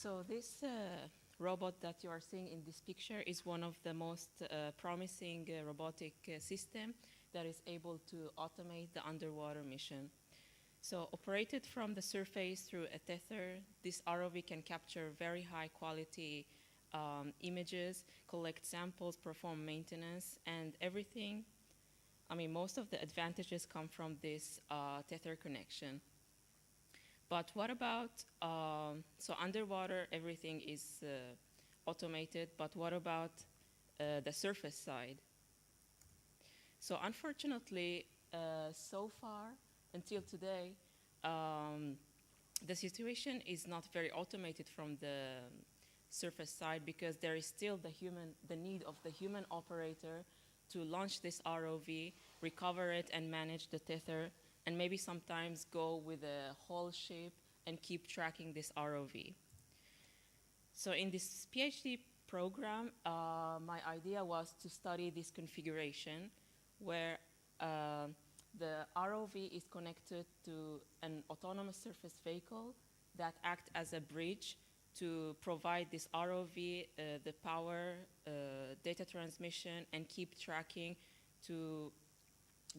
So this robot that you are seeing in this picture is one of the most promising robotic system that is able to automate the underwater mission. So operated from the surface through a tether, this ROV can capture very high quality images, collect samples, perform maintenance, and everything. I mean, most of the advantages come from this tether connection. But what about, so underwater, everything is automated, but what about the surface side? So unfortunately, so far, until today, the situation is not very automated from the surface side because there is still the need of the human operator to launch this ROV, recover it, and manage the tether, and maybe sometimes go with a whole ship and keep tracking this ROV. So in this PhD program, my idea was to study this configuration where the ROV is connected to an autonomous surface vehicle that acts as a bridge to provide this ROV the power, data transmission, and keep tracking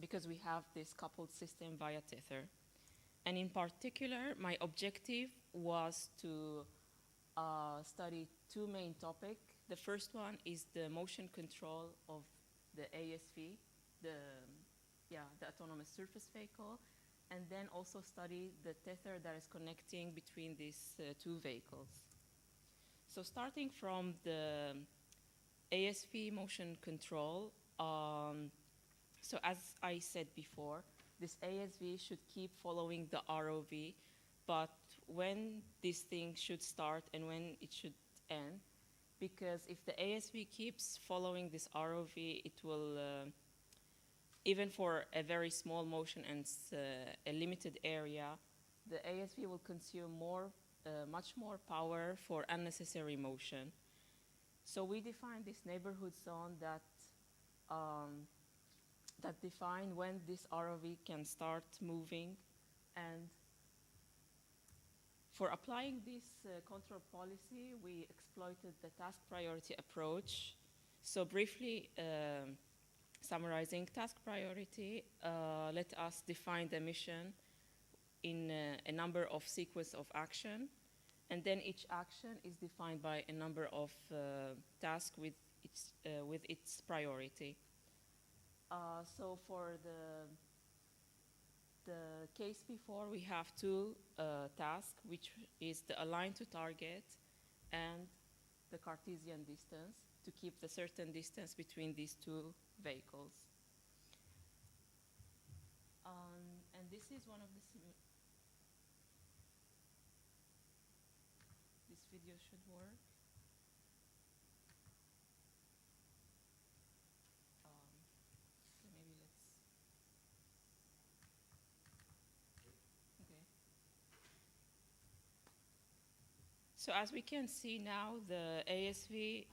because we have this coupled system via tether. And in particular, my objective was to study two main topics. The first one is the motion control of the ASV, the autonomous surface vehicle, and then also study the tether that is connecting between these two vehicles. So starting from the ASV motion control, so as I said before, this ASV should keep following the ROV, but when this thing should start and when it should end, because if the ASV keeps following this ROV, it will, even for a very small motion and a limited area, the ASV will consume much more power for unnecessary motion. So we define this neighborhood zone that define when this ROV can start moving. And for applying this control policy, we exploited the task priority approach. So briefly summarizing task priority, let us define the mission in a number of sequence of action. And then each action is defined by a number of tasks with its priority. So for the case before, we have two tasks, which is the align to target and the Cartesian distance, to keep the certain distance between these two vehicles. And this is one of the this video should work. So maybe let's. Okay. So as we can see now, the ASV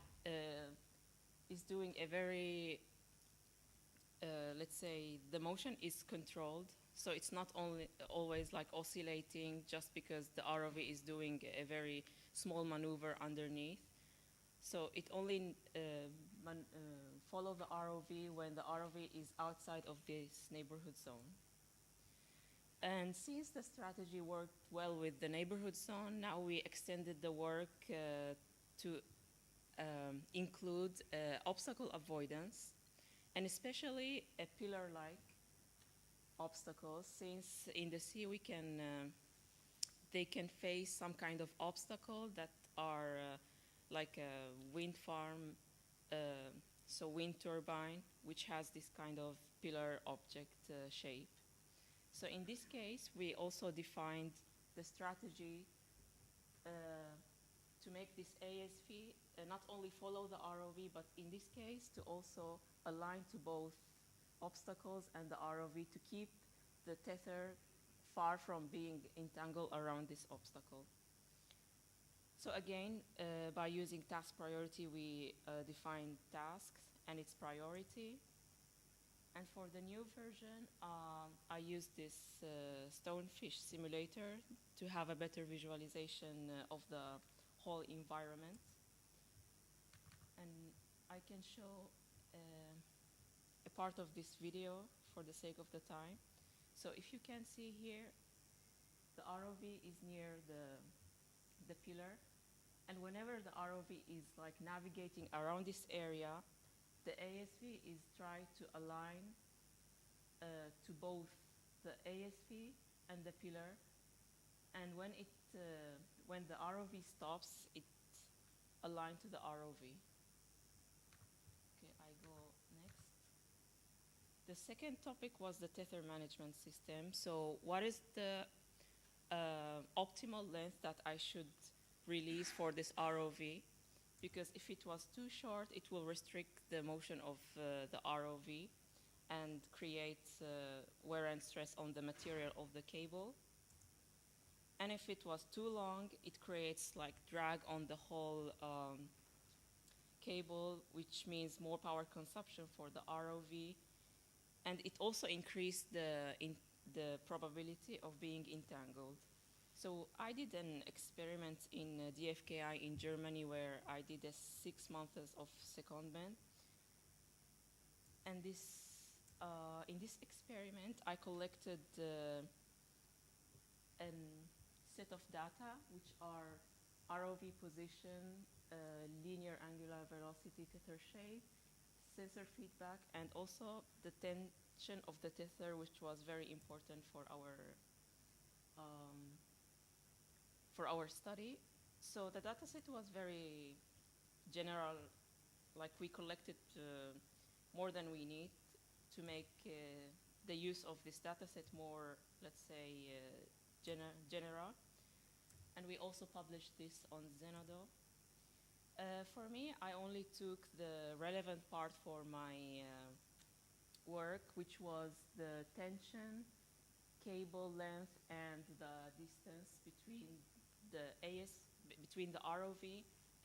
is doing a very, let's say, the motion is controlled. So it's not always like oscillating just because the ROV is doing a very small maneuver underneath. So it only follow the ROV when the ROV is outside of this neighborhood zone. And since the strategy worked well with the neighborhood zone, now we extended the work to include obstacle avoidance, and especially a pillar-like obstacles, since in the sea they can face some kind of obstacle that are like a wind farm, so wind turbine, which has this kind of pillar object shape. So in this case, we also defined the strategy to make this ASV not only follow the ROV, but in this case to also align to both obstacles and the ROV to keep the tether far from being entangled around this obstacle. So again, by using task priority, we define tasks and its priority. And for the new version, I used this stonefish simulator to have a better visualization of the whole environment. And I can show a part of this video for the sake of the time. So if you can see here, the ROV is near the pillar. And whenever the ROV is like navigating around this area, the ASV is trying to align to both the ASV and the pillar. And when the ROV stops, it aligns to the ROV. Okay, I go next. The second topic was the tether management system. So what is the optimal length that I should release for this ROV? Because if it was too short, it will restrict the motion of the ROV and create wear and stress on the material of the cable. And if it was too long, it creates like drag on the whole cable, which means more power consumption for the ROV. And it also increased the probability of being entangled. So I did an experiment in DFKI in Germany where I did a 6 months of secondment. And in this experiment, I collected a set of data, which are ROV position, linear angular velocity tether shape, sensor feedback, and also the tension of the tether, which was very important for our study. So the dataset was very general, like we collected more than we need to make the use of this dataset more, let's say, general. And we also published this on Zenodo. For me, I only took the relevant part for my work, which was the tension, cable length, and the distance between between the ROV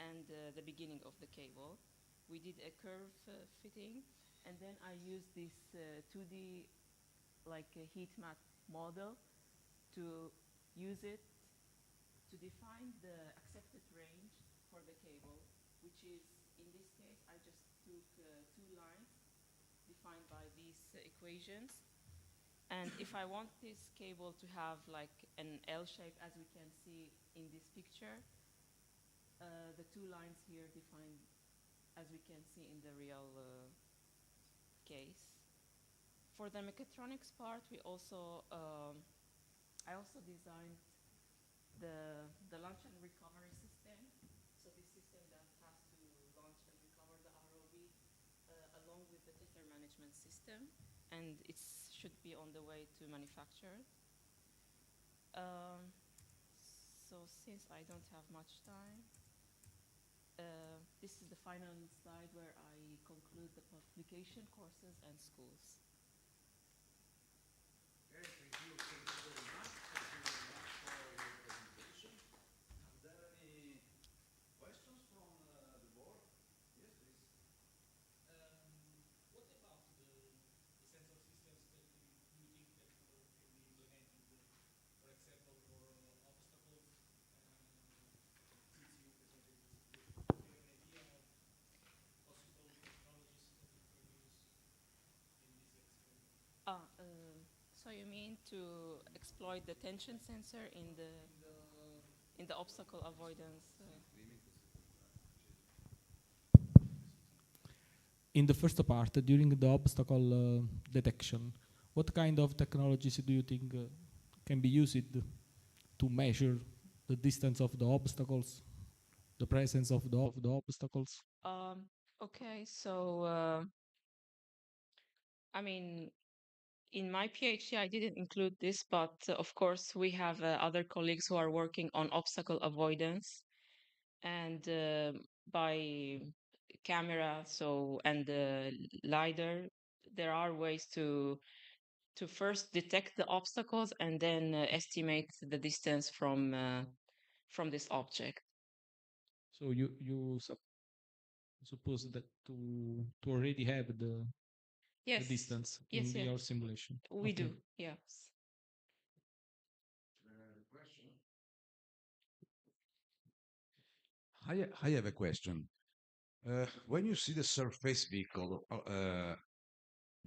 and the beginning of the cable. We did a curve fitting, and then I used this 2D like a heat map model to use it to define the accepted range for the cable, which is, in this case, I just took 2 lines defined by these equations. And if I want this cable to have like an L shape, as we can see in this picture, the 2 lines here define, as we can see in the real case. For the mechatronics part, I also designed the launch and recovery system. So this system that has to launch and recover the ROV along with the tether management system, and it should be on the way to manufacture. So since I don't have much time, this is the final slide where I conclude the publication courses and schools. Okay, thank you very much. Thank you very much for your presentation. Are there any questions from the board? Yes, please. What about the sensor systems that you think that can be implemented, for example, for obstacles, since you presented this application? Do you have an idea of possible technologies that you can use in this experiment? So you mean to exploit the tension sensor in the obstacle avoidance? In the first part, during the obstacle detection, what kind of technologies do you think can be used to measure the distance of the obstacles, the presence of the obstacles? Okay, so I mean, in my PhD, I didn't include this, but of course, we have other colleagues who are working on obstacle avoidance, and by camera, and LiDAR, there are ways to first detect the obstacles and then estimate the distance from this object. So you suppose that to already have the distance in your simulation? We do, yes. Question? I have a question. When you see the surface vehicle,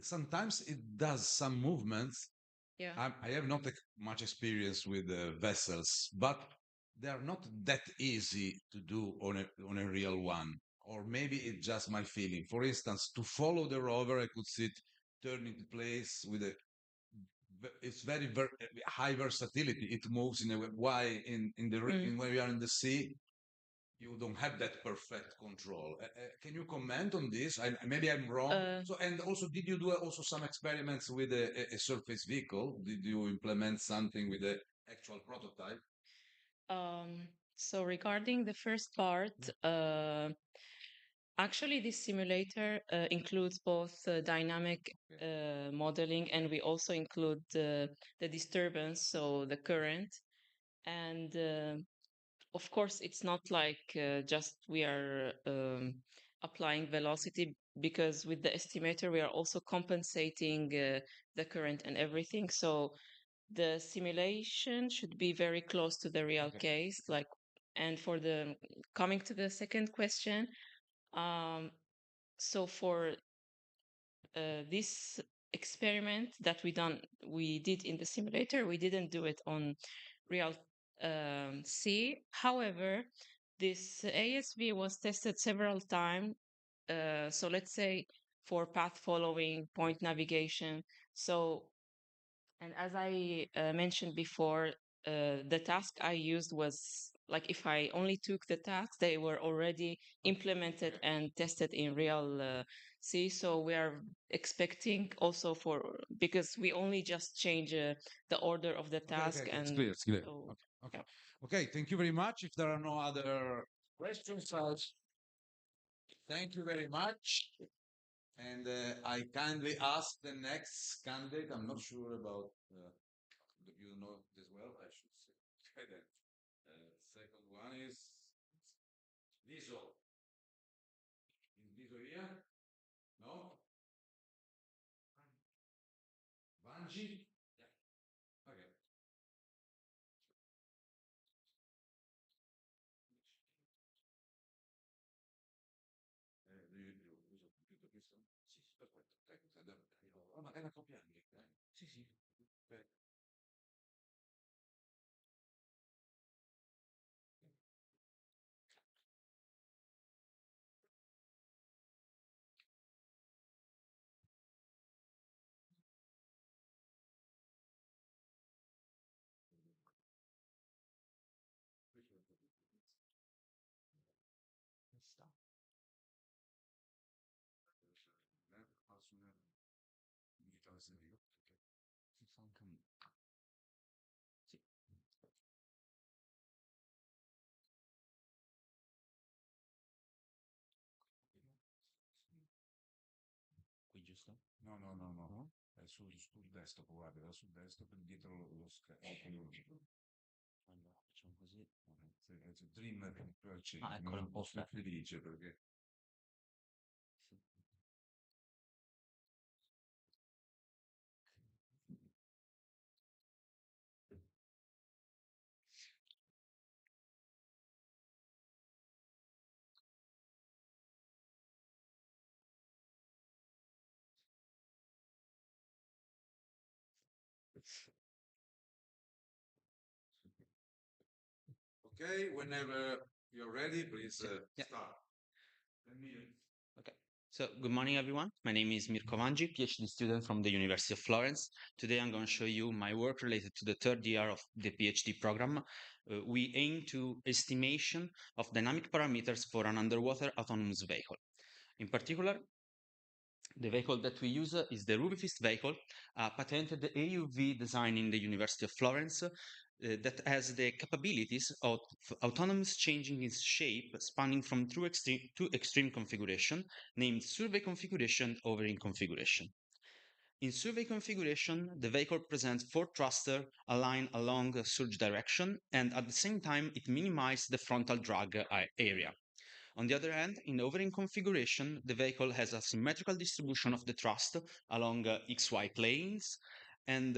sometimes it does some movements. Yeah. I have not much experience with vessels, but they are not that easy to do on a real one. Or maybe it's just my feeling. For instance, to follow the rover, I could see it turn into place with a. It's very high versatility. It moves in a way. Why Mm. in when we are in the sea, you don't have that perfect control. Can you comment on this? Maybe I'm wrong. So, and also, did you do also some experiments with a surface vehicle? Did you implement something with the actual prototype? So regarding the first part, actually this simulator includes both dynamic modeling, and we also include the disturbance, so the current. And of course, it's not like just we are applying velocity, because with the estimator, we are also compensating the current and everything. So the simulation should be very close to the real case. Like, and for the coming to the second question, um, so for this experiment that we did in the simulator, we didn't do it on real sea. However, this ASV was tested several times. So let's say for path following, point navigation. So, and as I mentioned before, the task I used was like, if I only took the tasks, they were already implemented and tested in real sea. So we are expecting also because we only just change the order of the task. Okay, it's And clear. It's clear. so, Okay. yeah. Okay. Thank you very much. If there are no other questions, thank you very much. And I kindly ask the next candidate. I'm not sure about you know it as well. I should say that. Second one is Viso. Is Viso here? No? Vanji? Yeah. Okay. Uso il computer questo? Sì, sì, perfetto. Ma è una coppia anche? Sì, sì. Digitale serio. Sì. Qui giusto? No, no, no, no. No? È sul desktop, guarda, era sul desktop dietro lo schermo. Allora, facciamo così. Sì, è Dream per Ah, eccolo, non posso perfetto. felice perché Sì. okay, whenever you're ready, please Yeah. start. Let me Okay. So, good morning, everyone. My name is Mirko Vangi, PhD student from the University of Florence. Today, I'm going to show you my work related to the third year of the PhD program. We aim to estimation of dynamic parameters for an underwater autonomous vehicle. In particular, the vehicle that we use is the Rubifist vehicle, a patented AUV design in the University of Florence that has the capabilities of autonomous changing its shape, spanning from two extreme configuration, named survey configuration over in configuration. In survey configuration, the vehicle presents 4 thrusters aligned along a surge direction, and at the same time, it minimizes the frontal drag area. On the other hand, in overing configuration, the vehicle has a symmetrical distribution of the thrust along XY planes, and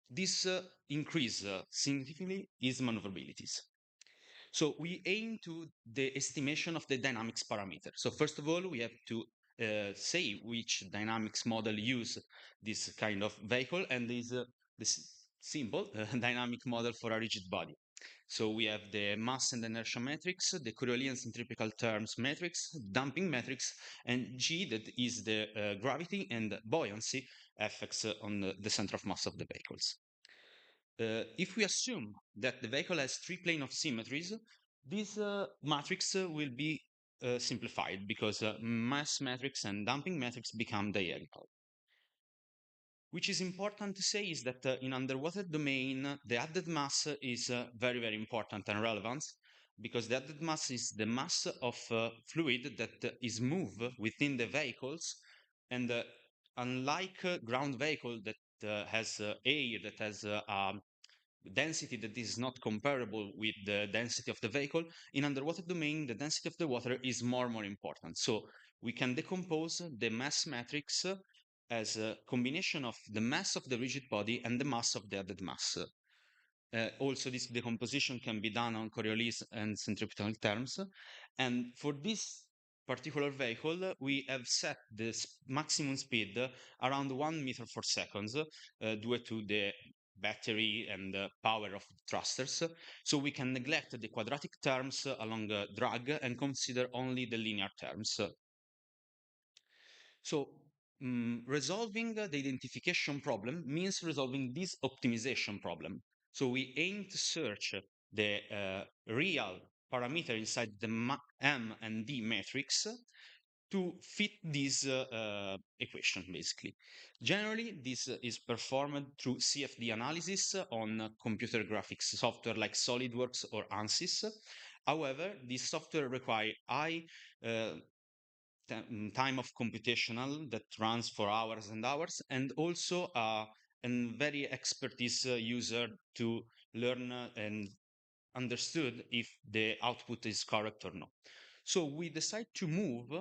this increase significantly its maneuverabilities. So we aim to the estimation of the dynamics parameter. So first of all, we have to say which dynamics model use this kind of vehicle, and is this simple dynamic model for a rigid body. So we have the mass and inertia matrix, the Coriolis centripetal terms matrix, damping matrix, and G, that is the gravity and buoyancy effects on the center of mass of the vehicles. If we assume that the vehicle has three planes of symmetries, this matrix will be simplified because mass matrix and damping matrix become diagonal. Which is important to say is that in underwater domain, the added mass is very, very important and relevant, because the added mass is the mass of fluid that is moved within the vehicles. And unlike ground vehicle that has air, that has density that is not comparable with the density of the vehicle, in underwater domain, the density of the water is more important. So we can decompose the mass matrix as a combination of the mass of the rigid body and the mass of the added mass. Also, this decomposition can be done on Coriolis and centripetal terms. And for this particular vehicle, we have set the maximum speed around 1 meter per second due to the battery and power of thrusters. So we can neglect the quadratic terms along drag and consider only the linear terms. So resolving the identification problem means resolving this optimization problem. So we aim to search the real parameter inside the M and D matrix to fit this equation, basically. Generally, this is performed through CFD analysis on computer graphics software like SolidWorks or ANSYS. However, this software requires high time of computational that runs for hours and hours, and also a very expertise user to learn and understood if the output is correct or not. So we decide to move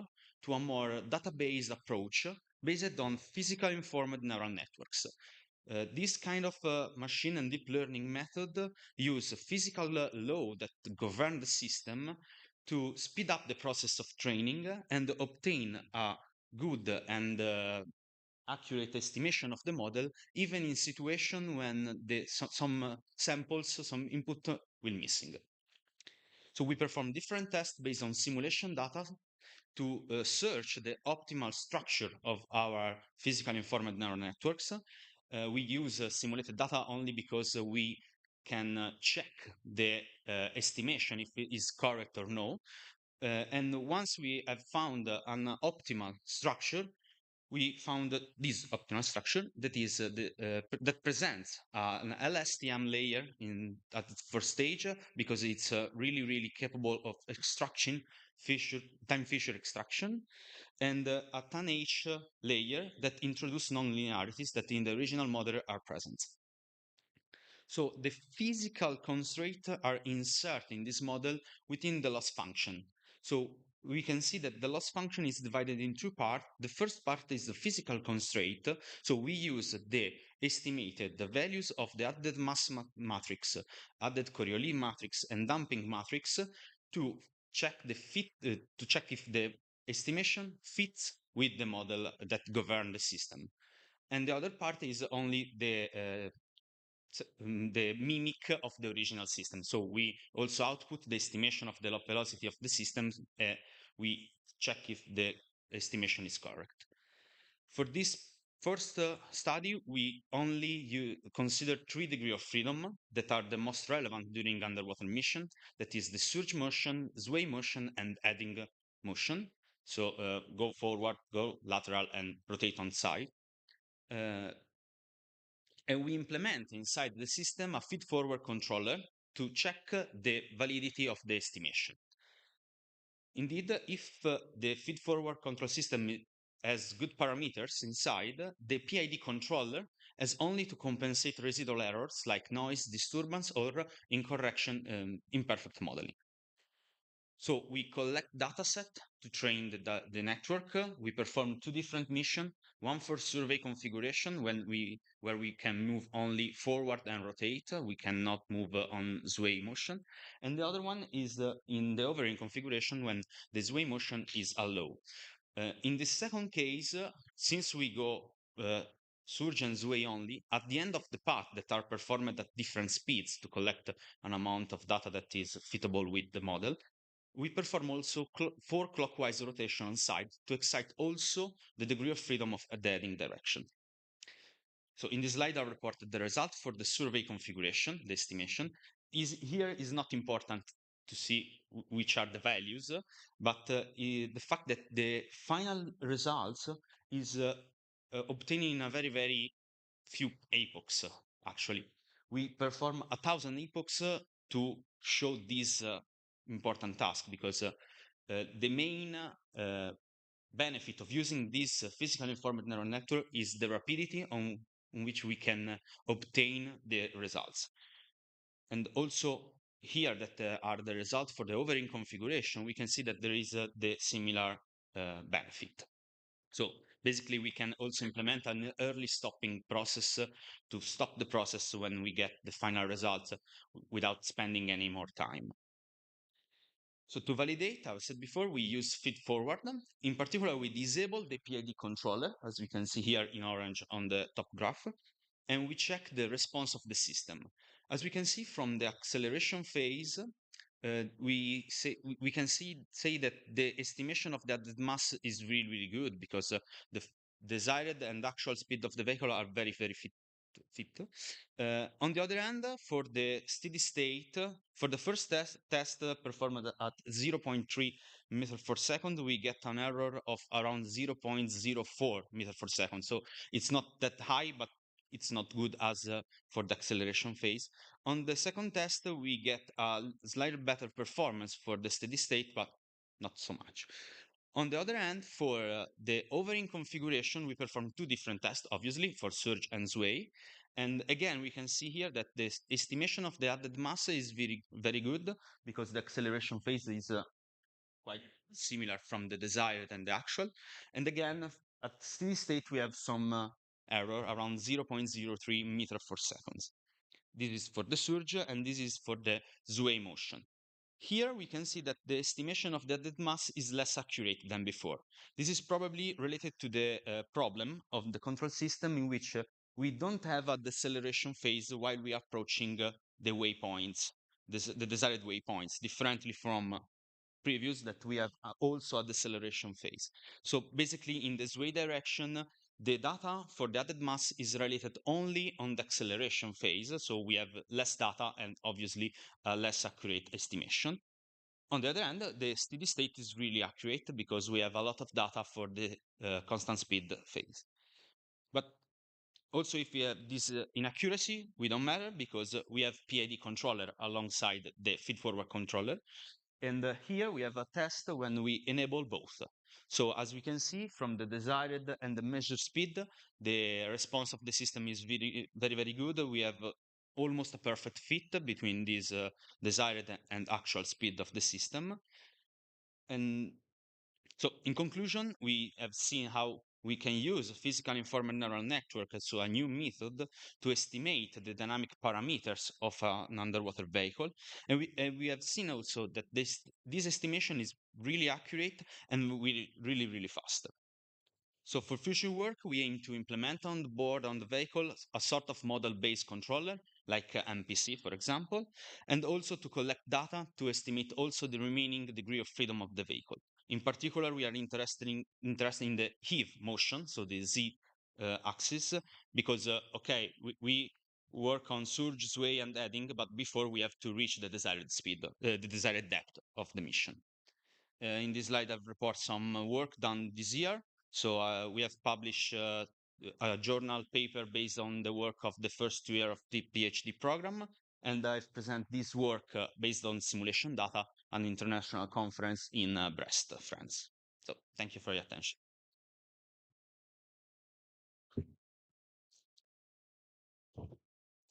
to a more database approach based on physical informed neural networks. This kind of machine and deep learning method use physical law that govern the system to speed up the process of training and obtain a good and accurate estimation of the model, even in situation when some samples, some input will missing. So we perform different tests based on simulation data to search the optimal structure of our physical informed neural networks. We use simulated data only because we can check the estimation if it is correct or no. And once we have found an optimal structure, we found this optimal structure that is that presents an LSTM layer at the first stage because it's really capable of extraction time Fisher extraction, and a TAN-H layer that introduce non-linearities that in the original model are present. So the physical constraints are inserted in this model within the loss function. So we can see that the loss function is divided in two parts. The first part is the physical constraint. So we use the estimated the values of the added mass matrix, added Coriolis matrix, and damping matrix to check the fit to check if the estimation fits with the model that govern the system. And the other part is only the mimic of the original system. So we also output the estimation of the loop velocity of the system. We check if the estimation is correct. For this first study, we only consider 3 degrees of freedom that are the most relevant during underwater mission. That is the surge motion, sway motion, and heading motion. So go forward, go lateral, and rotate on side. And we implement inside the system a feed-forward controller to check the validity of the estimation. Indeed, if the feed-forward control system has good parameters inside, the PID controller has only to compensate residual errors like noise, disturbance, or incorrection, imperfect modeling. So we collect dataset to train the network. We perform two different missions, one for survey configuration where we can move only forward and rotate. We cannot move on sway motion. And the other one is in the overing configuration when the sway motion is allowed. In the second case, since we go surge and sway only, at the end of the path that are performed at different speeds to collect an amount of data that is fitable with the model, we perform also 4 clockwise rotation on side to excite also the degree of freedom of the heading direction. So in this slide, I reported the result for the survey configuration, the estimation. Here is not important to see which are the values, but the fact that the final results is obtained in a very, very few epochs, actually. We perform 1,000 epochs to show this important task because the main benefit of using this physical informed neural network is the rapidity on which we can obtain the results. And also here that are the results for the overing configuration, we can see that there is the similar benefit. So basically, we can also implement an early stopping process to stop the process when we get the final results without spending any more time. So to validate, I said before, we use feed forward. In particular, we disable the PID controller, as we can see here in orange on the top graph, and we check the response of the system. As we can see from the acceleration phase, we can say that the estimation of the added mass is really, really good because the desired and actual speed of the vehicle are very, very fit. On the other hand, for the steady state, for the first test performed at 0.3 meter per second, we get an error of around 0.04 meter per second. So it's not that high, but it's not good as for the acceleration phase. On the second test, we get a slightly better performance for the steady state, but not so much. On the other hand, for the overing configuration, we perform two different tests, obviously, for surge and sway. And again, we can see here that the estimation of the added mass is very, very good because the acceleration phase is quite similar from the desired and the actual. And again, at steady state, we have some error around 0.03 meter per second. This is for the surge, and this is for the sway motion. Here we can see that the estimation of the added mass is less accurate than before. This is probably related to the problem of the control system in which we don't have a deceleration phase while we are approaching the waypoints, the desired waypoints, differently from previous that we have also a deceleration phase. So basically in the sway direction, the data for the added mass is related only on the acceleration phase. So we have less data and obviously a less accurate estimation. On the other hand, the steady state is really accurate because we have a lot of data for the constant speed phase. But also, if we have this inaccuracy, we don't matter because we have PID controller alongside the feed-forward controller. And here we have a test when we enable both. So as we can see from the desired and the measured speed, the response of the system is very, very, very good. We have almost a perfect fit between this desired and actual speed of the system. And so in conclusion, we have seen how we can use a physical informed neural network, so a new method to estimate the dynamic parameters of an underwater vehicle. And we have seen also that this estimation is really accurate and really, really fast. So for future work, we aim to implement on board on the vehicle a sort of model-based controller, like MPC, for example, and also to collect data to estimate also the remaining degree of freedom of the vehicle. In particular, we are interested in the heave motion, so the Z axis, because, okay, we work on surge, sway, and heading, but before we have to reach the desired speed, the desired depth of the mission. In this slide, I've reported some work done this year. So we have published a journal paper based on the work of the first year of the PhD program. And I've presented this work based on simulation data at an international conference in Brest, France. So thank you for your attention.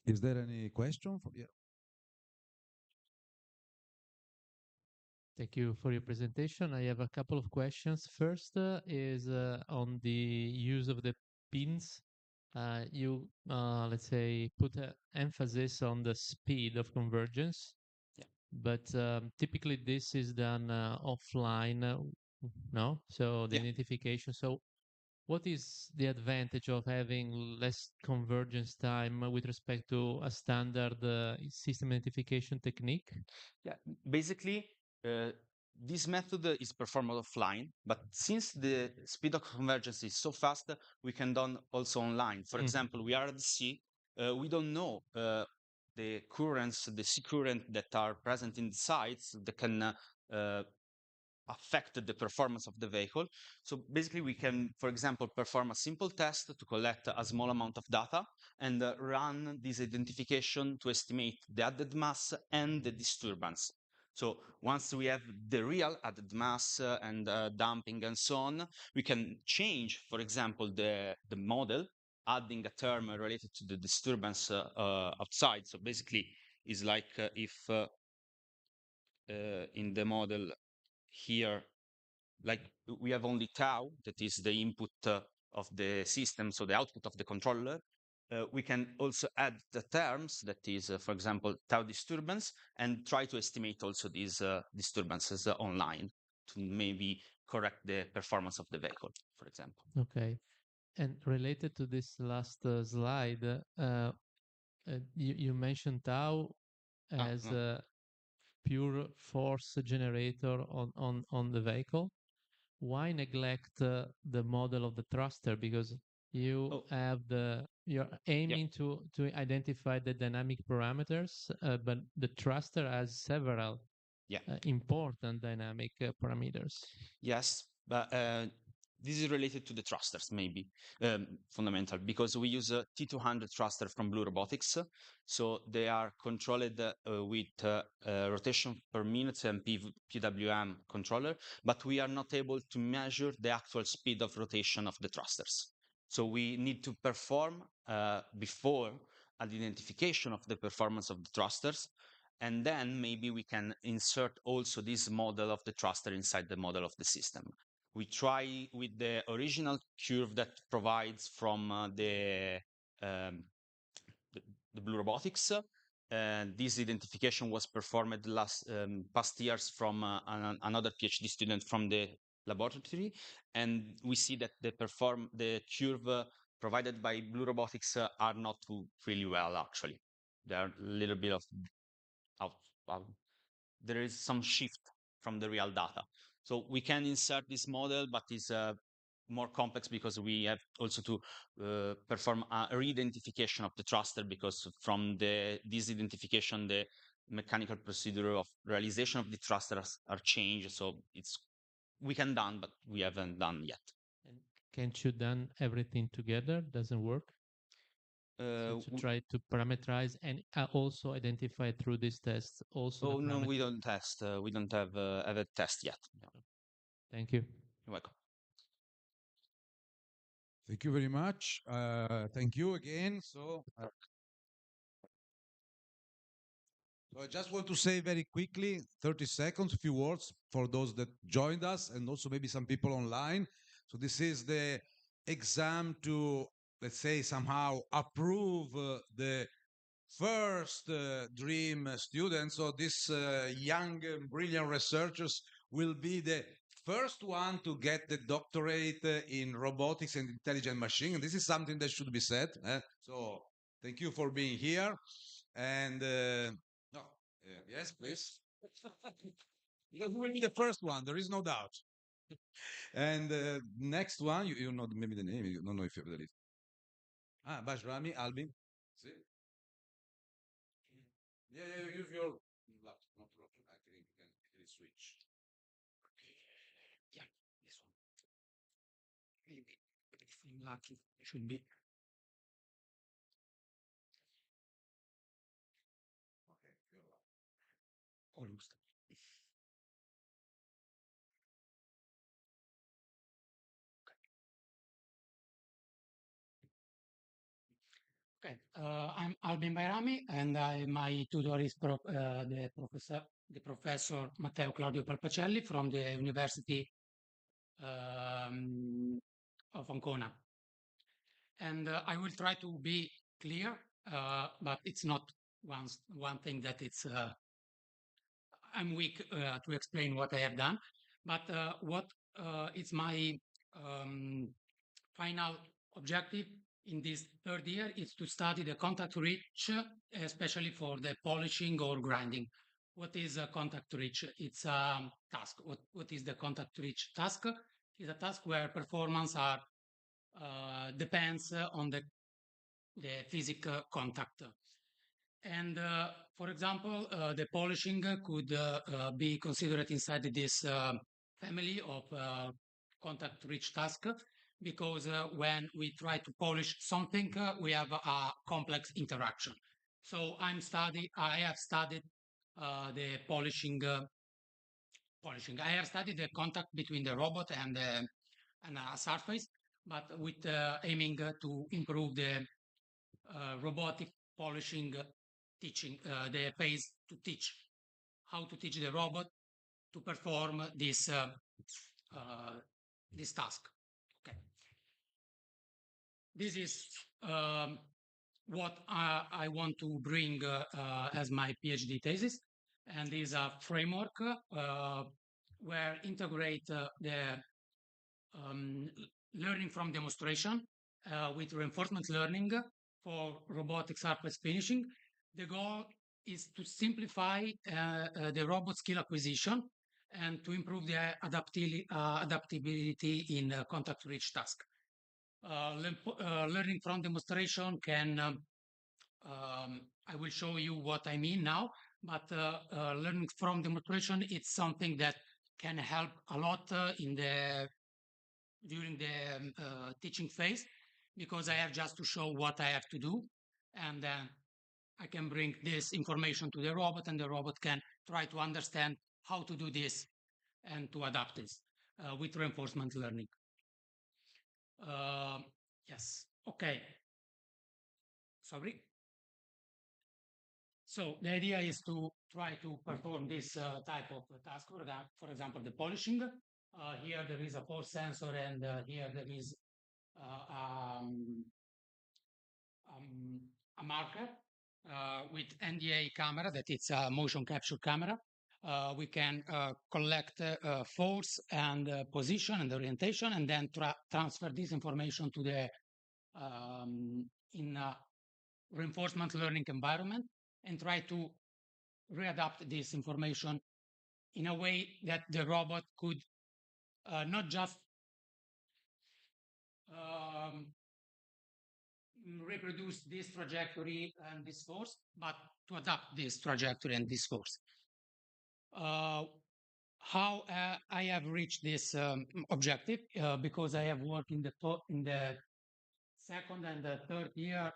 Is there any question from you? Thank you for your presentation. I have a couple of questions. First is on the use of the pins. You, let's say, put emphasis on the speed of convergence, Yeah. but typically this is done offline, no? So the Yeah. identification. So what is the advantage of having less convergence time with respect to a standard system identification technique? Yeah, basically, uh, this method is performed offline, but since the speed of convergence is so fast, we can done also online. For example, we are at the sea, we don't know the currents, the sea current that are present in the sites that can uh, affect the performance of the vehicle. So basically, we can, for example, perform a simple test to collect a small amount of data and run this identification to estimate the added mass and the disturbance. So once we have the real added mass and damping and so on, we can change, for example, the model, adding a term related to the disturbance outside. So basically, it's like if in the model here, like we have only tau, that is the input of the system, so the output of the controller. We can also add the terms, that is, for example, tau disturbance, and try to estimate also these disturbances online to maybe correct the performance of the vehicle, for example. Okay. And related to this last slide, you mentioned tau as No. a pure force generator on the vehicle. Why neglect the model of the thruster? Because you have you're aiming to identify the dynamic parameters, but the thruster has several important dynamic parameters. Yes, but this is related to the thrusters, maybe fundamental, because we use a T200 thruster from Blue Robotics. So they are controlled with rotation per minute and PWM controller, but we are not able to measure the actual speed of rotation of the thrusters. So we need to perform before an identification of the performance of the thrusters, and then maybe we can insert also this model of the thruster inside the model of the system. We try with the original curve that provides from um, the Blue Robotics. This identification was performed past years from another PhD student from the laboratory, and we see that the curve provided by Blue Robotics are not really well, actually. They are a little bit of out, out. There is some shift from the real data. So we can insert this model, but it's more complex because we have also to perform a re-identification of the thruster, because from this identification, the mechanical procedure of realization of the thrusters are changed. So we can done, but we haven't done yet. And can't you done everything together? Doesn't work? So to try to parameterize and also identify through this test also. Oh no, we don't test. We don't have a test yet. No. Thank you. You're welcome. Thank you very much. Thank you again. So I just want to say very quickly, 30 seconds, a few words for those that joined us and also maybe some people online. So this is the exam to, let's say, somehow approve the first DREAM students. So these young, brilliant researchers will be the first one to get the doctorate in robotics and intelligent machine. And this is something that should be said. So thank you for being here. And no, yes, please. Because we will be the first one, there is no doubt. And next one, you know maybe the name, you don't know if you have the list. Bajrami, Albin. See? Yeah, use your laptop, no problem. I think you can easily switch. Okay. Yeah, this one. Maybe if I'm lucky, it should be. Okay, you're right. Almost. Okay, I'm Albin Bairami, and my tutor is the professor Matteo Claudio Palpacelli from the University of Ancona. And I will try to be clear, but it's not one thing that I'm weak to explain what I have done. But what is my final objective in this third year is to study the contact reach, especially for the polishing or grinding. What is a contact reach? It's a task. What is the contact reach task? It's a task where performance depends on the physical contact. And for example, the polishing could be considered inside this family of contact rich task because when we try to polish something, we have a complex interaction. So I have studied the polishing. I have studied the contact between the robot and a surface, but with aiming to improve the robotic polishing teaching, the phase to teach, how to teach the robot to perform this task. Okay. This is what I want to bring as my PhD thesis, and is a framework where integrate the learning from demonstration with reinforcement learning for robotic surface finishing. The goal is to simplify the robot skill acquisition and to improve the adaptability in contact rich task. Learning from demonstration can, I will show you what I mean now, but learning from demonstration, it's something that can help a lot during the teaching phase, because I have just to show what I have to do, and then I can bring this information to the robot, and the robot can try to understand how to do this and to adapt this with reinforcement learning. Yes, okay. Sorry. So the idea is to try to perform this type of task, for example, the polishing. Here there is a force sensor, and here there is a marker with NDA camera, that it's a motion capture camera. We can collect force and position and orientation, and then transfer this information to the in a reinforcement learning environment, and try to readapt this information in a way that the robot could not just reproduce this trajectory and this force, but to adapt this trajectory and this force. How I have reached this objective, because I have worked in the second and the third year,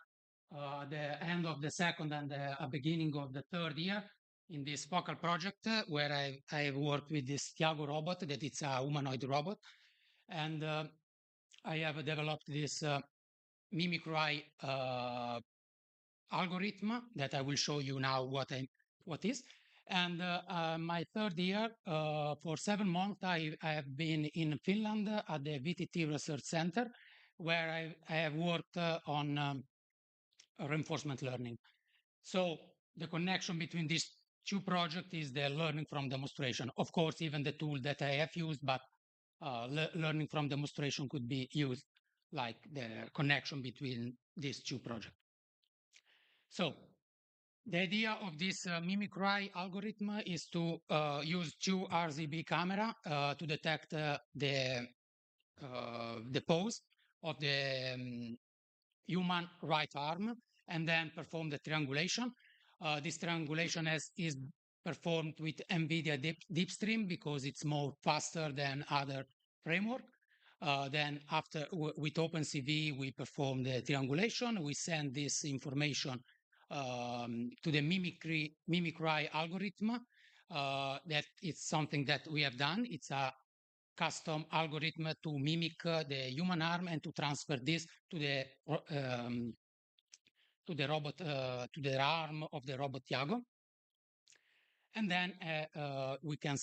the end of the second and the beginning of the third year, in this focal project where I have worked with this Tiago robot, that it's a humanoid robot, and I have developed this mimicry algorithm that I will show you now what is. And my third year, for 7 months, I have been in Finland at the VTT Research Center, where I have worked on reinforcement learning. So the connection between these two projects is the learning from demonstration. Of course, even the tool that I have used, but learning from demonstration could be used like the connection between these two projects. So the idea of this mimicry algorithm is to use two RGB camera to detect the pose of the human right arm, and then perform the triangulation. This triangulation is performed with NVIDIA DeepStream because it's more faster than other framework. Then after with OpenCV, we perform the triangulation. We send this information to the mimicry algorithm. That is something that we have done. It's a custom algorithm to mimic the human arm and to transfer this to to the robot, to the arm of the robot Iago. And then we can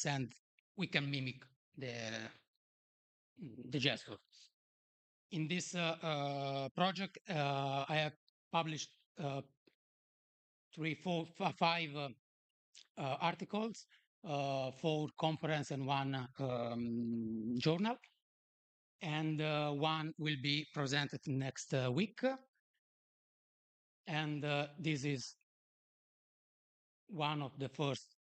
mimic the gesture. In this project, I have published 5 articles, 4 conference and 1 journal, and 1 will be presented next week. And this is one of the first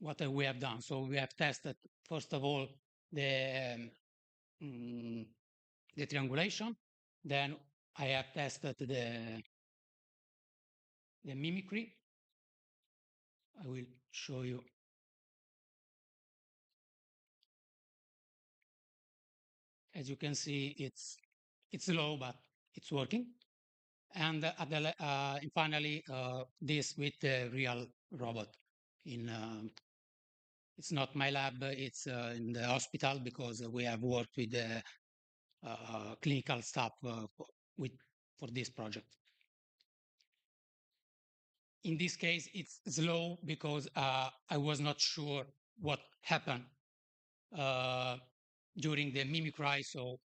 what we have done. So we have tested, first of all, the triangulation. Then I have tested the mimicry. I will show you. As you can see, it's slow, but it's working. And finally, this with the real robot. It's not my lab; it's in the hospital, because we have worked with the clinical staff for this project. In this case, it's slow because I was not sure what happened during the mimicry, so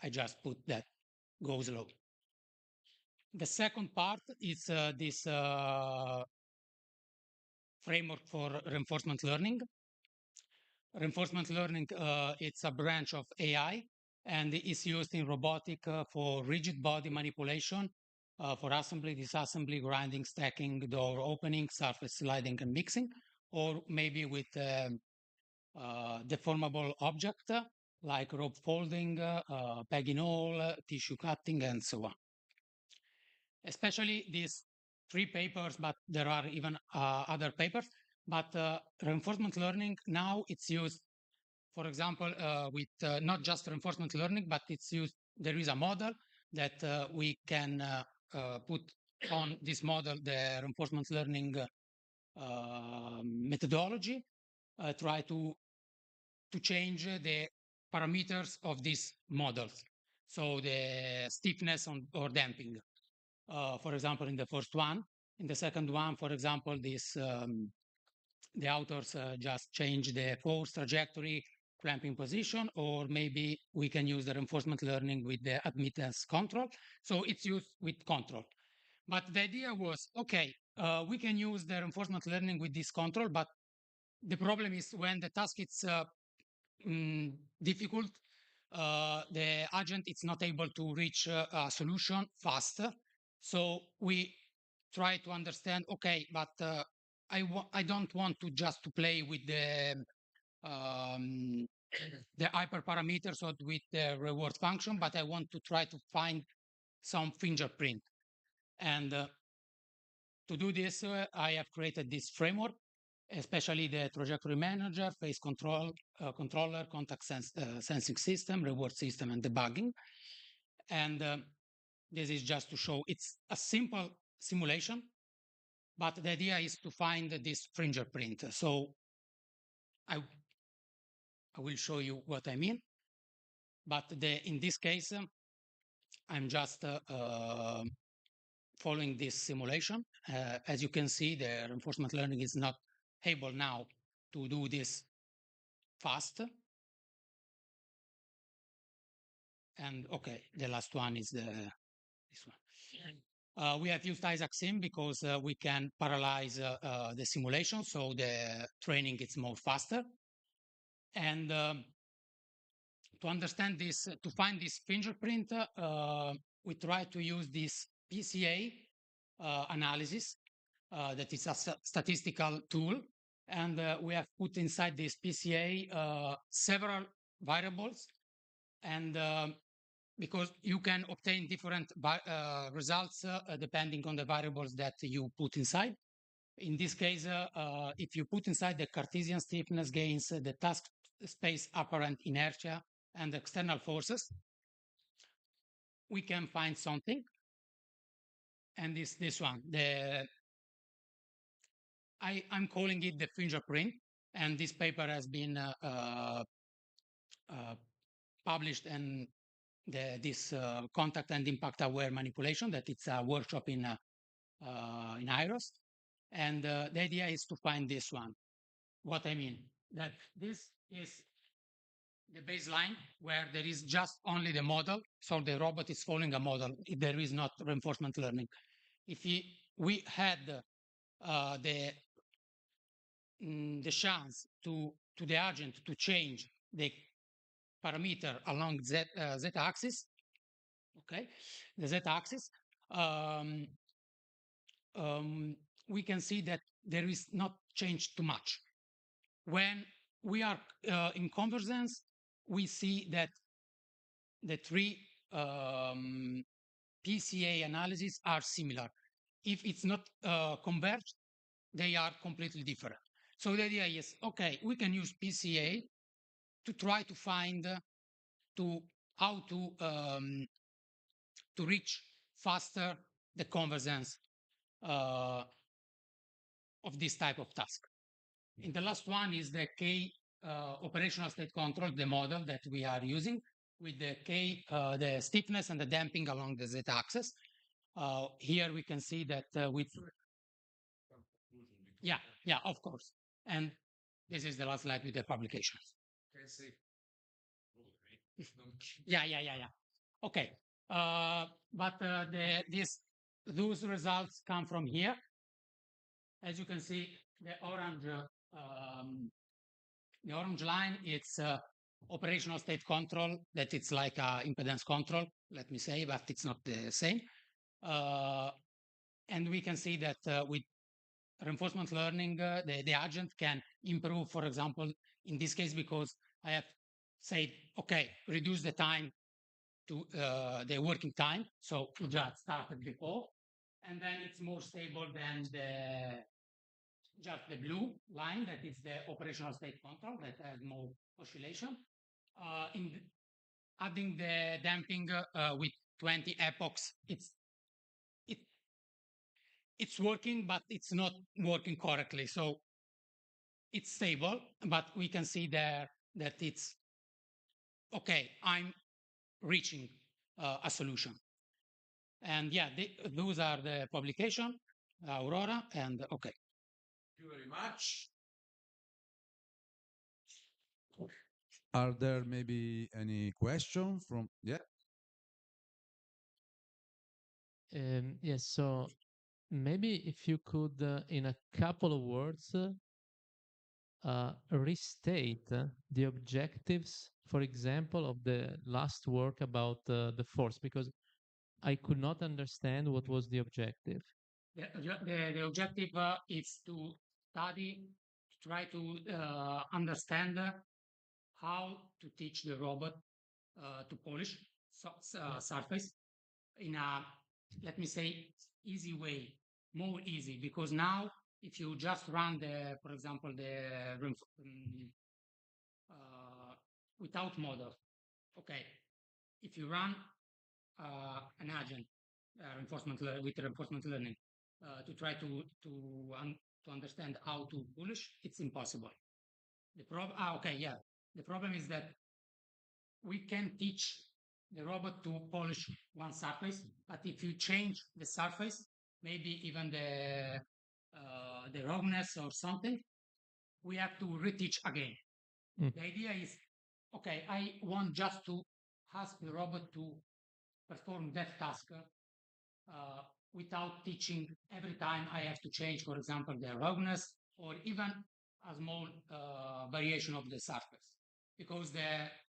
I just put that go slow. The second part is this framework for reinforcement learning. Reinforcement learning, it's a branch of AI, and is used in robotic for rigid body manipulation, for assembly, disassembly, grinding, stacking, door opening, surface sliding, and mixing, or maybe with deformable object like rope folding, pegging hole, tissue cutting, and so on. Especially these 3 papers, but there are even other papers. But reinforcement learning now it's used, for example, with not just reinforcement learning, but it's used. There is a model that we can put on this model the reinforcement learning methodology, try to change the parameters of these models. So the stiffness or damping, for example, in the first one. In the second one, for example, the authors just change the force trajectory, clamping position, or maybe we can use the reinforcement learning with the admittance control. So it's used with control. But the idea was, okay, we can use the reinforcement learning with this control, but the problem is when the task is difficult, the agent is not able to reach a solution fast. So we try to understand, okay, but I don't want to just to play with the hyperparameters or with the reward function, but I want to try to find some fingerprint. And to do this, I have created this framework, especially the trajectory manager, phase controller, contact sensing system, reward system, and debugging. And this is just to show it's a simple simulation, but the idea is to find this fingerprint. So I will show you what I mean. But in this case, I'm just following this simulation. As you can see, the reinforcement learning is not able now to do this fast. And okay, the last one is this one. We have used Isaac Sim because we can parallelize the simulation, so the training is more faster. And to understand this, to find this fingerprint, we try to use this PCA analysis that is a statistical tool. And we have put inside this PCA several variables. And because you can obtain different results depending on the variables that you put inside. In this case, if you put inside the Cartesian stiffness gains, the task space apparent inertia, and external forces, we can find something. And this one, I'm calling it the fingerprint. And this paper has been published and this contact and impact aware manipulation. That it's a workshop in IROS, and the idea is to find this one. What I mean that this is the baseline where there is just only the model, so the robot is following a model. There is not reinforcement learning. If we had the chance to the agent to change the parameter along z-axis, okay, the z-axis, we can see that there is not changed too much. When we are in convergence, we see that the three PCA analyses are similar. If it's not converged, they are completely different. So the idea is, okay, we can use PCA to try to find how to reach faster the convergence of this type of task. And the last one is the K operational state control, the model that we are using with the K, the stiffness and the damping along the z-axis. Here we can see that with yeah, of course. And this is the last slide with the publications. Yeah. Okay, but those results come from here. As you can see, the orange line, it's operational state control, that it's like impedance control, let me say, but it's not the same. And we can see that with reinforcement learning, the agent can improve, for example, in this case, because I have said, okay, reduce the time to the working time. So we just started before, and then it's more stable than just the blue line, that is the operational state control that has more oscillation. Adding the damping with 20 epochs, it's working, but it's not working correctly. So it's stable, but we can see there that it's okay. I'm reaching a solution. And yeah, those are the publication, Aurora, and okay. Thank you very much. Are there maybe any question from, yeah? Yes, so maybe if you could, in a couple of words, restate the objectives, for example, of the last work about the force, because I could not understand what was the objective. The objective is to study, to try to understand how to teach the robot to polish surface in a, let me say, easy way, more easy, because now if you just run the, for example, the without model, okay, if you run an agent with reinforcement learning to try to understand how to polish, it's impossible. The problem, the problem is that we can teach the robot to polish one surface, but if you change the surface, maybe even the roughness or something, we have to reteach again. The idea is, okay, I want just to ask the robot to perform that task without teaching every time I have to change, for example, the roughness or even a small variation of the surface. Because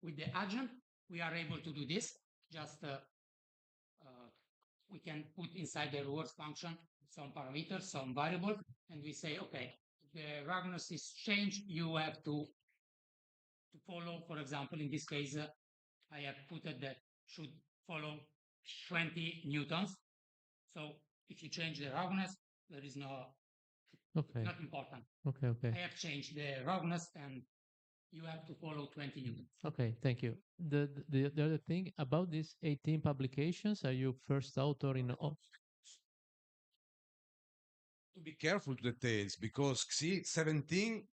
with the agent, we are able to do this. Just we can put inside the rewards function some parameters, some variable, and we say, okay, the roughness is changed. You have to follow, for example, in this case, I have put that should follow 20 newtons. So if you change the roughness, there is no, not important. Okay. I have changed the roughness and you have to follow 20 newtons. Okay, thank you. The other thing about these 18 publications, are you first author in all? To be careful with details, because see, 17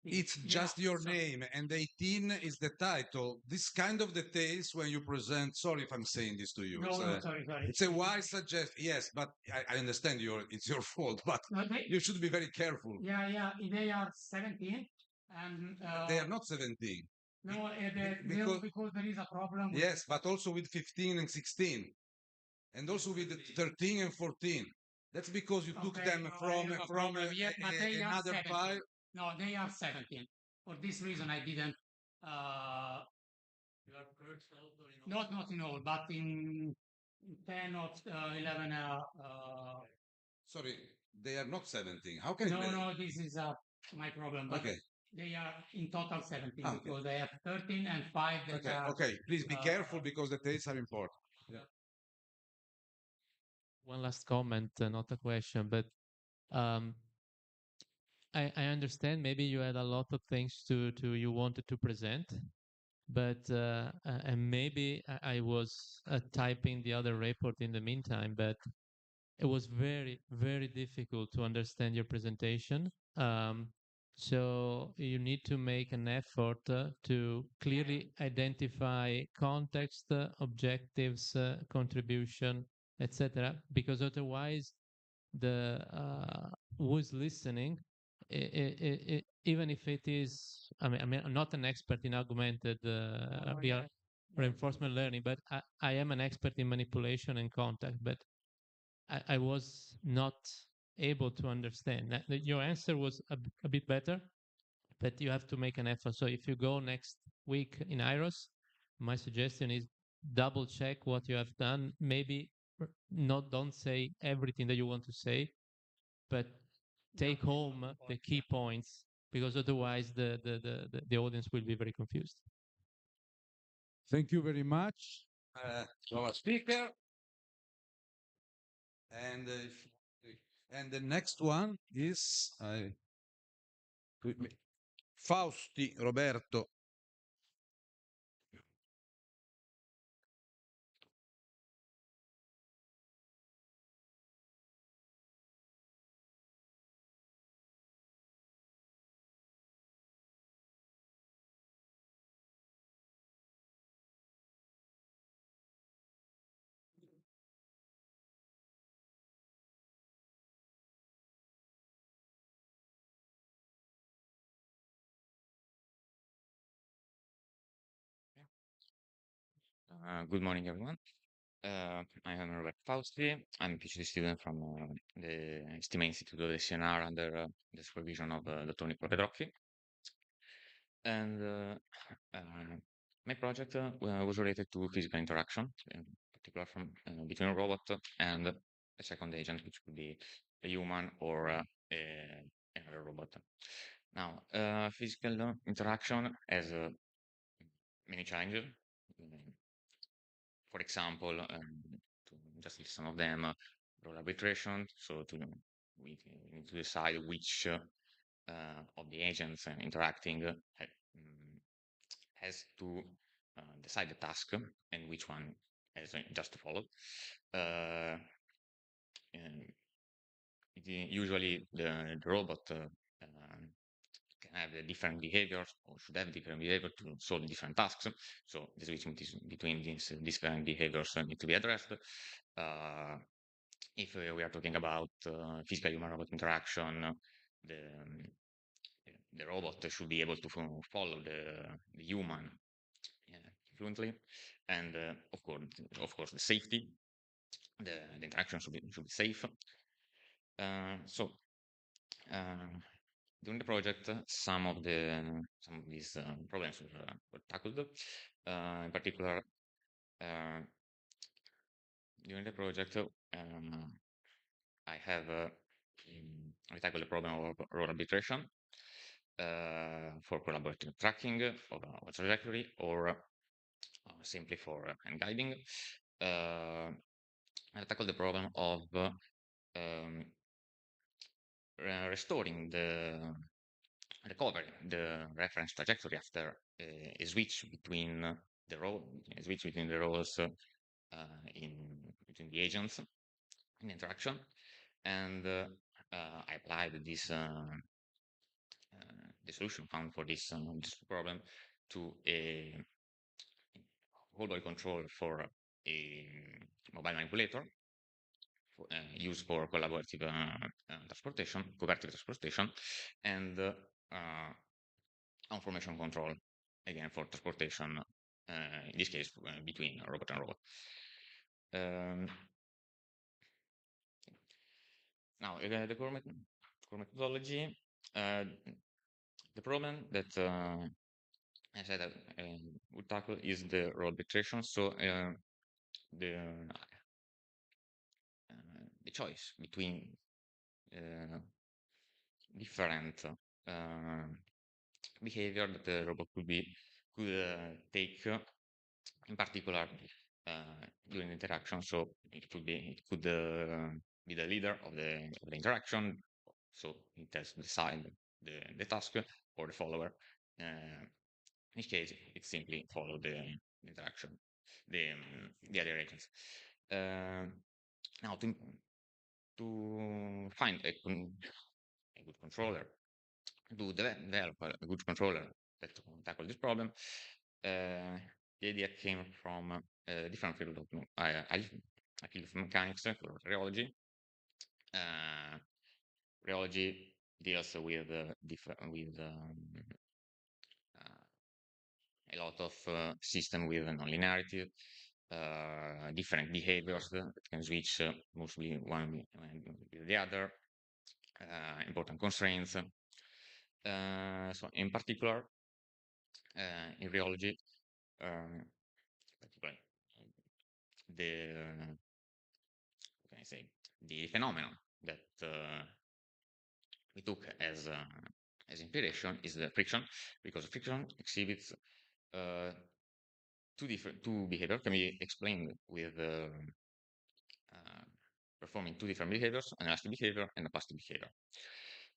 It's just your name, and 18 is the title. This kind of details when you present. Sorry if I'm saying this to you. No, sorry. It's a wise suggestion. Yes, but I understand it's your fault, but you should be very careful. Yeah, they are 17, and They are not 17. no, because there is a problem. Yes, but also with 15 and 16, and also with 13 and 14. That's because you took them from another file. No, they are 17. For this reason, I didn't. You are first also Not in all, but in 10 or 11. Sorry, they are not 17. How can No, this is my problem. But Okay. they are in total 17 Okay. because I have 13 and 5 that are. Okay. Please be careful because the dates are important. Yeah. One last comment, not a question, but um, I understand maybe you had a lot of things to you wanted to present, but and maybe I was typing the other report in the meantime, but it was very difficult to understand your presentation. So you need to make an effort to clearly identify context, objectives, contribution, etc. Because otherwise, the who's listening, even if it is, I mean, I'm not an expert in augmented real reinforcement learning, but I am an expert in manipulation and contact, but I was not able to understand. Your answer was a bit better, but you have to make an effort. So if you go next week in IROS, my suggestion is double check what you have done. Maybe don't say everything that you want to say, but take home the key points, because otherwise the audience will be very confused. Thank you very much, our speaker. And the next one is Fausti Roberto. Good morning, everyone. I am Robert Fausti. I'm a PhD student from the STIMA Institute of the CNR under the supervision of Dr. Nicola Pedrocchi. And my project was related to physical interaction, in particular from between a robot and a second agent, which could be a human or another robot. Now, physical interaction has many challenges. For example, to just list some of them, role arbitration. So we need to decide which of the agents interacting has to decide the task and which one has just to follow. Usually the robot can have different behaviors or should have different behavior to solve different tasks. So the switch between these different behaviors need to be addressed. If we are talking about physical human-robot interaction, the robot should be able to follow the human fluently, and of course, the safety. The interaction should be safe. During the project, some of these problems were tackled. In particular, during the project, I have tackled the problem of role arbitration for collaborative tracking of a trajectory, or simply for hand guiding. I tackled the problem of restoring recovering the reference trajectory after a switch between the roles between the agents in interaction, and I applied this the solution found for this problem to a whole body control for a mobile manipulator used for collaborative transportation, cooperative transportation, and information control, again for transportation, in this case between robot and robot. Now, the core methodology, the problem that I said that we tackle is the role arbitration. So the choice between different behavior that the robot could take, in particular during the interaction. So it could be the leader of the interaction. So it has to decide the task, or the follower. In this case, it simply follow the interaction, the other agents. Now, to find a good controller, to develop a good controller that can tackle this problem, the idea came from a different field of a field of mechanics, rheology. Rheology deals with a lot of system with nonlinearity, different behaviors that can switch mostly one with the other, important constraints. So in particular, in rheology, the what can I say, the phenomenon that we took as inspiration is the friction, because friction exhibits two behavior can be explained with performing two different behaviors, an elastic behavior and a plastic behavior.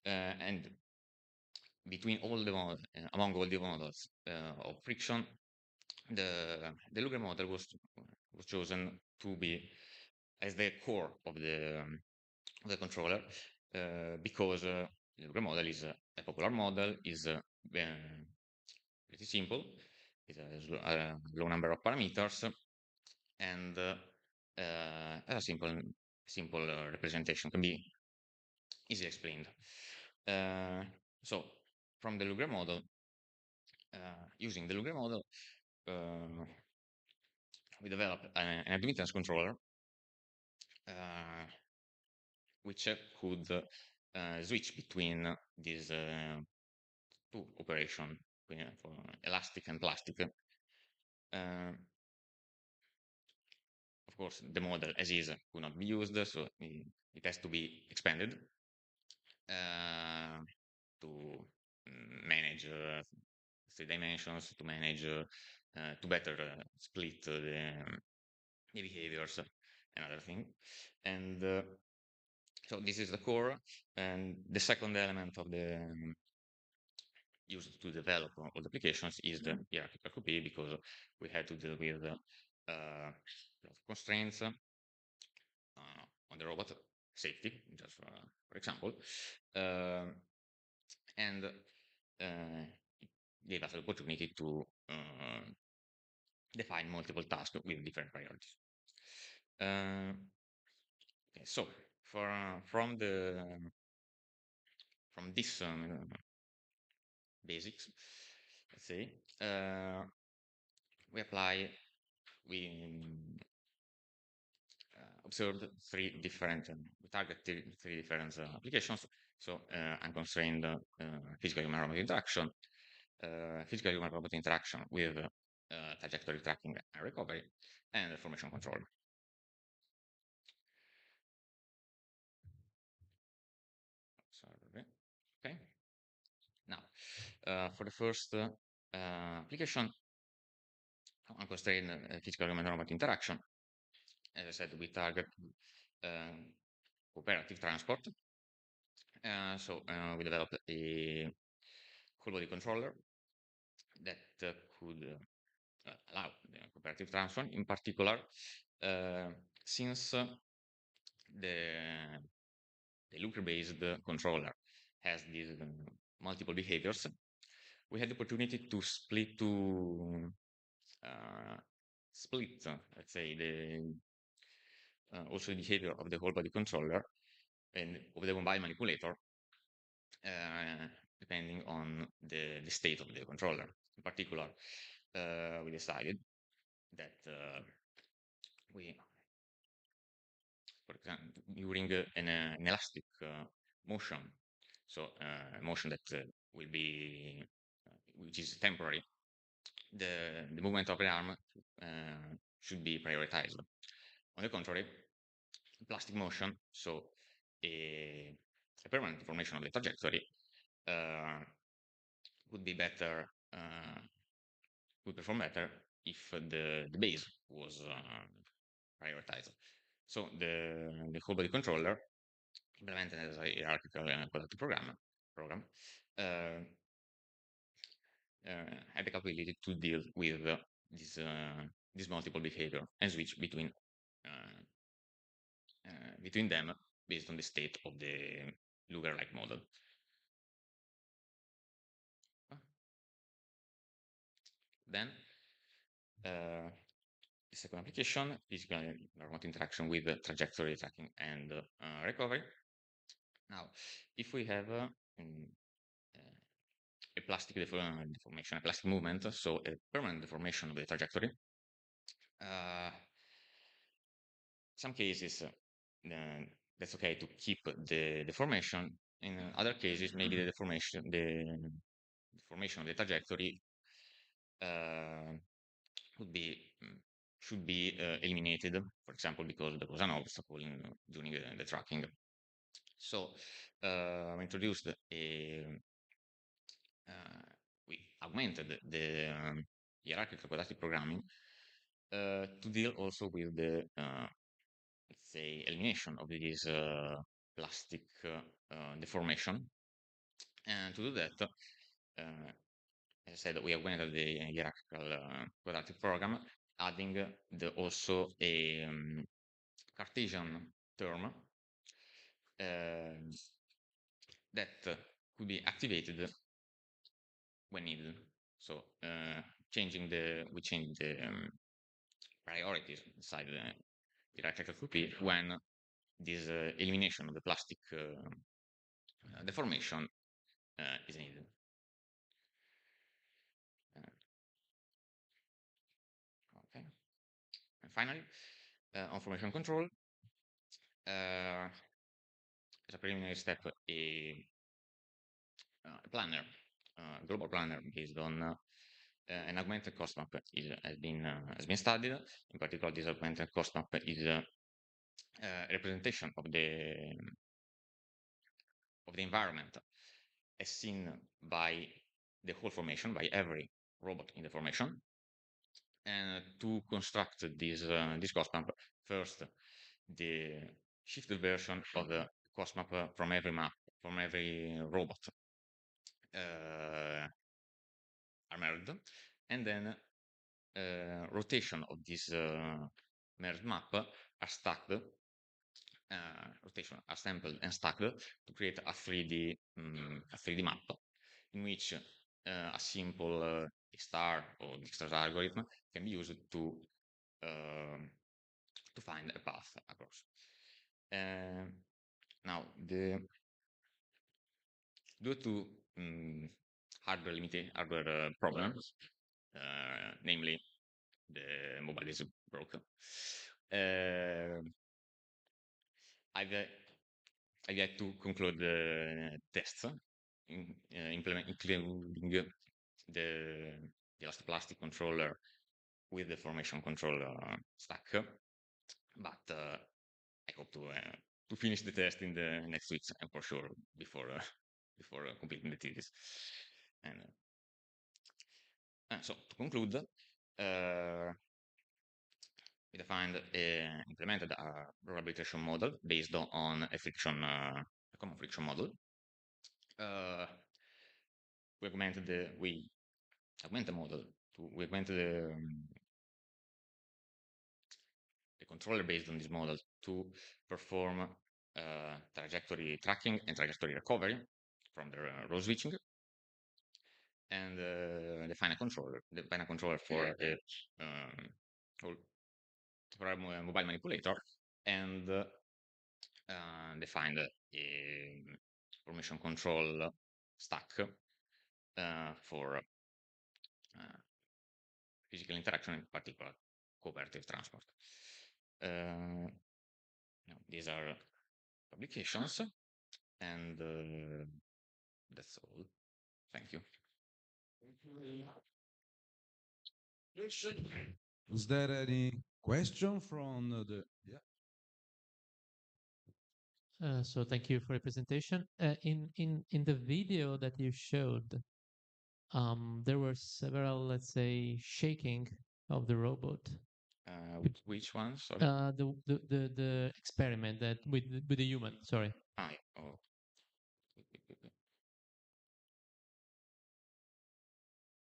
And between all the models, among all the models of friction, the Luger model was chosen to be as the core of the controller, because the Luger model is a popular model, is pretty simple, it has a low number of parameters, and a simple representation, can be easily explained. So from the Luger model, using the Luger model, we developed an admittance controller which could switch between these two operations, for elastic and plastic. Of course, the model as is could not be used, so it has to be expanded to manage 3 dimensions, to manage to better split the behaviors and other thing. And so this is the core, and the second element of the used to develop all the applications is the hierarchical copy, because we had to deal with constraints on the robot safety, just for example, and it gave us the opportunity to define multiple tasks with different priorities. Okay, so from this basics, let's say, we observed we target three different applications. So unconstrained physical human robot interaction, physical human robot interaction with trajectory tracking and recovery, and formation control. Sorry. Okay. Now, for the first application, unconstrained physical human robot interaction, as I said, we target cooperative transport. So we developed a whole body controller that could allow the cooperative transport. In particular, since the looker-based controller has these multiple behaviors, we had the opportunity to split, let's say, the also the behavior of the whole body controller and of the mobile manipulator, depending on the state of the controller. In particular, we decided that we, for example, during an elastic motion, so motion that will be, which is temporary, the movement of the arm should be prioritized. On the contrary, plastic motion, so a permanent deformation of the trajectory, would be better, would perform better if the base was prioritized. So the whole body controller, implemented as a hierarchical quadratic program, had the capability to deal with this multiple behavior and switch between them based on the state of the Luger-like model. Then the second application is remote interaction with trajectory tracking and recovery. Now, if we have a plastic deformation, a plastic movement, so a permanent deformation of the trajectory, some cases that's okay to keep the deformation. In other cases, maybe the deformation of the trajectory should be eliminated, for example, because there was an obstacle during the tracking. So we introduced we augmented the hierarchical quadratic programming to deal also with the let's say elimination of this plastic deformation. And to do that, as I said, we augmented the hierarchical quadratic program, adding also a Cartesian term that could be activated when needed. So we change the priorities inside the hierarchical copy when this elimination of the plastic deformation is needed. Okay. And finally, on formation control, as a preliminary step, a planner, global planner based on an augmented cost map has been studied. In particular, this augmented cost map is a representation of the environment as seen by the whole formation, by every robot in the formation. And to construct this cost map, first the shifted version of the cost map from every robot are merged, and then rotation of this merged map are stacked, rotation assembled and stacked to create a 3D map in which a simple star or Dijkstra's algorithm can be used to find a path across. Now, due to hardware problems, namely the mobile is broken, I've yet to conclude the tests, including the elastoplastic controller with the formation controller stack. But I hope to finish the test in the next weeks, and for sure before completing the thesis. And so to conclude, we defined implemented a rehabilitation model based on a common friction model. We augmented the model we augmented the controller based on this model to perform trajectory tracking and trajectory recovery from the row switching. and define a controller, for the mobile manipulator, and define the information control stack for physical interaction, in particular cooperative transport. Now, these are publications, and that's all. Thank you. Is there any question from the? Yeah. So thank you for your presentation. In the video that you showed, there were several, let's say, shaking of the robot. Which one? Sorry. The experiment that with the human. Sorry. Oh.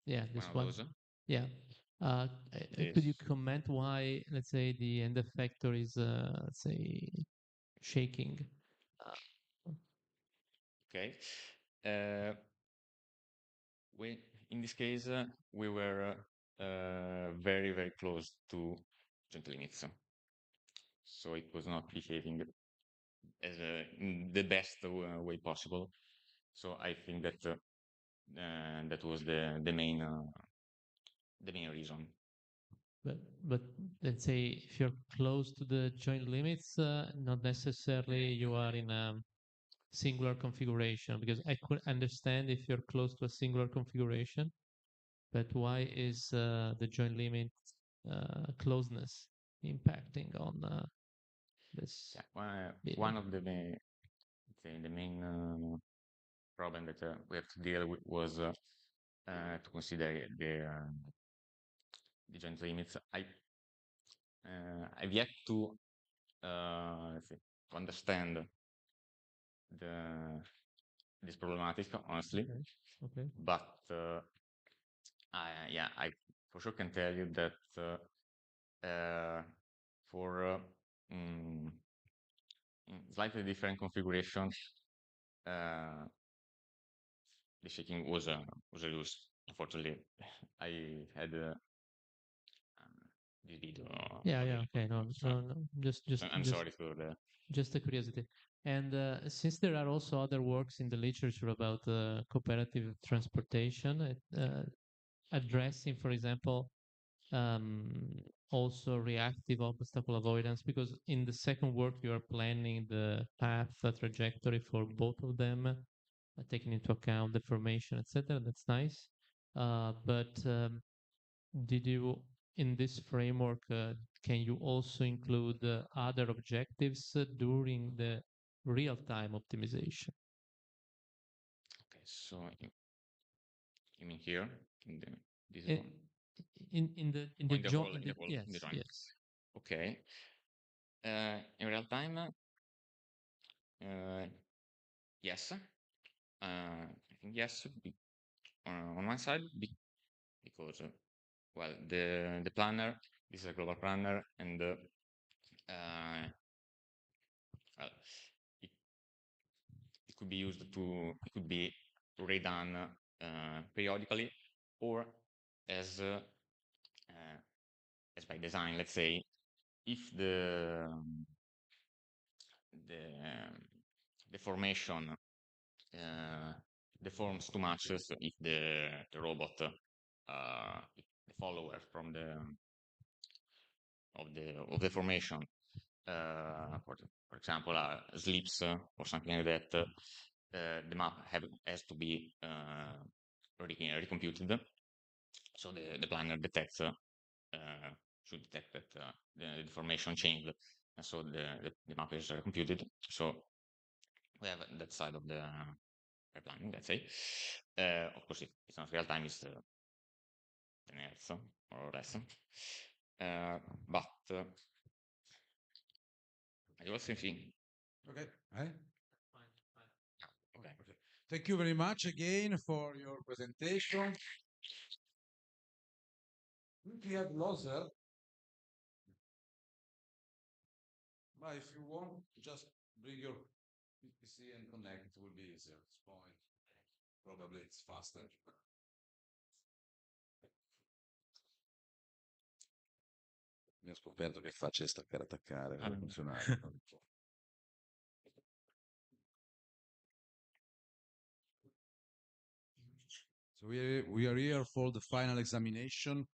Yeah, this One one. of those. Yeah. Could you comment why, let's say, the end effector is, let's say, shaking? Okay. We, in this case, we were very, very close to joint limits. So it was not behaving as in the best way possible. So I think that that was the main reason. But let's say if you're close to the joint limits, not necessarily you are in a singular configuration, because I could understand if you're close to a singular configuration, but why is the joint limit closeness impacting on this? Yeah, one of the main problem that we have to deal with was to consider the joint limits. I've yet to let's see, to understand this problematic, honestly. Okay. But yeah, I for sure can tell you that for slightly different configurations, the shaking was reduced. Unfortunately, I had this video. Yeah. Okay. No. Just. I'm sorry for the. Just a curiosity. And since there are also other works in the literature about cooperative transportation, addressing, for example, also reactive obstacle avoidance, because in the second work you are planning the path trajectory for both of them, taking into account the formation, etc. That's nice. But did you, in this framework, can you also include other objectives during the real-time optimization? Okay, so you mean here in this in, one? In the joint. Yes. Okay. In real time, yes. I think yes. On one side, because well, the planner, this is a global planner, and well, it could be used to redone periodically, or as by design. Let's say if the formation deforms too much, so if the robot the follower from of the formation for example slips or something like that, the map has to be recomputed. So the planner detects should detect that the deformation changed, and so the map is computed. So we have that side of the planning, let's say. Of course, if it's not real time, it's 10 Hz more or less. But I also think. Okay. Okay. Thank you very much again for your presentation. We have Loser. But if you want, just bring your PC and connect. It will be easier at this point. Probably it's faster. Mi ho scoperto che faccia staccare e attaccare per funzionare. So we are here for the final examination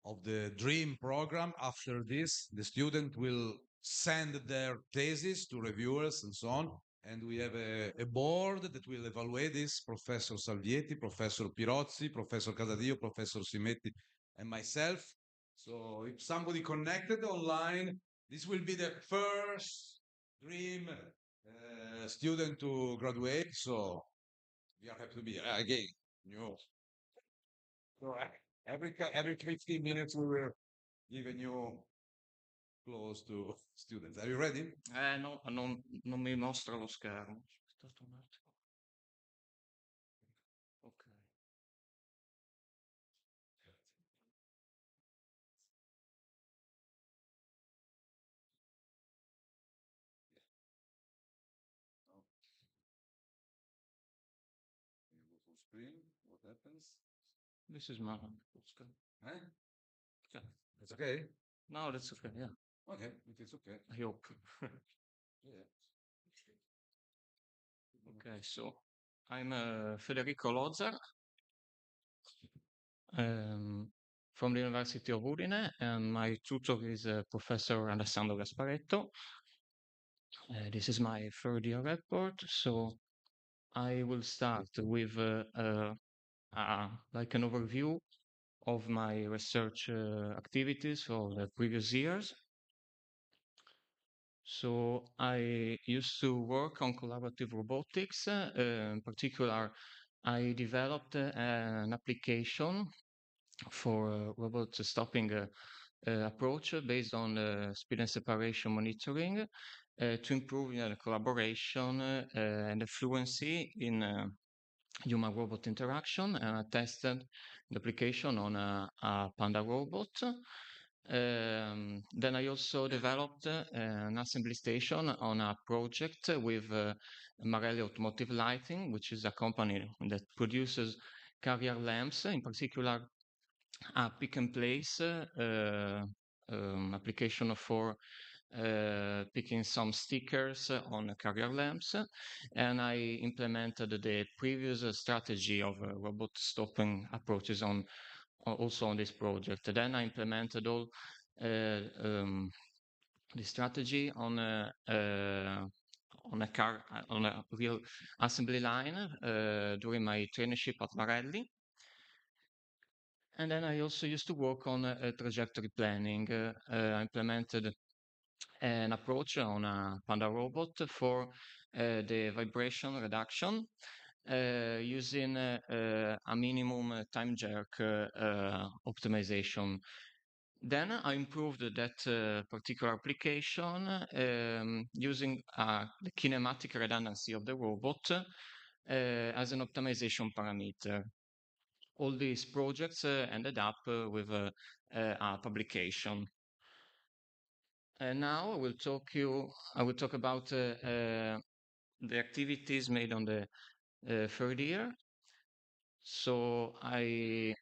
of the DREAM program. After this, the student will send their thesis to reviewers and so on. And we have a board that will evaluate this: Professor Salvietti, Professor Pirozzi, Professor Casadio, Professor Simetti, and myself. So if somebody connected online, this will be the first DREAM student to graduate. So we are happy to be here. Again, new. So every 15 minutes we will give a new close to students. Are you ready? No, non mi mostra lo schermo. Aspettate un attimo. Ok. You go full screen. What happens? This is my full screen. Eh? Okay. It's okay? No, that's okay, yeah. Okay, if it's okay. I hope. Yeah. Okay, so I'm Federico Lozar from the University of Udine, and my tutor is Professor Alessandro Gasparetto. This is my third year report, so I will start with like an overview of my research activities for the previous years. So I used to work on collaborative robotics. In particular, I developed an application for robot stopping approach based on speed and separation monitoring to improve the collaboration and the fluency in human-robot interaction, and I tested the application on a Panda robot. Then I also developed an assembly station on a project with Marelli Automotive Lighting, which is a company that produces carrier lamps, in particular a pick and place application for picking some stickers on carrier lamps, and I implemented the previous strategy of robot stopping approaches on also on this project. Then I implemented all the strategy on a real assembly line during my traineeship at Marelli. And then I also used to work on trajectory planning. I implemented an approach on a Panda robot for the vibration reduction using a minimum time jerk optimization. Then I improved that particular application using the kinematic redundancy of the robot as an optimization parameter. All these projects ended up with a publication. And now I will talk about the activities made on the third year. So the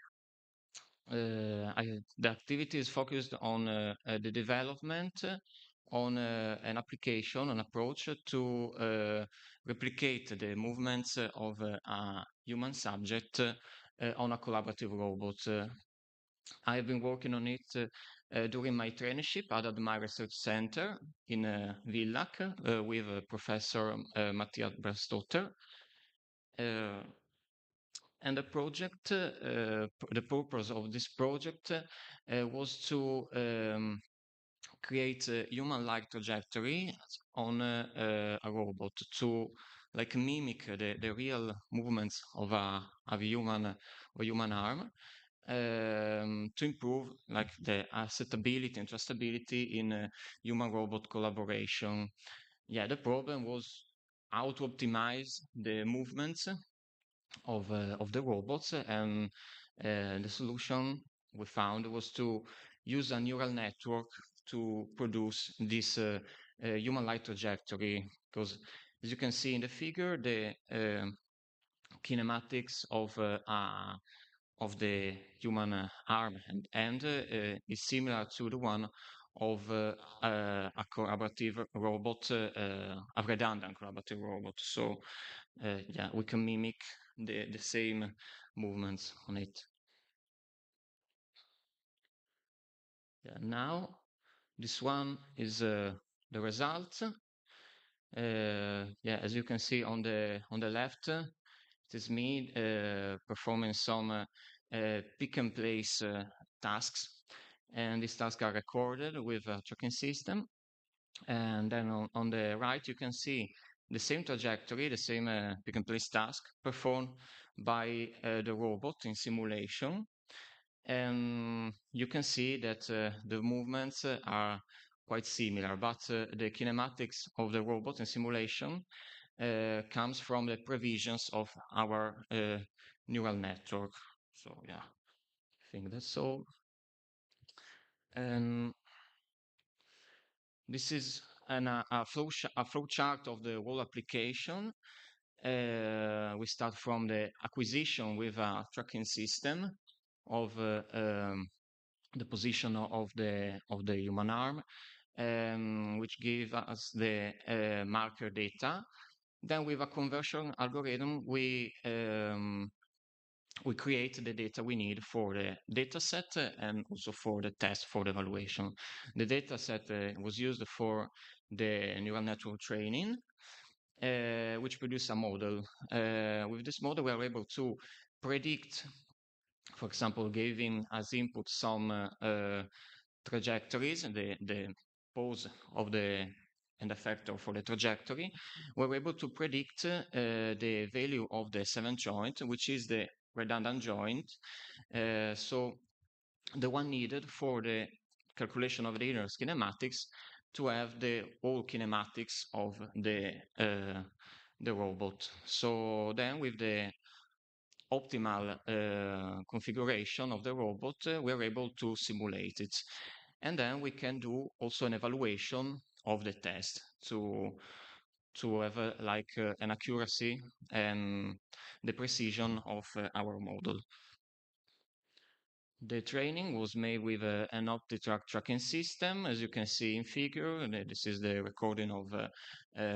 activity is focused on the development on an application, an approach to replicate the movements of a human subject on a collaborative robot. I have been working on it during my traineeship at my research center in Villach with Professor Mattia Brastotter. And the project, the purpose of this project was to create a human-like trajectory on a robot to like mimic the real movements of a human arm to improve like the acceptability and trustability in human-robot collaboration. Yeah, the problem was how to optimize the movements of the robots, and the solution we found was to use a neural network to produce this human-like trajectory, because as you can see in the figure, the kinematics of the human arm and is similar to the one of a collaborative robot, a redundant collaborative robot. So yeah, we can mimic the same movements on it. Yeah, now this one is the result. Yeah, as you can see on the left, it is me performing some pick and place tasks, and these tasks are recorded with a tracking system. And then on the right, you can see the same trajectory, the same pick and place task performed by the robot in simulation. And you can see that the movements are quite similar, but the kinematics of the robot in simulation comes from the provisions of our neural network. So yeah, I think that's all. And this is a flow chart of the whole application. We start from the acquisition with a tracking system of the position of the human arm, which give us the marker data. Then with a conversion algorithm, we create the data we need for the data set and also for the test for the evaluation. The data set was used for the neural network training, which produced a model. With this model, we are able to predict, for example, giving as input some trajectories, the pose of the and the factor for the trajectory. We're able to predict the value of the seventh joint, which is the redundant joint. So the one needed for the calculation of the inner kinematics to have the whole kinematics of the robot. So then with the optimal configuration of the robot, we're able to simulate it. And then we can do also an evaluation of the test to have an accuracy and the precision of our model. The training was made with an OptiTrack tracking system, as you can see in figure. This is the recording of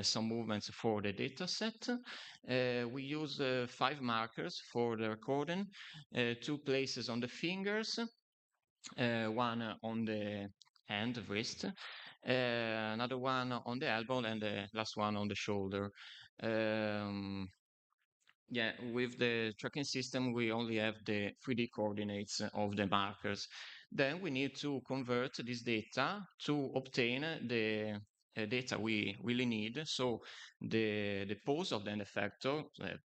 some movements for the data set. We use 5 markers for the recording, 2 places on the fingers, one on the hand, wrist, another one on the elbow, and the last one on the shoulder. Yeah, with the tracking system, we only have the 3D coordinates of the markers. Then we need to convert this data to obtain the data we really need. So the pose of the end effector,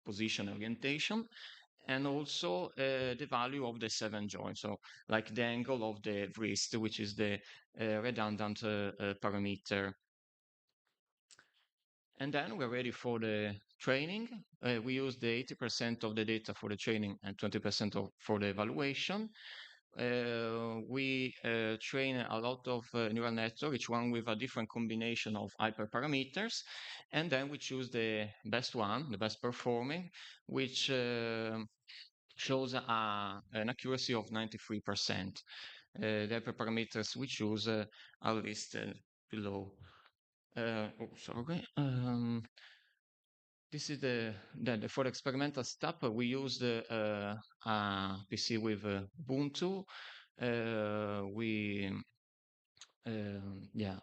position orientation, and also the value of the 7 joints, so like the angle of the wrist, which is the redundant parameter. And then we're ready for the training. We use the 80% of the data for the training and 20% for the evaluation. We train a lot of neural networks, each one with a different combination of hyperparameters, and then we choose the best one, the best performing, which shows an accuracy of 93%. The hyperparameters we choose are listed below. Sorry. This is for the experimental step. We used a PC with Ubuntu. We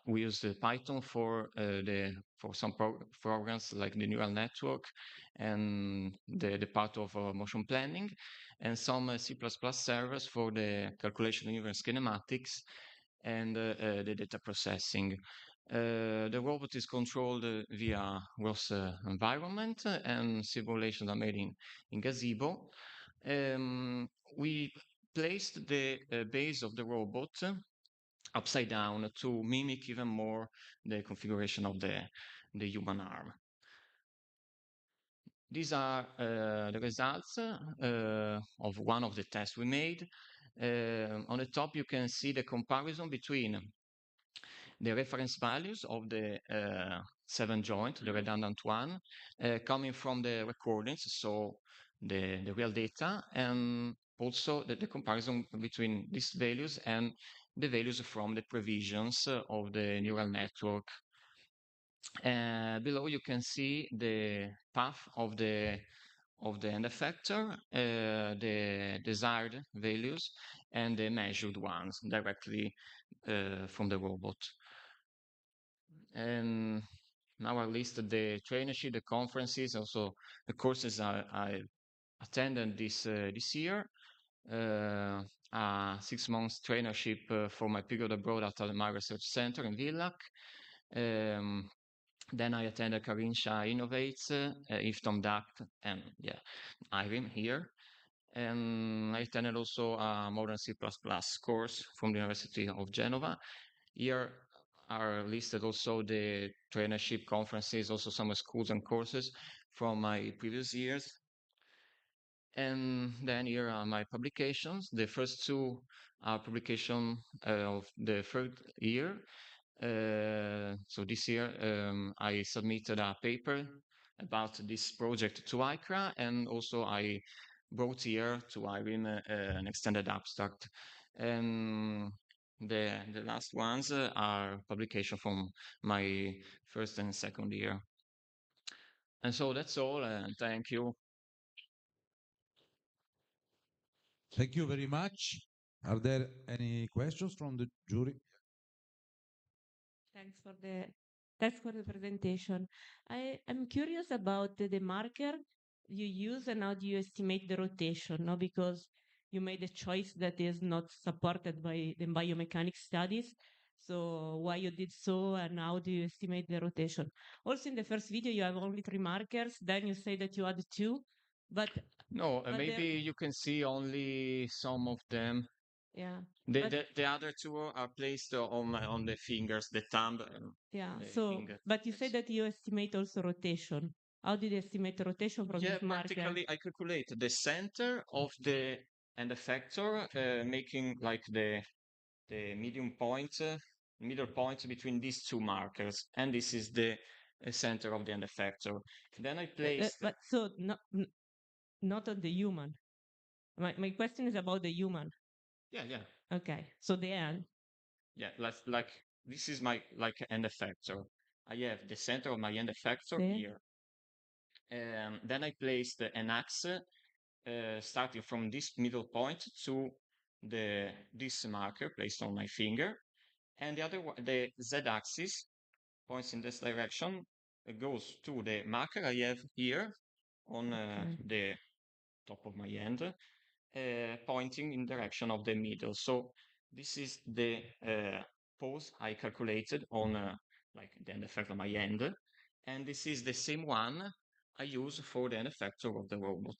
use Python for some programs like the neural network and the part of motion planning, and some C++ servers for the calculation of inverse kinematics and the data processing. The robot is controlled via ROS environment, and simulations are made in Gazebo. We placed the base of the robot upside down to mimic even more the configuration of the human arm. These are the results of one of the tests we made. On the top, you can see the comparison between the reference values of the 7 joint, the redundant one, coming from the recordings, so the real data, and also the comparison between these values and the values from the previsions of the neural network. Below you can see the path of the end effector, the desired values, and the measured ones directly from the robot. And now I listed the traineeship, the conferences, also the courses I attended this year. A 6 months traineeship for my period abroad at my research center in Villach. Then I attended Karinsha Innovates, IFTOM DACT, and yeah, IRIM here. And I attended also a modern C++ course from the University of Genova. Here are listed also the traineeship conferences, also some schools and courses from my previous years. And then here are my publications. The first two are publication of the third year. So this year I submitted a paper about this project to ICRA, and also I brought here to IRIM an extended abstract. And the last ones are publication from my first and second year. And so that's all, and thank you. Thank you very much. Are there any questions from the jury? Thanks for the presentation. I'm curious about the marker you use and how do you estimate the rotation, no? Because you made a choice that is not supported by the biomechanics studies. So why you did so and how do you estimate the rotation? Also in the first video, you have only 3 markers. Then you say that you had 2, but No, but maybe you can see only some of them. yeah. The other two are placed on the fingers, the thumb. Yeah. The So, but you say that you estimate also rotation. How did you estimate the rotation from yeah, this marker? practically I calculate the center of the end effector, making like the medium point, middle point between these two markers, and this is the center of the end effector. Then I place. But so not on the human. My question is about the human. Yeah, yeah. Okay, so the end. Yeah, like this is my like end effector. I have the center of my end effector here. Then I placed an axe starting from this middle point to this marker placed on my finger, and the other one, the z-axis, points in this direction. It goes to the marker I have here on the top of my hand, pointing in direction of the middle. So this is the pose I calculated on like the end effector of my hand, and this is the same one I use for the end effector of the robot.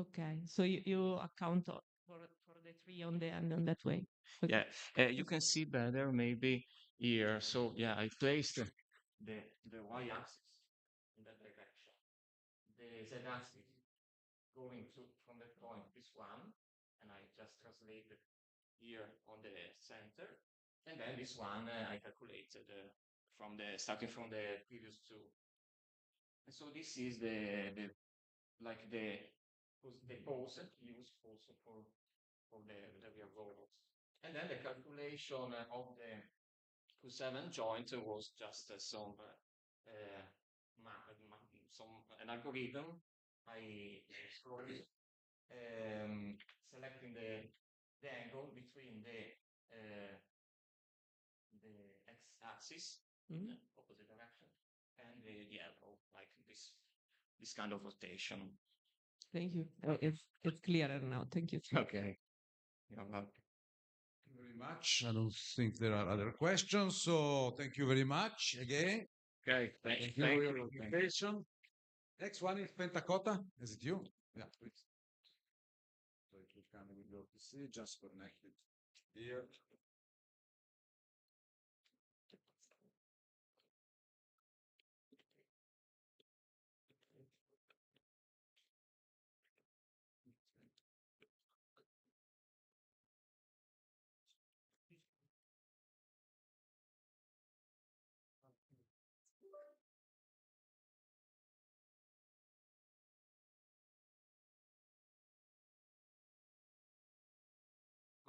Okay, so you account for the 3 on the end on that way. Okay. Yeah, you can see better maybe here. So yeah, I placed the y-axis in that direction, the z-axis going from the point this one, and I just translated here on the center, and then this one I calculated starting from the previous two. And so this is the pose used also for the real robots. And then the calculation of the Q7 joint was just an algorithm I explored, selecting the angle between the x-axis in the opposite direction and the arrow, like this kind of rotation. Thank you. Oh, it's clearer now. Thank you. Okay. You're welcome. Thank you very much. I don't think there are other questions, so thank you very much again. Okay, Thank you for your presentation. Next one is Pentacota. Is it you? Yeah, please. So if you come with your PC, just connect it here.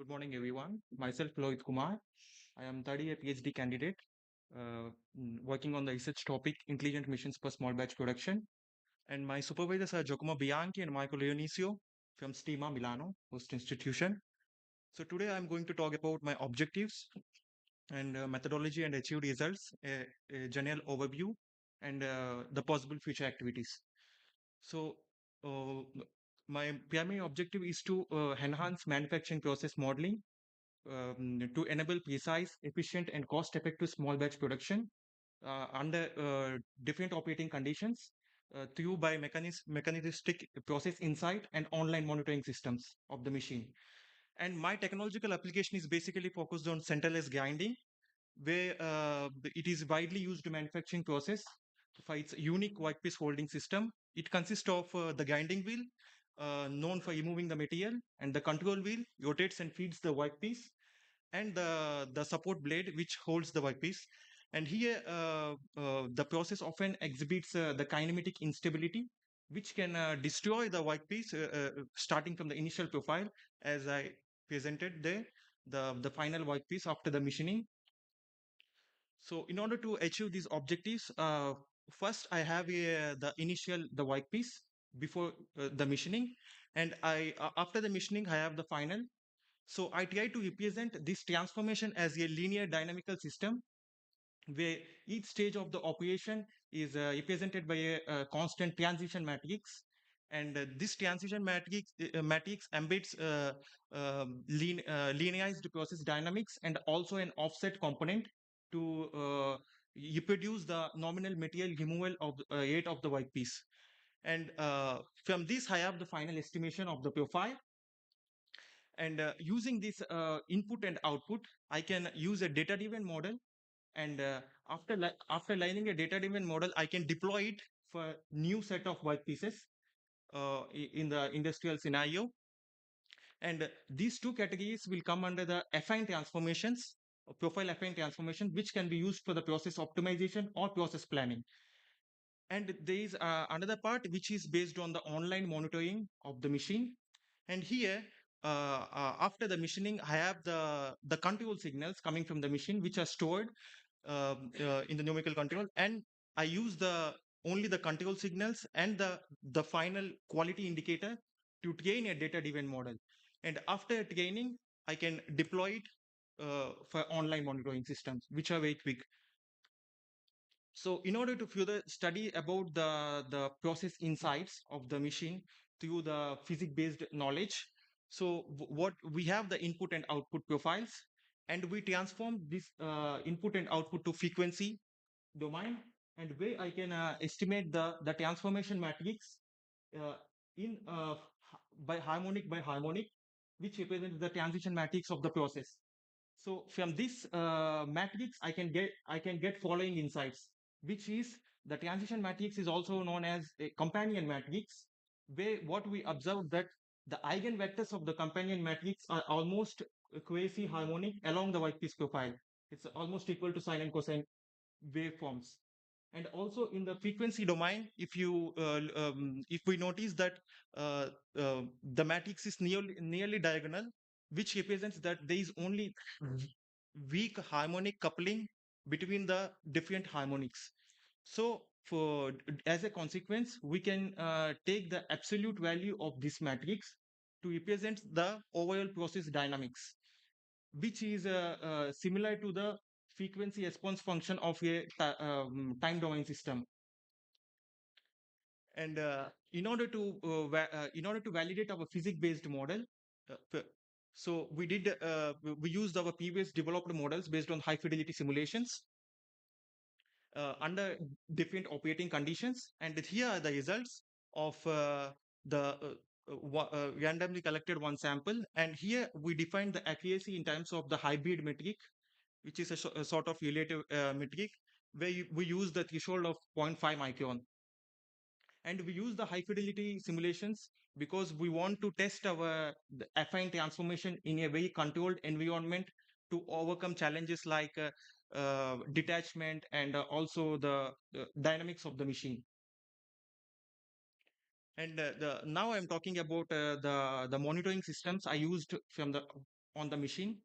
Good morning, everyone. Myself, Lohit Kumar. I am 30 a PhD candidate working on the research topic intelligent missions for small batch production. And my supervisors are Giacomo Bianchi and Michael Leonisio from STIMA Milano, host institution. So today I'm going to talk about my objectives and methodology and achieved results, a general overview, and the possible future activities. So my primary objective is to enhance manufacturing process modeling to enable precise, efficient, and cost-effective small batch production under different operating conditions through by mechanistic process insight and online monitoring systems of the machine. And my technological application is basically focused on centralized grinding, where it is widely used manufacturing process for its unique workpiece holding system. It consists of the grinding wheel, known for removing the material, and the control wheel rotates and feeds the workpiece, and the support blade which holds the workpiece. And here the process often exhibits the kinematic instability, which can destroy the workpiece starting from the initial profile, as I presented there, the final workpiece after the machining. So in order to achieve these objectives, first I have the initial the workpiece before the machining, and I after the machining I have the final. So I try to represent this transformation as a linear dynamical system where each stage of the operation is represented by a constant transition matrix. And this transition matrix embeds linearized process dynamics and also an offset component to reproduce the nominal material removal of rate of the workpiece. And from this, I have the final estimation of the profile. And using this input and output, I can use a data-driven model. And after lining a data-driven model, I can deploy it for new set of workpieces in the industrial scenario. And these two categories will come under the affine transformations, profile affine transformation, which can be used for the process optimization or process planning. And there is another part which is based on the online monitoring of the machine. And here, after the machining, I have the control signals coming from the machine, which are stored in the numerical control. And I use only the control signals and the final quality indicator to train a data-driven model. And after training, I can deploy it for online monitoring systems, which are very quick. So in order to further study about the process insights of the machine through the physics-based knowledge, so what we have the input and output profiles, and we transform this input and output to frequency domain, and where I can estimate the transformation matrix uh, in by harmonic, which represents the transition matrix of the process. So from this matrix, I can get following insights, which is the transition matrix is also known as a companion matrix, where what we observe that the eigenvectors of the companion matrix are almost quasi-harmonic along the workpiece profile. It's almost equal to sine and cosine waveforms. And also in the frequency domain, if we notice that the matrix is nearly diagonal, which represents that there is only weak harmonic coupling between the different harmonics. So as a consequence, we can take the absolute value of this matrix to represent the overall process dynamics, which is similar to the frequency response function of a time domain system. And in order to validate our physics-based model, so we used our previous developed models based on high fidelity simulations under different operating conditions. And here are the results of the randomly collected one sample. And here we define the accuracy in terms of the hybrid metric, which is a sort of relative metric, where we use the threshold of 0.5 micron. And we use the high fidelity simulations because we want to test our affine transformation in a very controlled environment to overcome challenges like detachment and also the dynamics of the machine. And now I'm talking about the monitoring systems I used from the on the machine.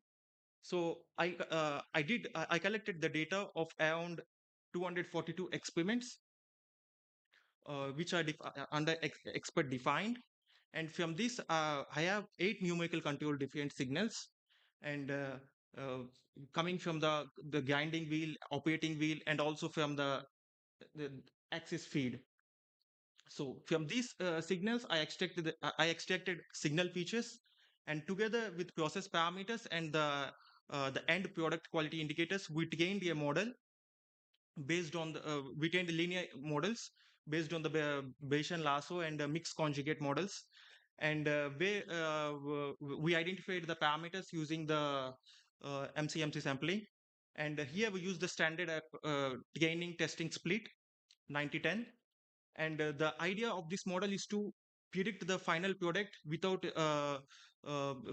So I collected the data of around 242 experiments, which are under expert defined. And from this, I have 8 numerical control different signals, and uh, coming from the grinding wheel, operating wheel, and also from the axis feed. So from these signals, I extracted signal features, and together with process parameters and the end product quality indicators, we trained a model based on we trained linear models based on the Bayesian lasso and mixed conjugate models, and we identified the parameters using the MCMC sampling. And here we use the standard training testing split 90-10. And the idea of this model is to predict the final product without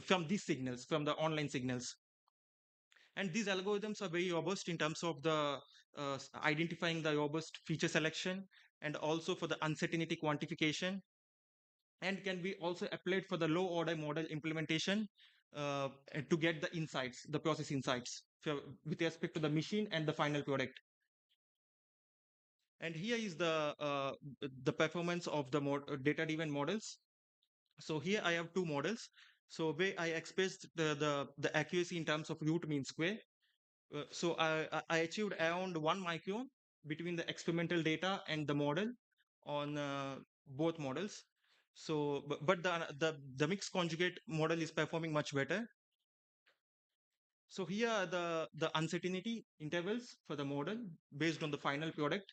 from these signals, from the online signals. And these algorithms are very robust in terms of the identifying the robust feature selection, and also for the uncertainty quantification, and can be also applied for the low order model implementation to get the insights, the process insights with respect to the machine and the final product. And here is the performance of the data-driven models. So here I have 2 models. So where I expressed the accuracy in terms of root mean square. So I achieved around 1 micron between the experimental data and the model on both models. So, but the mixed conjugate model is performing much better. So here are the uncertainty intervals for the model based on the final product.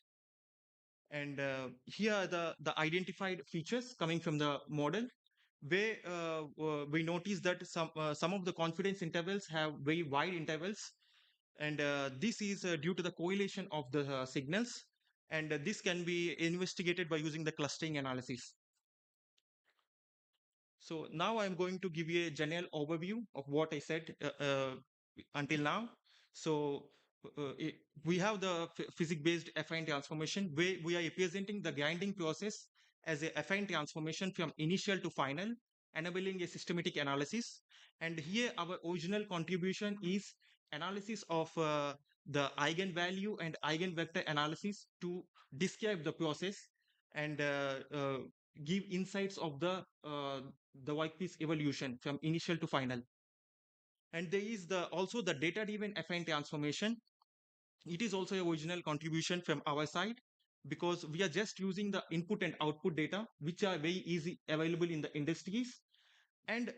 And here are the identified features coming from the model, where we notice that some of the confidence intervals have very wide intervals, and this is due to the correlation of the signals, and this can be investigated by using the clustering analysis. So now I'm going to give you a general overview of what I said until now. So we have the physics-based affine transformation, where we are representing the grinding process as a affine transformation from initial to final, enabling a systematic analysis. And here our original contribution is analysis of the eigenvalue and eigenvector analysis to describe the process and give insights of the workpiece evolution from initial to final. And there is also the data-driven affine transformation. It is also a original contribution from our side, because we are just using the input and output data, which are very easy available in the industries, and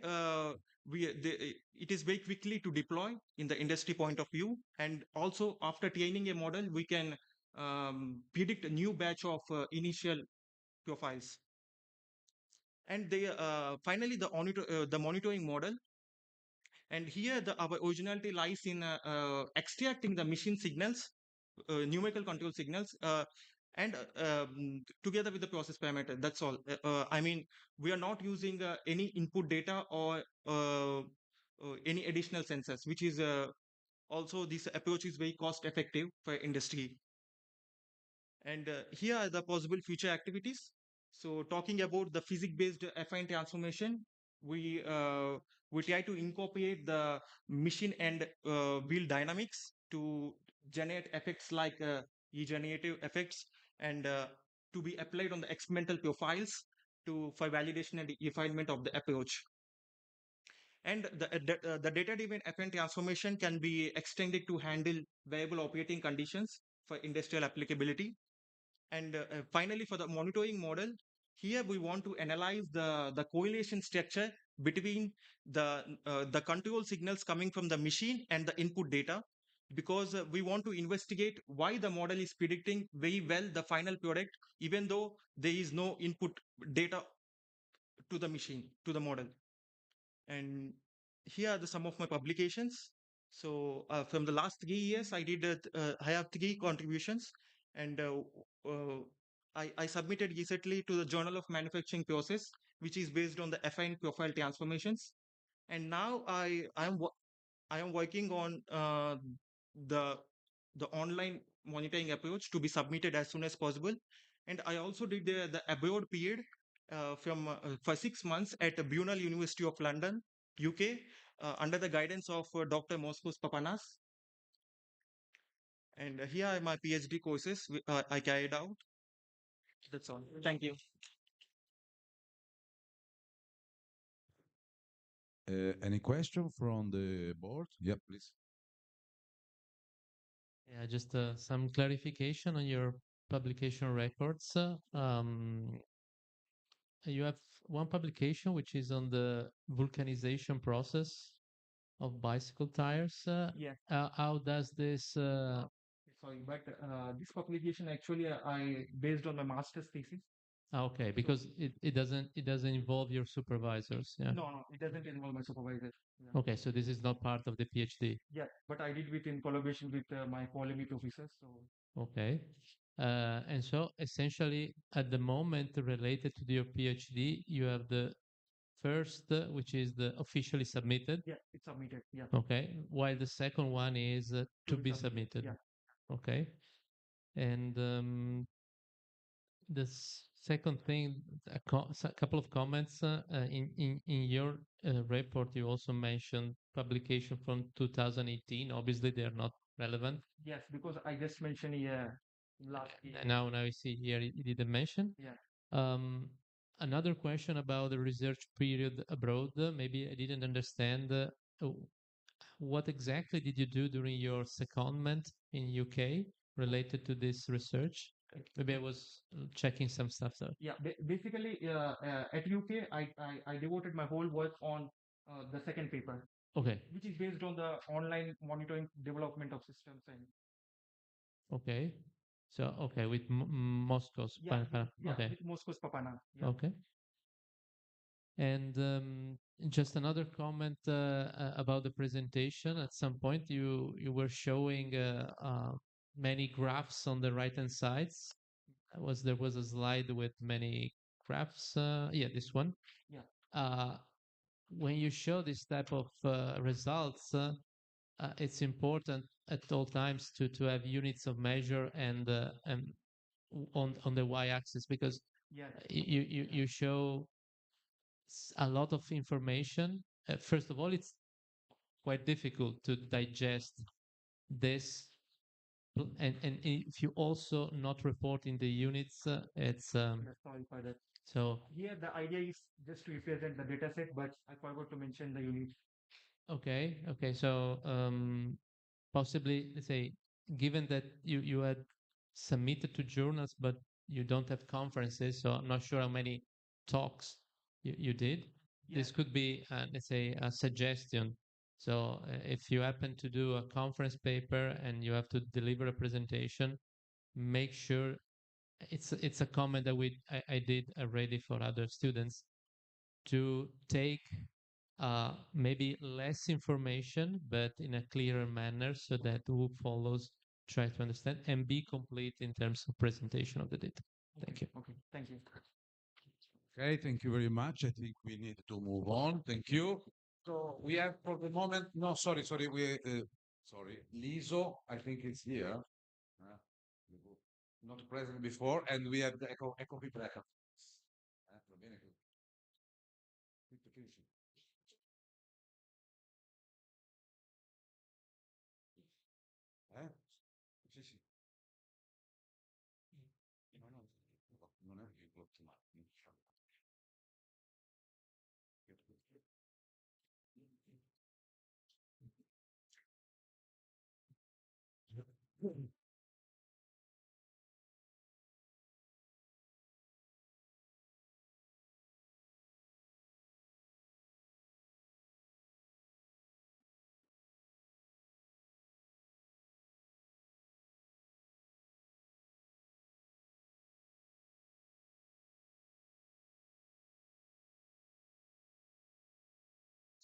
it is very quickly to deploy in the industry point of view. And also after training a model, we can predict a new batch of initial profiles. And finally the monitoring model. And here our originality lies in extracting the machine signals, numerical control signals, and together with the process parameter. That's all. I mean, we are not using any input data or any additional sensors, which is also this approach is very cost effective for industry. And here are the possible future activities. So talking about the physics-based affine transformation, we try to incorporate the machine and wheel dynamics to generate effects like regenerative effects, and to be applied on the experimental profiles for validation and refinement of the approach. And the data-driven affine transformation can be extended to handle variable operating conditions for industrial applicability. And finally, for the monitoring model, here we want to analyze the correlation structure between the control signals coming from the machine and the input data, because we want to investigate why the model is predicting very well the final product, even though there is no input data to the machine, to the model. And here are some of my publications. So from the last 3 years, I have 3 contributions, and I submitted recently to the Journal of Manufacturing Process, which is based on the affine profile transformations. And now I am working on the online monitoring approach to be submitted as soon as possible. And I also did the abroad period for 6 months at Brunel University of London, UK, under the guidance of Dr. Moskos Papanas. And here are my PhD courses I carried out. That's all. Thank you. Any question from the board? Yeah, please. Yeah, just some clarification on your publication records. You have one publication which is on the vulcanization process of bicycle tires. Yeah. How does this? Sorry, but this publication actually I based on my master's thesis. Okay, because it doesn't involve your supervisors. Yeah. No, it doesn't involve my supervisor. Yeah. Okay, so this is not part of the PhD. Yeah, but I did it in collaboration with my quality professors. So Okay. And so essentially at the moment related to your PhD, you have the first, which is the officially submitted. yeah, it's submitted. Yeah. Okay. While the second one is to be submitted. Yeah. Okay. And the second thing, a couple of comments in your report, you also mentioned publication from 2018. Obviously, they are not relevant. Yes, because I just mentioned last year. Now I see here you didn't mention. Yeah. Another question about the research period abroad. Maybe I didn't understand. What exactly did you do during your secondment in UK related to this research? Maybe I was checking some stuff there. Yeah, basically at UK, I devoted my whole work on the second paper, Okay. which is based on the online monitoring development of systems and Okay. So okay, with Moscow's okay. with Moscow's Papana. Yeah. Okay. And just another comment about the presentation. At some point, you were showing many graphs on the right-hand sides. There was a slide with many graphs. Yeah, this one. Yeah. When you show this type of results, it's important at all times to have units of measure and on the y-axis, because you show a lot of information. First of all, it's quite difficult to digest this, and if you also not report in the units, it's sorry for that. So here the idea is just to represent the data set, but I forgot to mention the unit. Okay. So possibly, let's say, given that you had submitted to journals, but you don't have conferences, so I'm not sure how many talks you did. Yeah. This could be, let's say, a suggestion. So if you happen to do a conference paper and you have to deliver a presentation, make sure it's a comment that I did already for other students, to take maybe less information, but in a clearer manner, so that who follows try to understand and be complete in terms of presentation of the data. Thank you. Okay, thank you. Okay, thank you very much. I think we need to move on. Thank you. So we have for the moment, no, sorry, Liso, I think it's here. Not present before, and we have the Eco People. Va bene così. Tutto finisce. Sì, sì. No, non è che ottimale.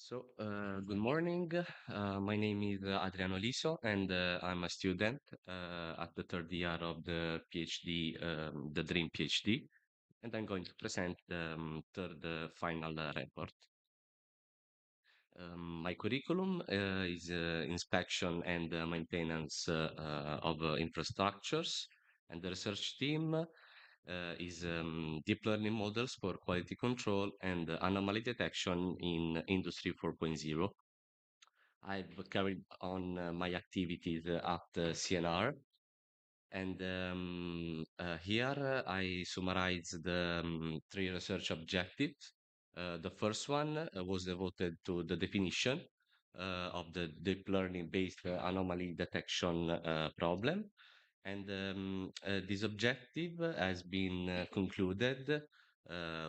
So, good morning. My name is Adriano Liso, and I'm a student at the third year of the PhD, the DREAM PhD, and I'm going to present the third final report. My curriculum is inspection and maintenance of infrastructures, and the research team is deep learning models for quality control and anomaly detection in Industry 4.0. I've carried on my activities at CNR. And here I summarize the three research objectives. The first one was devoted to the definition of the deep learning-based anomaly detection problem. And this objective has been concluded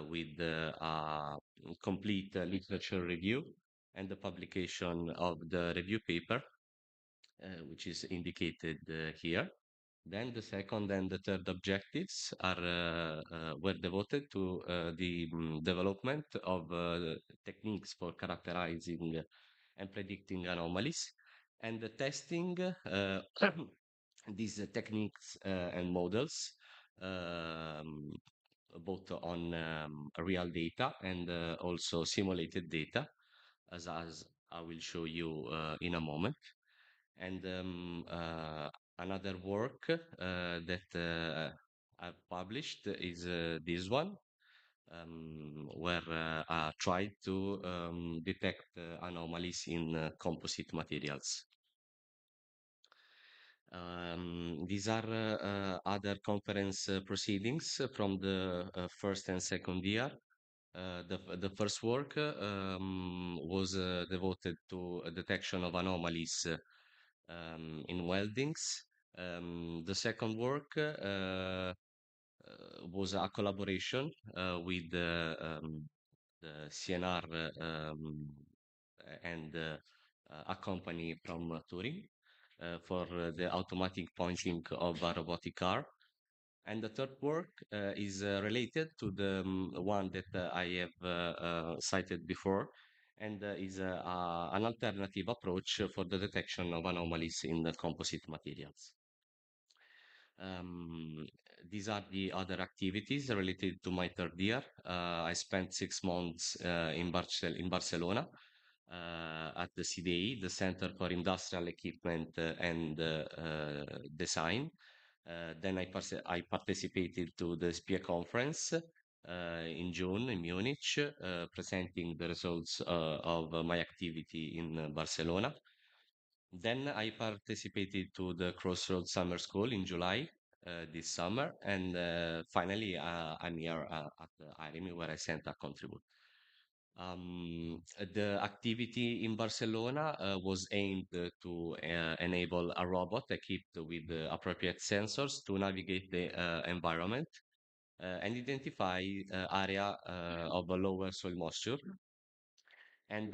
with a complete literature review and the publication of the review paper, which is indicated here. Then the second and the third objectives are were devoted to the development of techniques for characterizing and predicting anomalies, and the testing these techniques and models, um, both on real data and also simulated data, as I will show you in a moment. And another work that I've published is this one, where I tried to detect anomalies in composite materials. These are other conference proceedings from the first and second year. The first work was devoted to a detection of anomalies in weldings. The second work was a collaboration with the CNR and a company from Turin for the automatic pointing of a robotic car. And the third work is related to the one that I have cited before, and is an alternative approach for the detection of anomalies in the composite materials. Um, these are the other activities related to my third year. I spent 6 months in Barcelona at the CDI, the Center for Industrial Equipment and Design. Then I participated to the SPIA conference in June in Munich, presenting the results of my activity in Barcelona. Then I participated to the Crossroads Summer School in July this summer, and finally I'm here at IRIMI where I sent a contribute. The activity in Barcelona was aimed to enable a robot equipped with appropriate sensors to navigate the environment and identify area of a lower soil moisture. And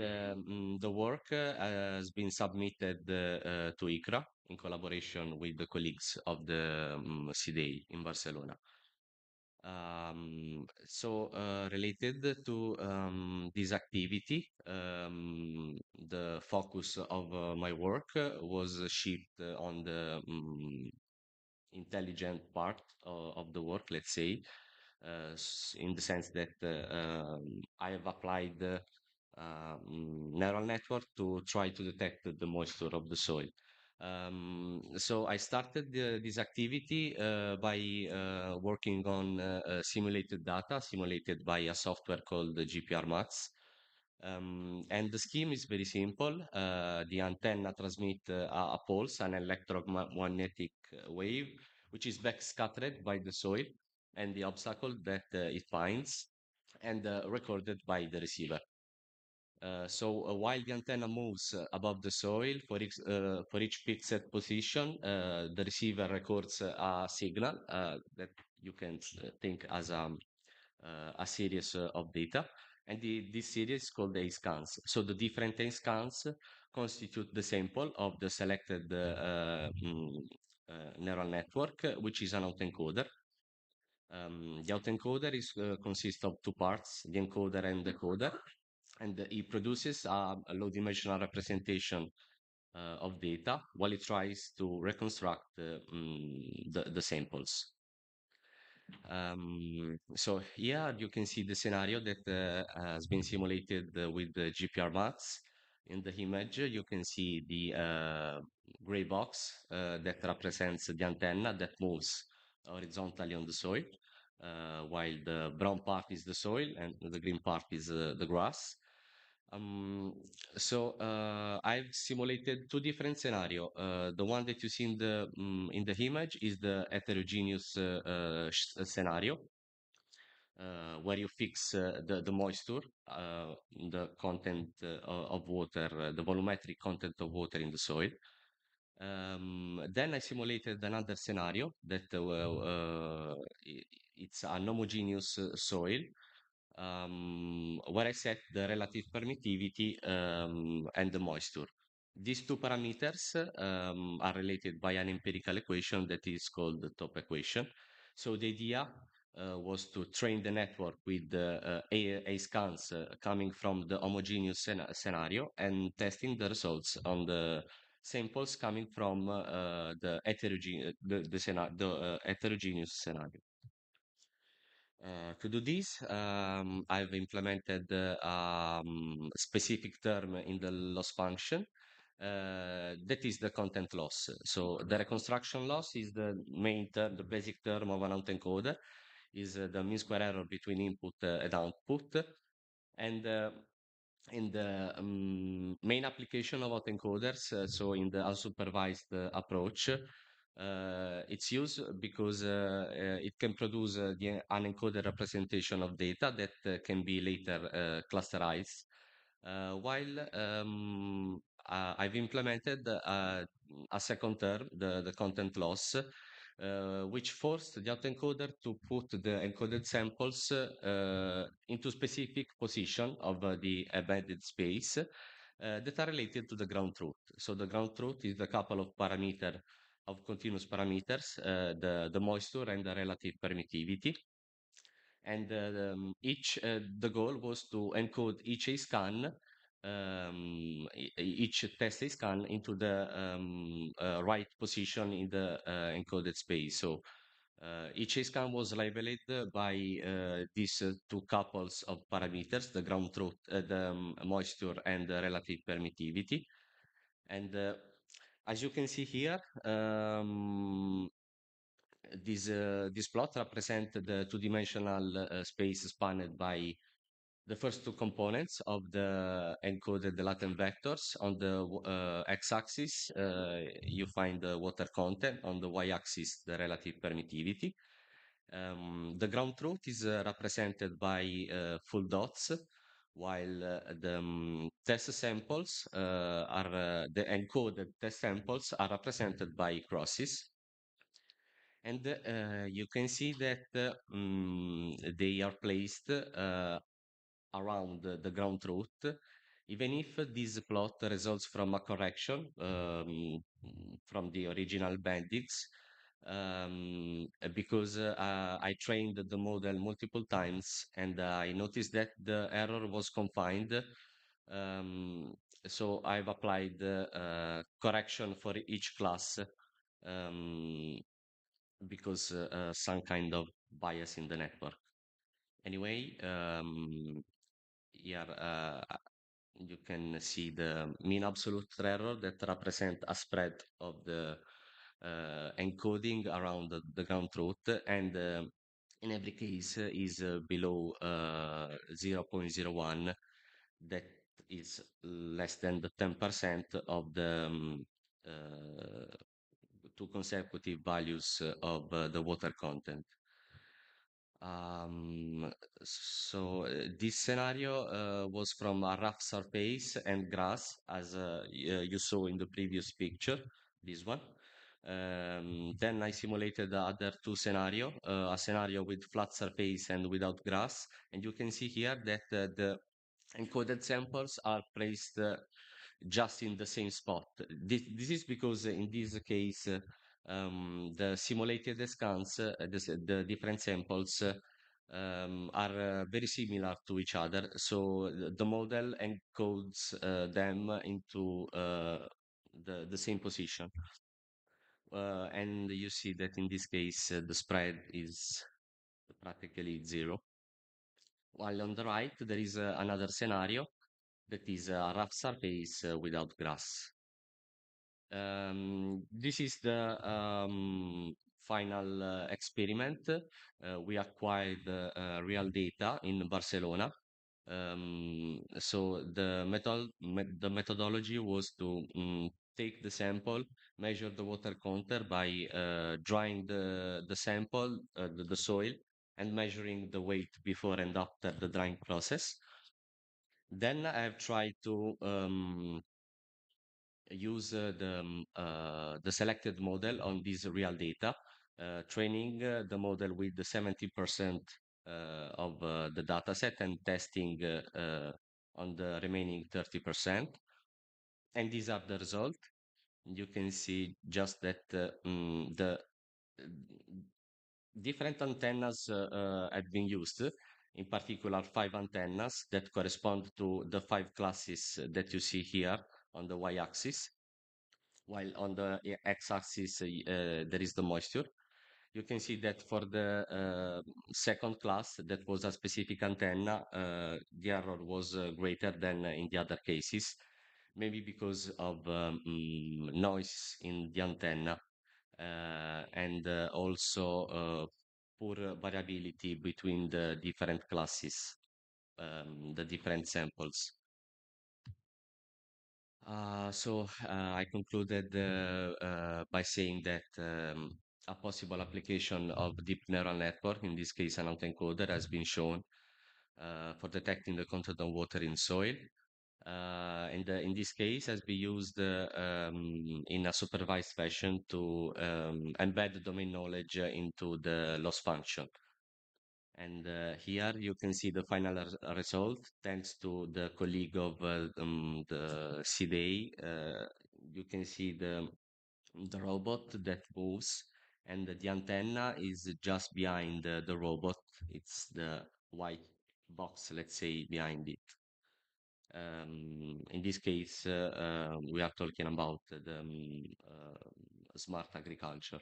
the work has been submitted to ICRA in collaboration with the colleagues of the CDA in Barcelona. Related to this activity, the focus of my work was shift on the intelligent part of the work, let's say, in the sense that I have applied neural network to try to detect the moisture of the soil. So I started this activity by working on simulated data, simulated by a software called GPR Max. And the scheme is very simple. The antenna transmits a pulse, an electromagnetic wave, which is backscattered by the soil and the obstacle that it finds, and recorded by the receiver. While the antenna moves above the soil for each fixed position, the receiver records a signal that you can think as a series of data, and this series is called A scans. So the different A scans constitute the sample of the selected neural network, which is an autoencoder. The autoencoder consists of two parts, the encoder and decoder, and it produces a low-dimensional representation of data while it tries to reconstruct the samples. So here you can see the scenario that has been simulated with the GPR Max. In the image, you can see the gray box that represents the antenna that moves horizontally on the soil, while the brown part is the soil and the green part is the grass. Um, I've simulated two different scenario. The one that you see in the image is the heterogeneous scenario, where you fix the moisture, the content of water, the volumetric content of water in the soil. Then I simulated another scenario that it's an homogeneous soil, where I set the relative permittivity and the moisture. These two parameters are related by an empirical equation that is called the top equation. So the idea was to train the network with A scans coming from the homogeneous scenario and testing the results on the samples coming from the heterogeneous scenario. To do this, I've implemented specific term in the loss function. That is the content loss. So the reconstruction loss is the main term, the basic term of an autoencoder, is the mean square error between input and output. And in the main application of autoencoders, so in the unsupervised approach, it's used because it can produce the unencoded representation of data that can be later clusterized. While I've implemented a second term, the content loss, which forced the autoencoder to put the encoded samples into specific position of the embedded space that are related to the ground truth. So the ground truth is the couple of parameter of continuous parameters, the moisture and the relative permittivity. And the goal was to encode each scan, each test scan into the right position in the encoded space. So each scan was labeled by these two couples of parameters, the ground truth, the moisture and the relative permittivity. And as you can see here, this plot represents the two-dimensional space spanned by the first two components of the encoded latent vectors. On the x-axis, you find the water content. On the y-axis, the relative permittivity. The ground truth is represented by full dots, while the test samples the encoded test samples are represented by crosses. And you can see that they are placed around the ground truth, even if this plot results from a correction from the original bandings, because I trained the model multiple times and I noticed that the error was confined. So I've applied correction for each class, because some kind of bias in the network. Anyway, here you can see the mean absolute error that represent a spread of the encoding around the ground truth, and in every case is below 0.01. That is less than the 10% of the two consecutive values of the water content. This scenario was from a rough surface and grass, as you saw in the previous picture, this one. Then I simulated the other two scenario, a scenario with flat surface and without grass. And you can see here that the encoded samples are placed just in the same spot. This is because in this case, the simulated scans, the different samples are very similar to each other. So the model encodes them into the same position. And you see that in this case, the spread is practically zero. While on the right, there is another scenario that is a rough surface without grass. This is the final experiment. We acquired real data in Barcelona So the methodology was to take the sample, measure the water content by drying the sample, the soil, and measuring the weight before and after the drying process. Then I have tried to use the selected model on this real data, training the model with the 70% of the data set and testing on the remaining 30%. And these are the results. You can see just that the different antennas have been used, in particular 5 antennas that correspond to the 5 classes that you see here on the y-axis, while on the x-axis there is the moisture. You can see that for the second class, that was a specific antenna, the error was greater than in the other cases, maybe because of noise in the antenna and also poor variability between the different classes, the different samples. I concluded by saying that a possible application of deep neural network, in this case an autoencoder, has been shown for detecting the content of water in soil. And in this case, has been used in a supervised fashion to embed domain knowledge into the loss function. And here you can see the final result, thanks to the colleague of the CDA. You can see the robot that moves, and the antenna is just behind the robot. It's the white box, let's say, behind it. In this case, we are talking about the smart agriculture.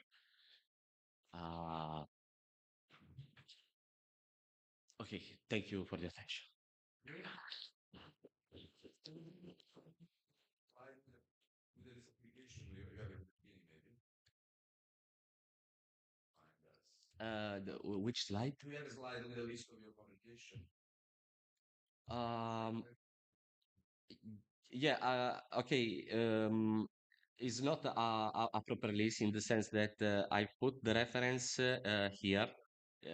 Okay, thank you for the attention. Which slide? We have a slide on the list of your publication. Yeah, okay. It's not a proper list in the sense that I put the reference here.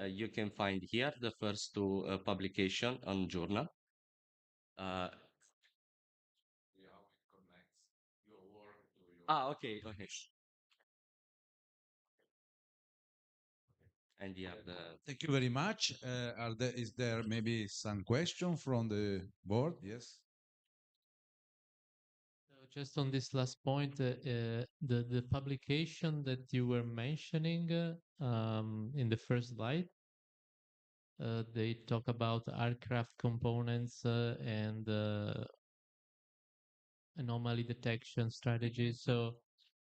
You can find here the first two publication on journal. How it connects your work to your. Okay, okay. And yeah, Thank you very much. Is there maybe some question from the board? Yes. Just on this last point, the publication that you were mentioning in the first slide, they talk about aircraft components and anomaly detection strategies. So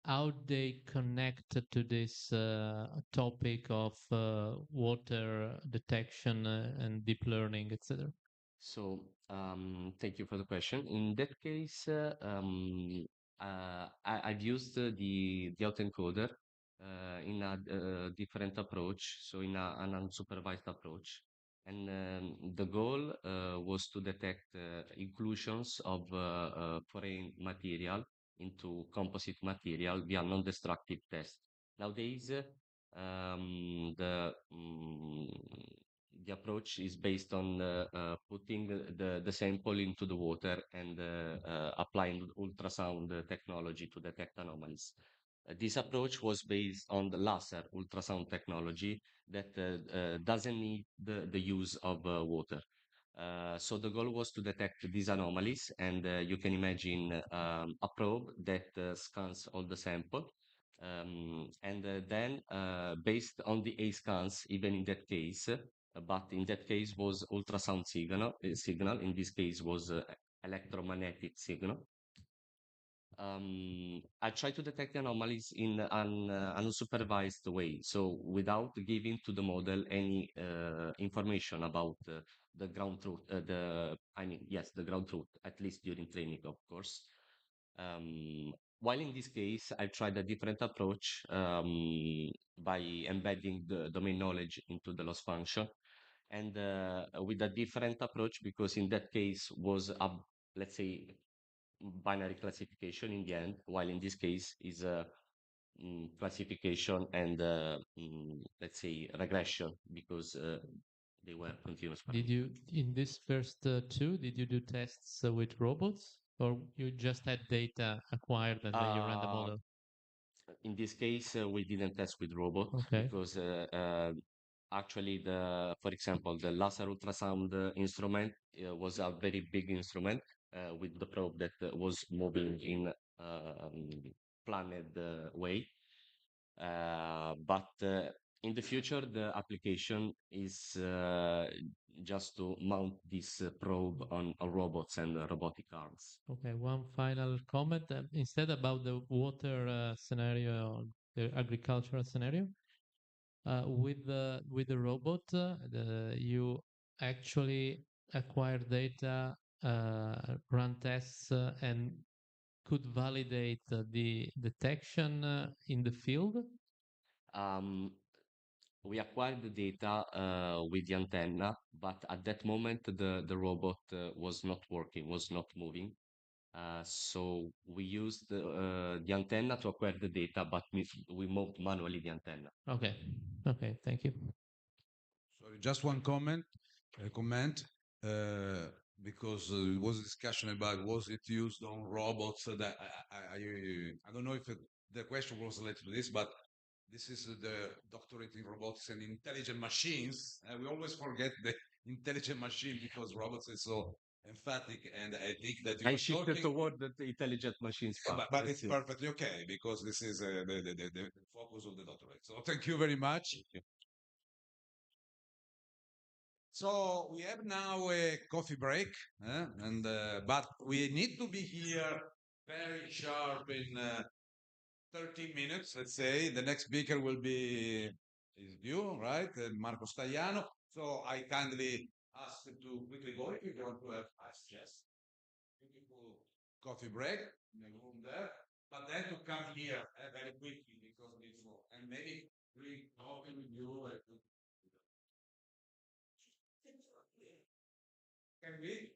how they connect to this topic of water detection and deep learning, etc. So, thank you for the question. In that case, I've used the autoencoder in a different approach, so in an unsupervised approach. And the goal was to detect inclusions of foreign material into composite material via non-destructive test. Nowadays, the approach is based on putting the sample into the water and applying ultrasound technology to detect anomalies. This approach was based on the laser ultrasound technology that doesn't need the use of water. So the goal was to detect these anomalies, and you can imagine a probe that scans all the sample. And then based on the A scans, even in that case, but in that case was ultrasound signal, in this case was electromagnetic signal. I try to detect anomalies in an unsupervised way, so without giving to the model any information about the ground truth, the ground truth, at least during training, of course. While in this case, I tried a different approach by embedding the domain knowledge into the loss function and with a different approach, because in that case was a, let's say, binary classification in the end, while in this case is a classification and let's say regression, because they were continuous Did parameters. you, in this first two, did you do tests with robots, or you just had data acquired and then you ran the model? In this case, we didn't test with robot Okay. because actually, for example, the laser ultrasound instrument was a very big instrument with the probe that was moving in planned way. But in the future, the application is just to mount this probe on robots and robotic arms. Okay, one final comment. Instead about the water scenario, the agricultural scenario, with the robot, you actually acquire data, run tests, and could validate the detection in the field. We acquired the data with the antenna, but at that moment the robot was not working, was not moving. So we used the antenna to acquire the data, but we moved manually the antenna. Okay. Okay. Thank you. Sorry, just one comment. Because there was a discussion about was it used on robots. That I don't know if the question was related to this, but this is the doctorate in robotics and intelligent machines. We always forget the intelligent machine because robots is so emphatic, and I think that you I are shifted talking, toward the intelligent machines part. but it's perfectly okay because this is the focus of the doctorate. So thank you very much. So we have now a coffee break, and but we need to be here very sharp in 30 minutes. Let's say the next speaker will be is you, right, Marco Stagliano. So I kindly ask you to quickly go if you want to have ice chest. Beautiful coffee break in the room there, but then to come here very quickly because it's more, and maybe bring coffee with you. Can we?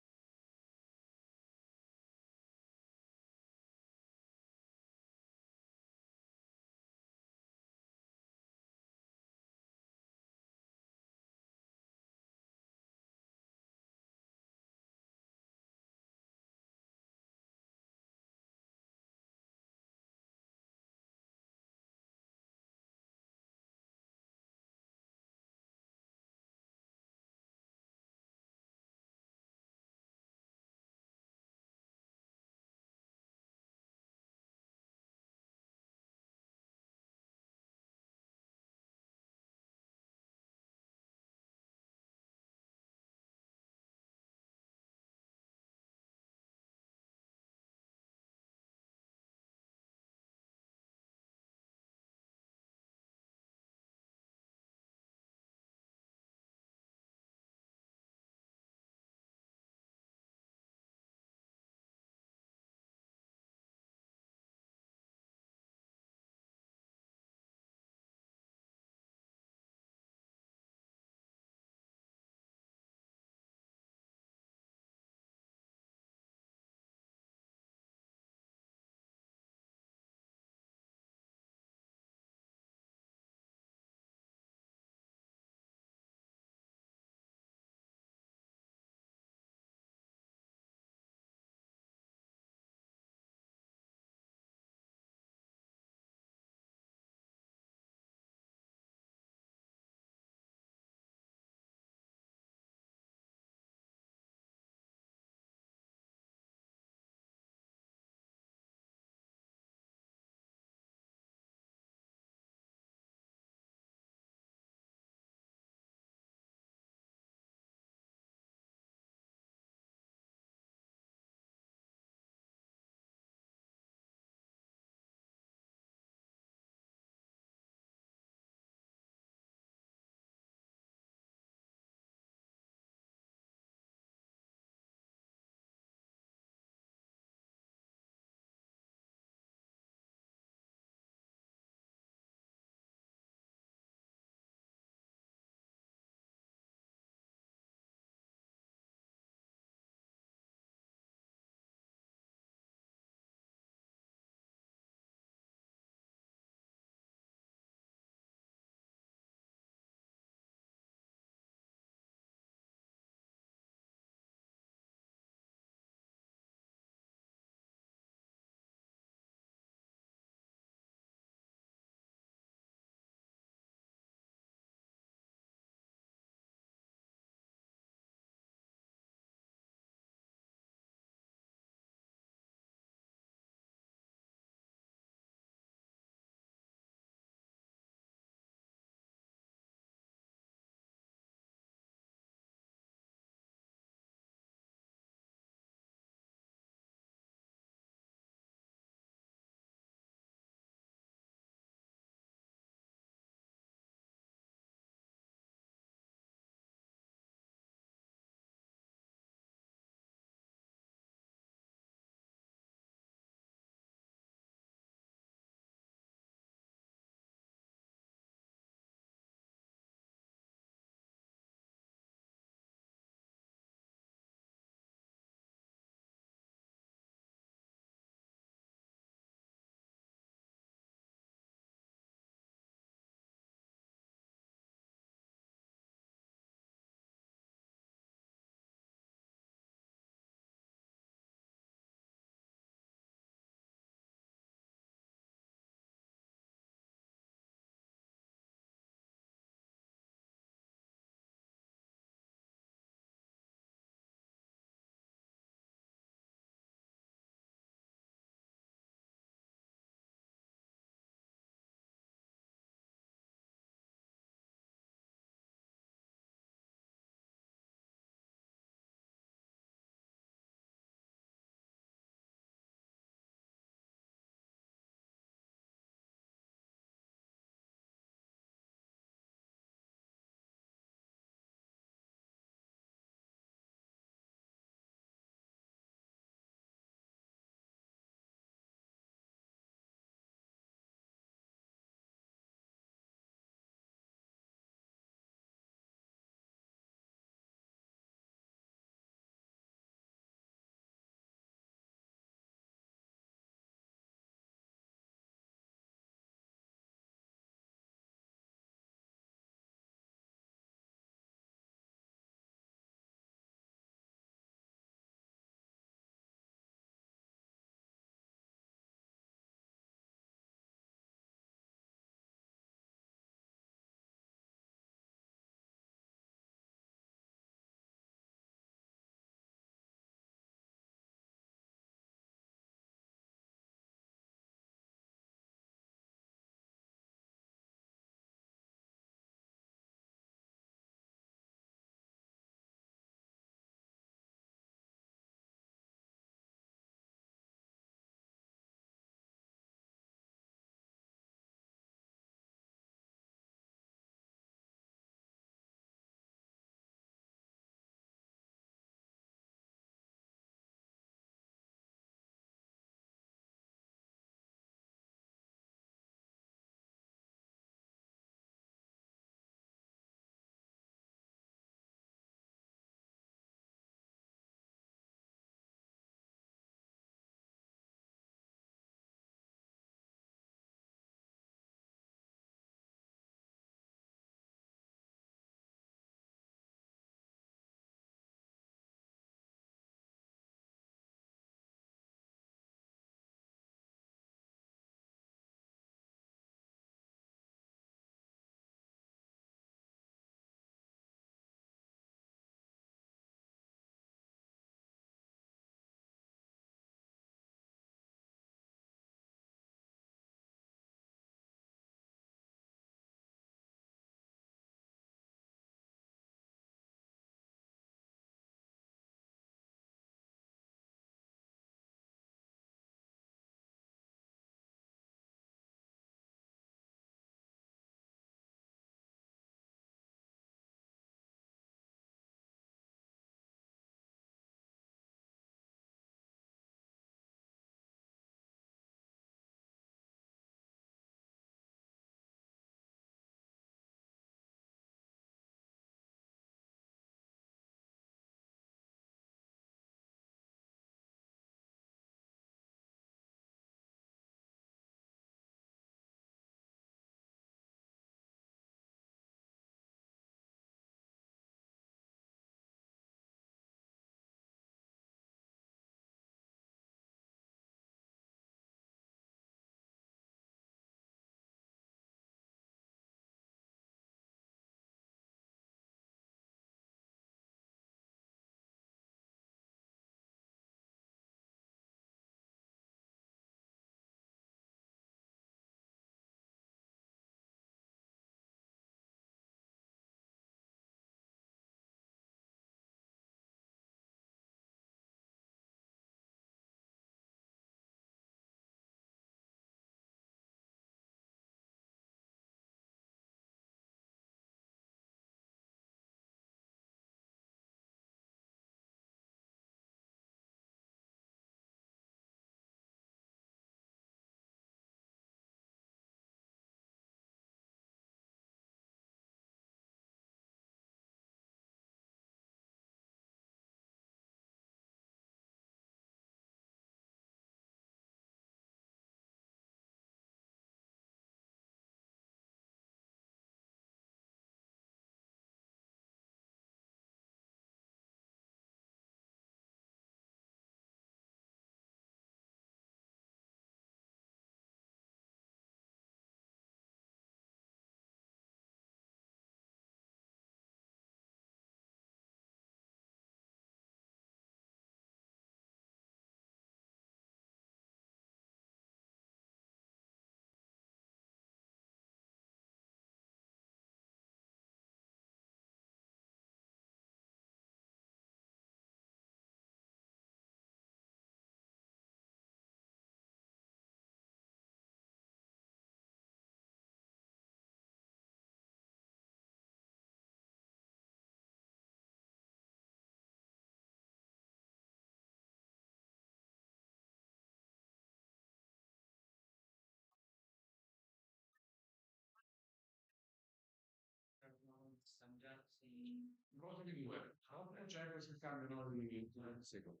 Cosa di due? Allora c'è questo cambio di secondo.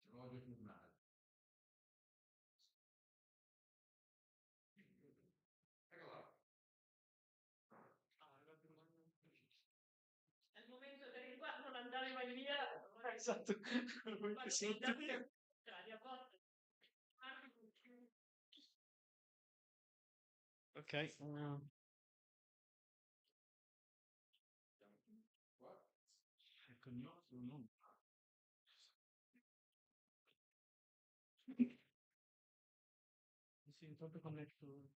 Ci voglio firmare. Eccola. È il momento del qua non andare mai via. Esatto. Ok. Ecco il nostro nome. Sì, intanto connetto.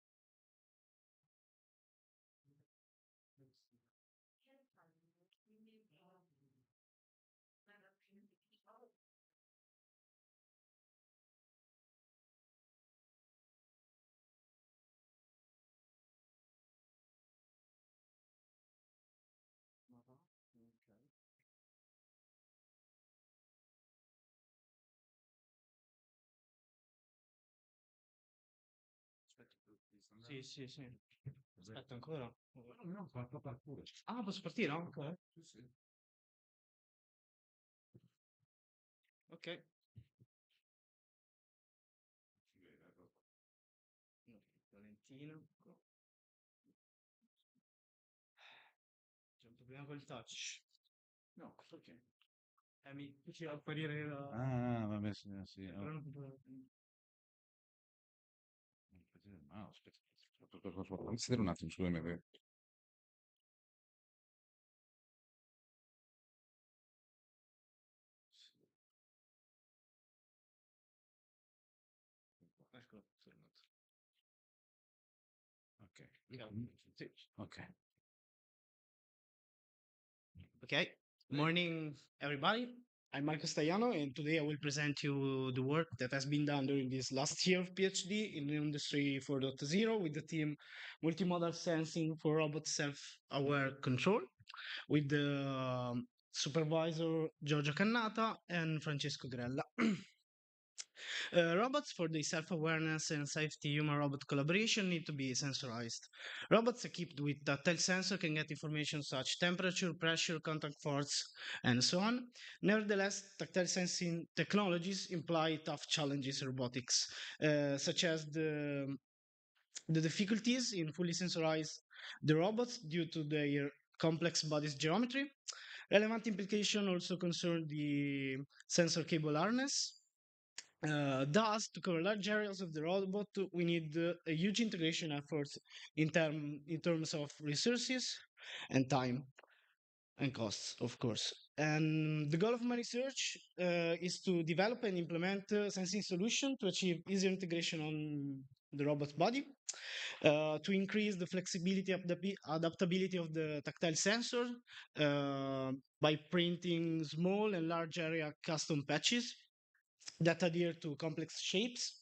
Aspetta, Sì, sì. Aspetta ancora. non fatto partire. Ah, posso partire? Ok. Sì, sì. Ok. Si vede, ecco. No, Valentino. C'è un problema col touch. No, perché? Mi faceva apparire la... Ah, vabbè, sì, sì. però Oh. non potevo- Il mouse, aspetta. Fammi sedere un attimo, scusami. Ecco, tornato. Ok. Sì, ok. Okay. Morning, everybody. I'm Marco Staiano, and today I will present you the work that has been done during this last year of PhD in Industry 4.0 with the team Multimodal Sensing for Robot Self-Aware Control with the supervisor Giorgio Cannata and Francesco Grella. Robots, for their self-awareness and safety human-robot collaboration, need to be sensorized. Robots equipped with tactile sensor can get information such temperature, pressure, contact force, and so on. Nevertheless, tactile sensing technologies imply tough challenges in robotics, such as the difficulties in fully sensorize the robots due to their complex body's geometry. Relevant implication also concern the sensor cable harness. Thus, to cover large areas of the robot, we need a huge integration effort in terms of resources and time and costs, of course. And the goal of my research is to develop and implement a sensing solution to achieve easier integration on the robot's body, to increase the flexibility of the adaptability of the tactile sensor by printing small and large area custom patches that adhere to complex shapes,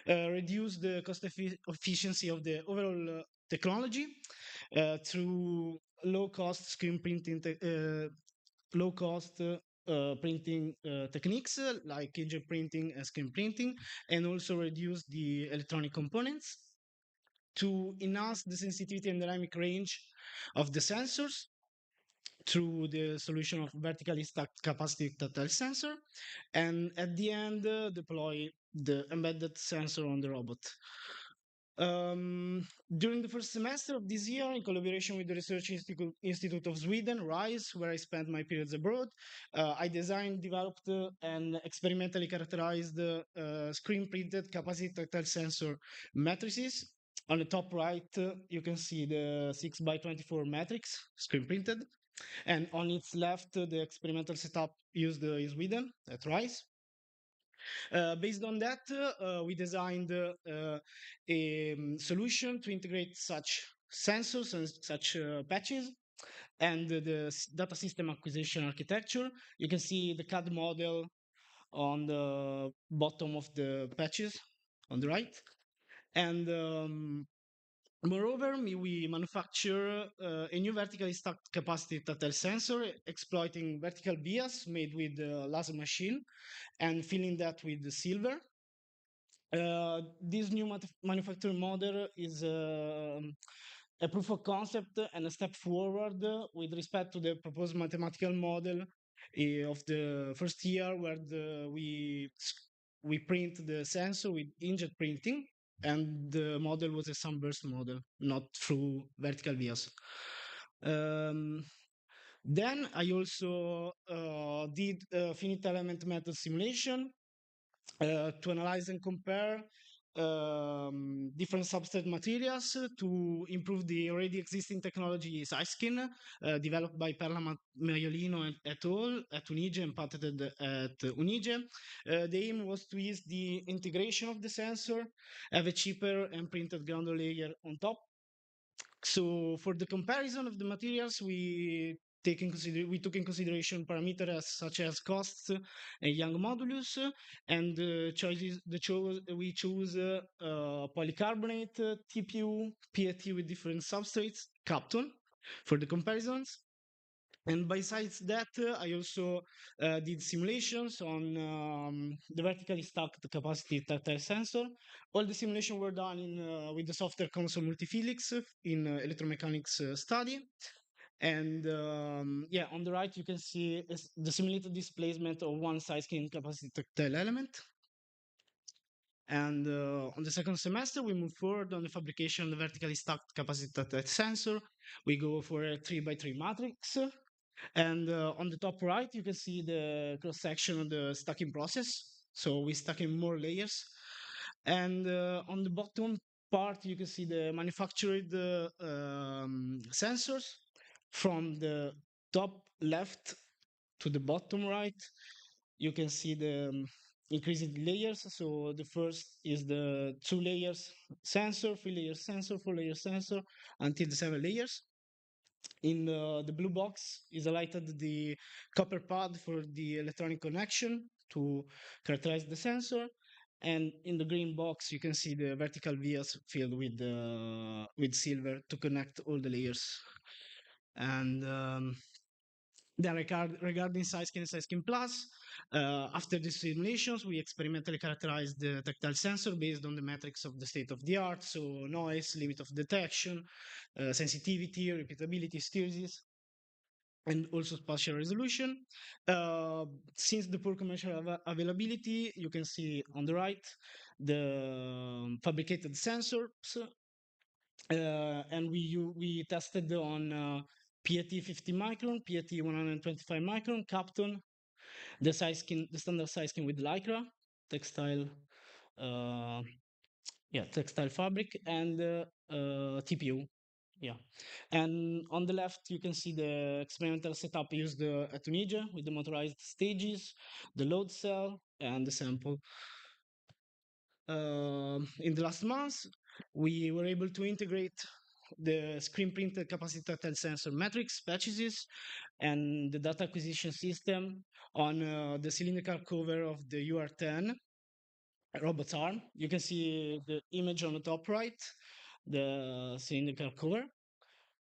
reduce the cost efficiency of the overall technology through low-cost screen printing, low-cost printing techniques like inkjet printing and screen printing, and also reduce the electronic components to enhance the sensitivity and dynamic range of the sensors through the solution of vertically stacked capacitive tactile sensor, and at the end deploy the embedded sensor on the robot. During the first semester of this year, in collaboration with the Research Institute of Sweden, RISE, where I spent my periods abroad, I designed, developed, and experimentally characterized screen-printed capacitive tactile sensor matrices. On the top right, you can see the 6x24 matrix screen-printed, and on its left, the experimental setup used in Sweden at RISE. Based on that, we designed a solution to integrate such sensors and such patches and the data system acquisition architecture. You can see the CAD model on the bottom of the patches on the right. And moreover, we manufacture a new vertically stacked capacitive tactile sensor exploiting vertical vias made with laser machine and filling that with silver. This new manufacturing model is a proof of concept and a step forward with respect to the proposed mathematical model of the first year, where we print the sensor with inkjet printing, and the model was a sunburst model, not through vertical vias. Then I also did finite element method simulation to analyze and compare different substrate materials to improve the already existing technology SiSkin developed by Perla Maiolino et al. At Unige and patented at Unige. The aim was to ease the integration of the sensor, have a cheaper and printed ground layer on top. So for the comparison of the materials, we took in consideration parameters such as costs and Young modulus, and we chose polycarbonate, TPU, PET with different substrates, Kapton, for the comparisons. And besides that, I also did simulations on the vertically stacked capacitive tactile sensor. All the simulations were done with the software console multifelix in electromechanics study. And yeah, on the right, you can see the simulated displacement of one SiSkin capacitive tactile element. And on the second semester, we move forward on the fabrication of the vertically stacked capacitive tactile sensor. We go for a 3x3 matrix. And on the top right, you can see the cross section of the stacking process. So we stack in more layers. And on the bottom part, you can see the manufactured sensors from the top left to the bottom right. You can see the increasing layers. So the first is the 2 layers sensor, 3 layers sensor, 4 layers sensor, until the 7 layers. In the blue box is highlighted the copper pad for the electronic connection to characterize the sensor. And in the green box, you can see the vertical vias filled with silver to connect all the layers. And then regarding SiSkin and SiSkin Plus, after the simulations, we experimentally characterized the tactile sensor based on the metrics of the state of the art, so noise, limit of detection, sensitivity, repeatability, hysteresis, and also spatial resolution. Since the poor commercial availability, you can see on the right the fabricated sensors, and we tested on PET 50 micron, PET 125 micron, Kapton, the standard SiSkin with Lycra, textile, textile fabric, and TPU. Yeah. And on the left, you can see the experimental setup used at Tunisia with the motorized stages, the load cell, and the sample. In the last months, we were able to integrate the screen printed capacitive tactile sensor metrics, patches, and the data acquisition system on the cylindrical cover of the UR10 robot's arm. You can see the image on the top right, the cylindrical cover.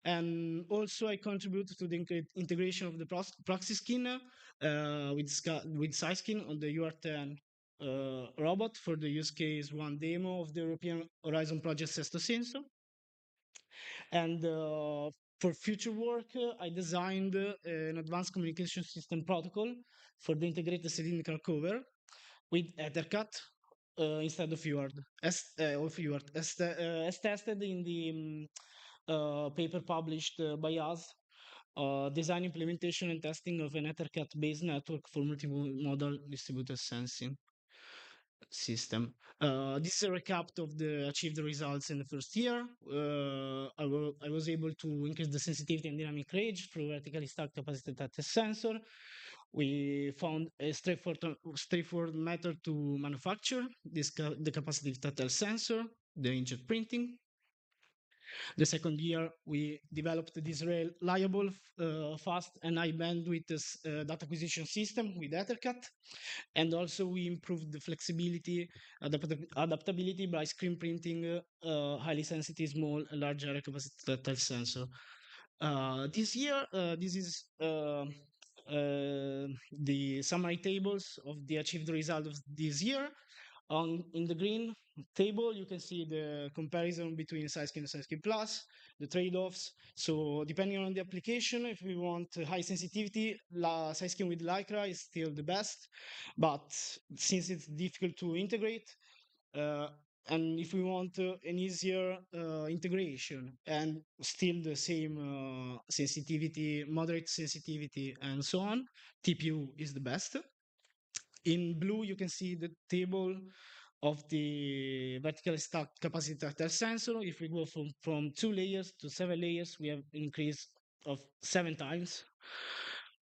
And also I contributed to the integration of the proxy skin with SiSkin on the UR10 robot for the use case one demo of the European Horizon Project Sesto Senso. And for future work, I designed an advanced communication system protocol for the integrated cylindrical cover with Ethercat instead of UART, as tested in the paper published by us, design, implementation, and testing of an Ethercat-based network for multimodal distributed sensing system. This is a recap of the achieved results in the first year. I was able to increase the sensitivity and dynamic range through vertically stacked capacitive tactile sensor. We found a straightforward method to manufacture the capacitive tactile sensor, the inkjet printing. The second year, we developed this reliable, fast, and high bandwidth data acquisition system with Ethercat. And also we improved the flexibility, adaptability by screen printing highly sensitive small and large area capacity tactile sensor. This year, this is the summary tables of the achieved result of this year. In the green table, you can see the comparison between SciSkin and SciSkin Plus, the trade-offs. So depending on the application, if we want high sensitivity, SciSkin with Lycra is still the best. But since it's difficult to integrate, and if we want an easier integration and still the same sensitivity, moderate sensitivity, and so on, TPU is the best. In blue, you can see the table of the vertically stacked capacitive tactile sensor. If we go from 2 layers to 7 layers, we have an increase of 7 times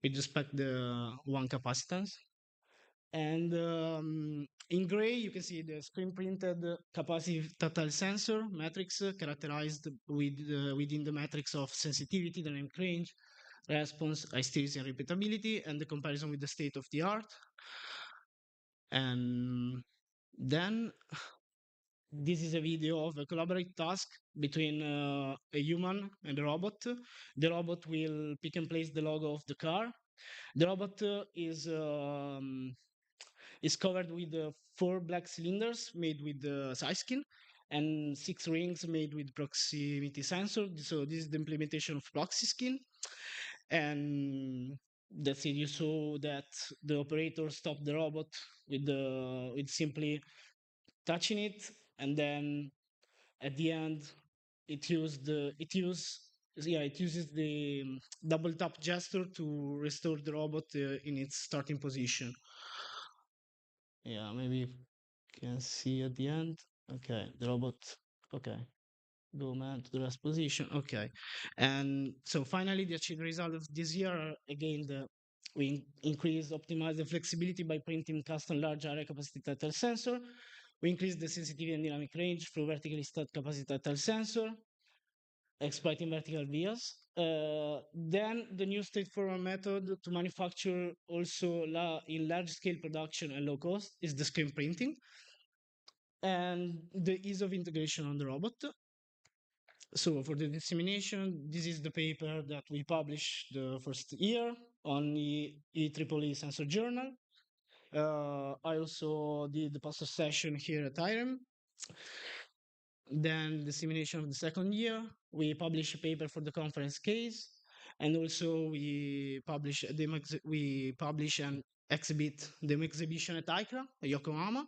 with respect to the one capacitance. And in gray, you can see the screen printed capacitive tactile sensor matrix characterized within the matrix of sensitivity, dynamic range, response, hysteresis, and repeatability, and the comparison with the state of the art. And then this is a video of a collaborative task between a human and a robot. The robot will pick and place the logo of the car. The robot is covered with 4 black cylinders made with SciSkin and 6 rings made with proximity sensor. So this is the implementation of ProxySkin. And that's it. You saw that the operator stopped the robot with simply touching it, and then at the end it uses the double tap gesture to restore the robot in its starting position. Yeah, maybe you can see at the end. Okay, the robot. Okay, go man to the last position. Okay, and so finally the achieved result of this year are, again, we increase optimize the flexibility by printing custom large area capacity tactile sensor. We increase the sensitivity and dynamic range through vertically stacked capacity tactile sensor, exploiting vertical vias. Then the new straightforward method to manufacture also in large scale production and low cost is the screen printing and the ease of integration on the robot. So for the dissemination, this is the paper that we published the first year on the EEE Sensor Journal. I also did the poster session here at PhDRIM. Then dissemination of the second year, we published a paper for the conference case, and also we publish and exhibit the exhibition at ICRA, Yokohama.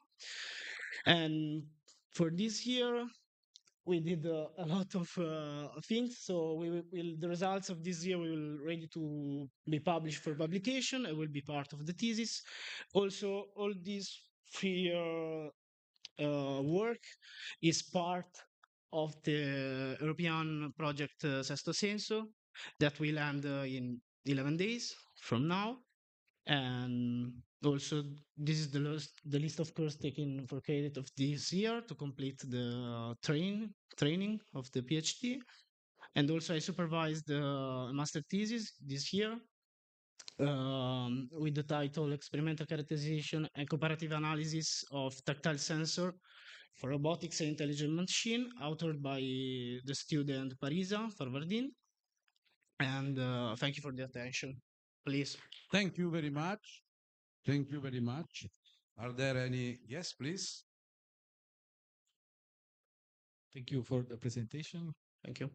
And for this year, we did a lot of things. So the results of this year we will ready to be published for publication. It will be part of the thesis. Also, all this 3-year work is part of the European project Sesto Senso that will end in 11 days from now. And also, this is the list of course taken for credit of this year to complete the training of the PhD. And also, I supervised the master thesis this year with the title Experimental Characterization and Comparative Analysis of Tactile Sensor for Robotics and Intelligent Machine, authored by the student Parisa Farvardin. And thank you for the attention. Please. Thank you very much. Thank you very much. Are there any? Yes, please. Thank you for the presentation. Thank you.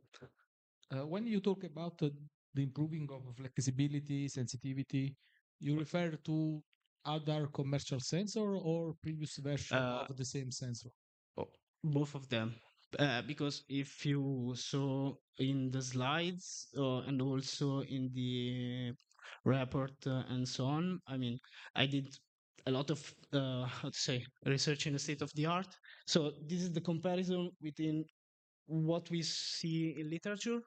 When you talk about the improving of flexibility, sensitivity, you refer to other commercial sensor or previous version of the same sensor? Both of them. Because if you saw in the slides and also in the report and so on, I mean, I did a lot of how to say research in the state of the art. So this is the comparison within what we see in literature.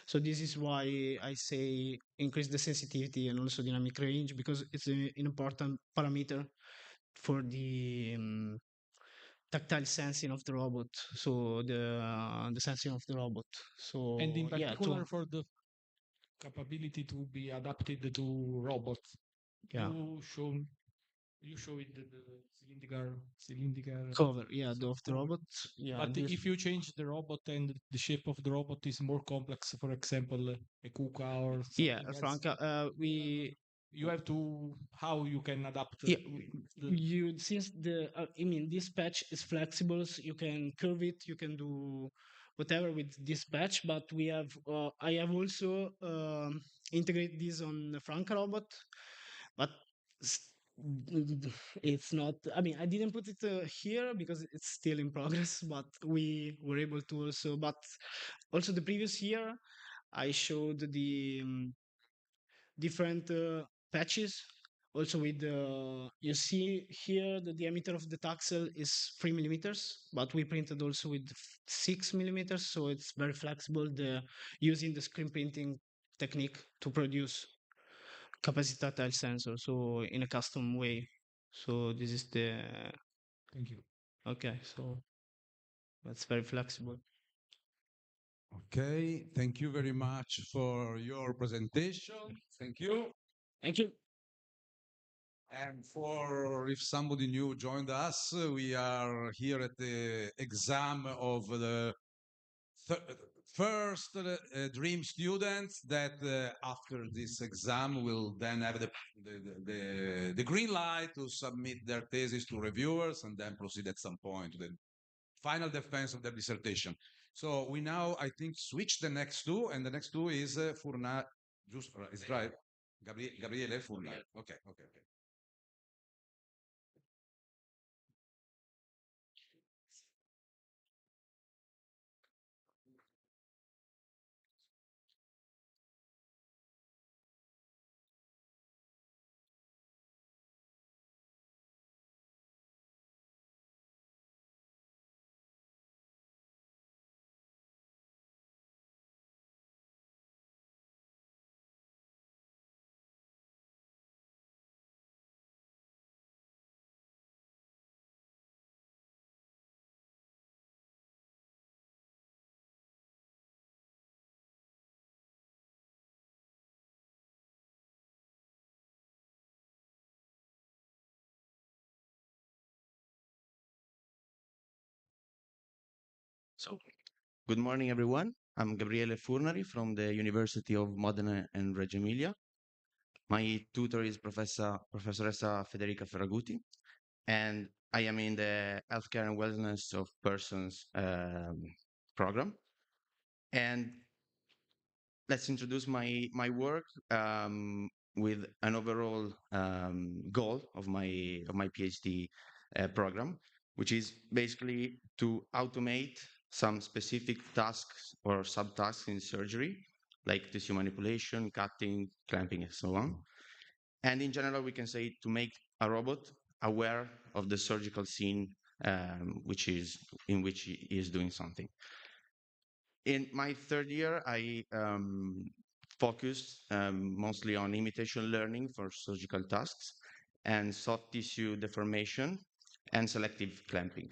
So this is why I say increase the sensitivity and also dynamic range, because it's an important parameter for the tactile sensing of the robot. So the sensing of the robot. So And in particular yeah, for the capability to be adapted to robots. Yeah. You show it the cylindrical Cover, yeah, of the robot. Yeah, but if you change the robot and the shape of the robot is more complex, for example, a KUKA or something else. Franca, you have to how you can adapt. Yeah, you since the I mean this patch is flexible, so you can curve it, you can do whatever with this patch. But we have I have also integrated this on the Franca robot, but s- it's not. I mean, I didn't put it here because it's still in progress. But we were able to also. But also the previous year, I showed the different patches. Also with you see here the diameter of the taxel is 3 millimeters, but we printed also with 6 millimeters, so it's very flexible. The using the screen printing technique to produce capacity tile sensor, so in a custom way. So this is the Thank you. okay. So that's very flexible. Okay, thank you very much for your presentation. Thank you. Thank you. And for if somebody new joined us, we are here at the exam of the first dream students that after this exam will then have the green light to submit their thesis to reviewers and then proceed at some point to the final defense of their dissertation. So we now, I think, switch the next two, and the next two is Furna. Just is right. Gabriele Furna. Okay, okay, okay. So, good morning, everyone. I'm Gabriele Furnari from the University of Modena and Reggio Emilia. My tutor is Professoressa Federica Ferraguti, and I am in the Healthcare and Wellness of Persons program. And let's introduce my work with an overall goal of my PhD program, which is basically to automate some specific tasks or subtasks in surgery, like tissue manipulation, cutting, clamping, and so on. And in general, we can say to make a robot aware of the surgical scene in which he is doing something. In my third year, I focused mostly on imitation learning for surgical tasks and soft tissue deformation and selective clamping.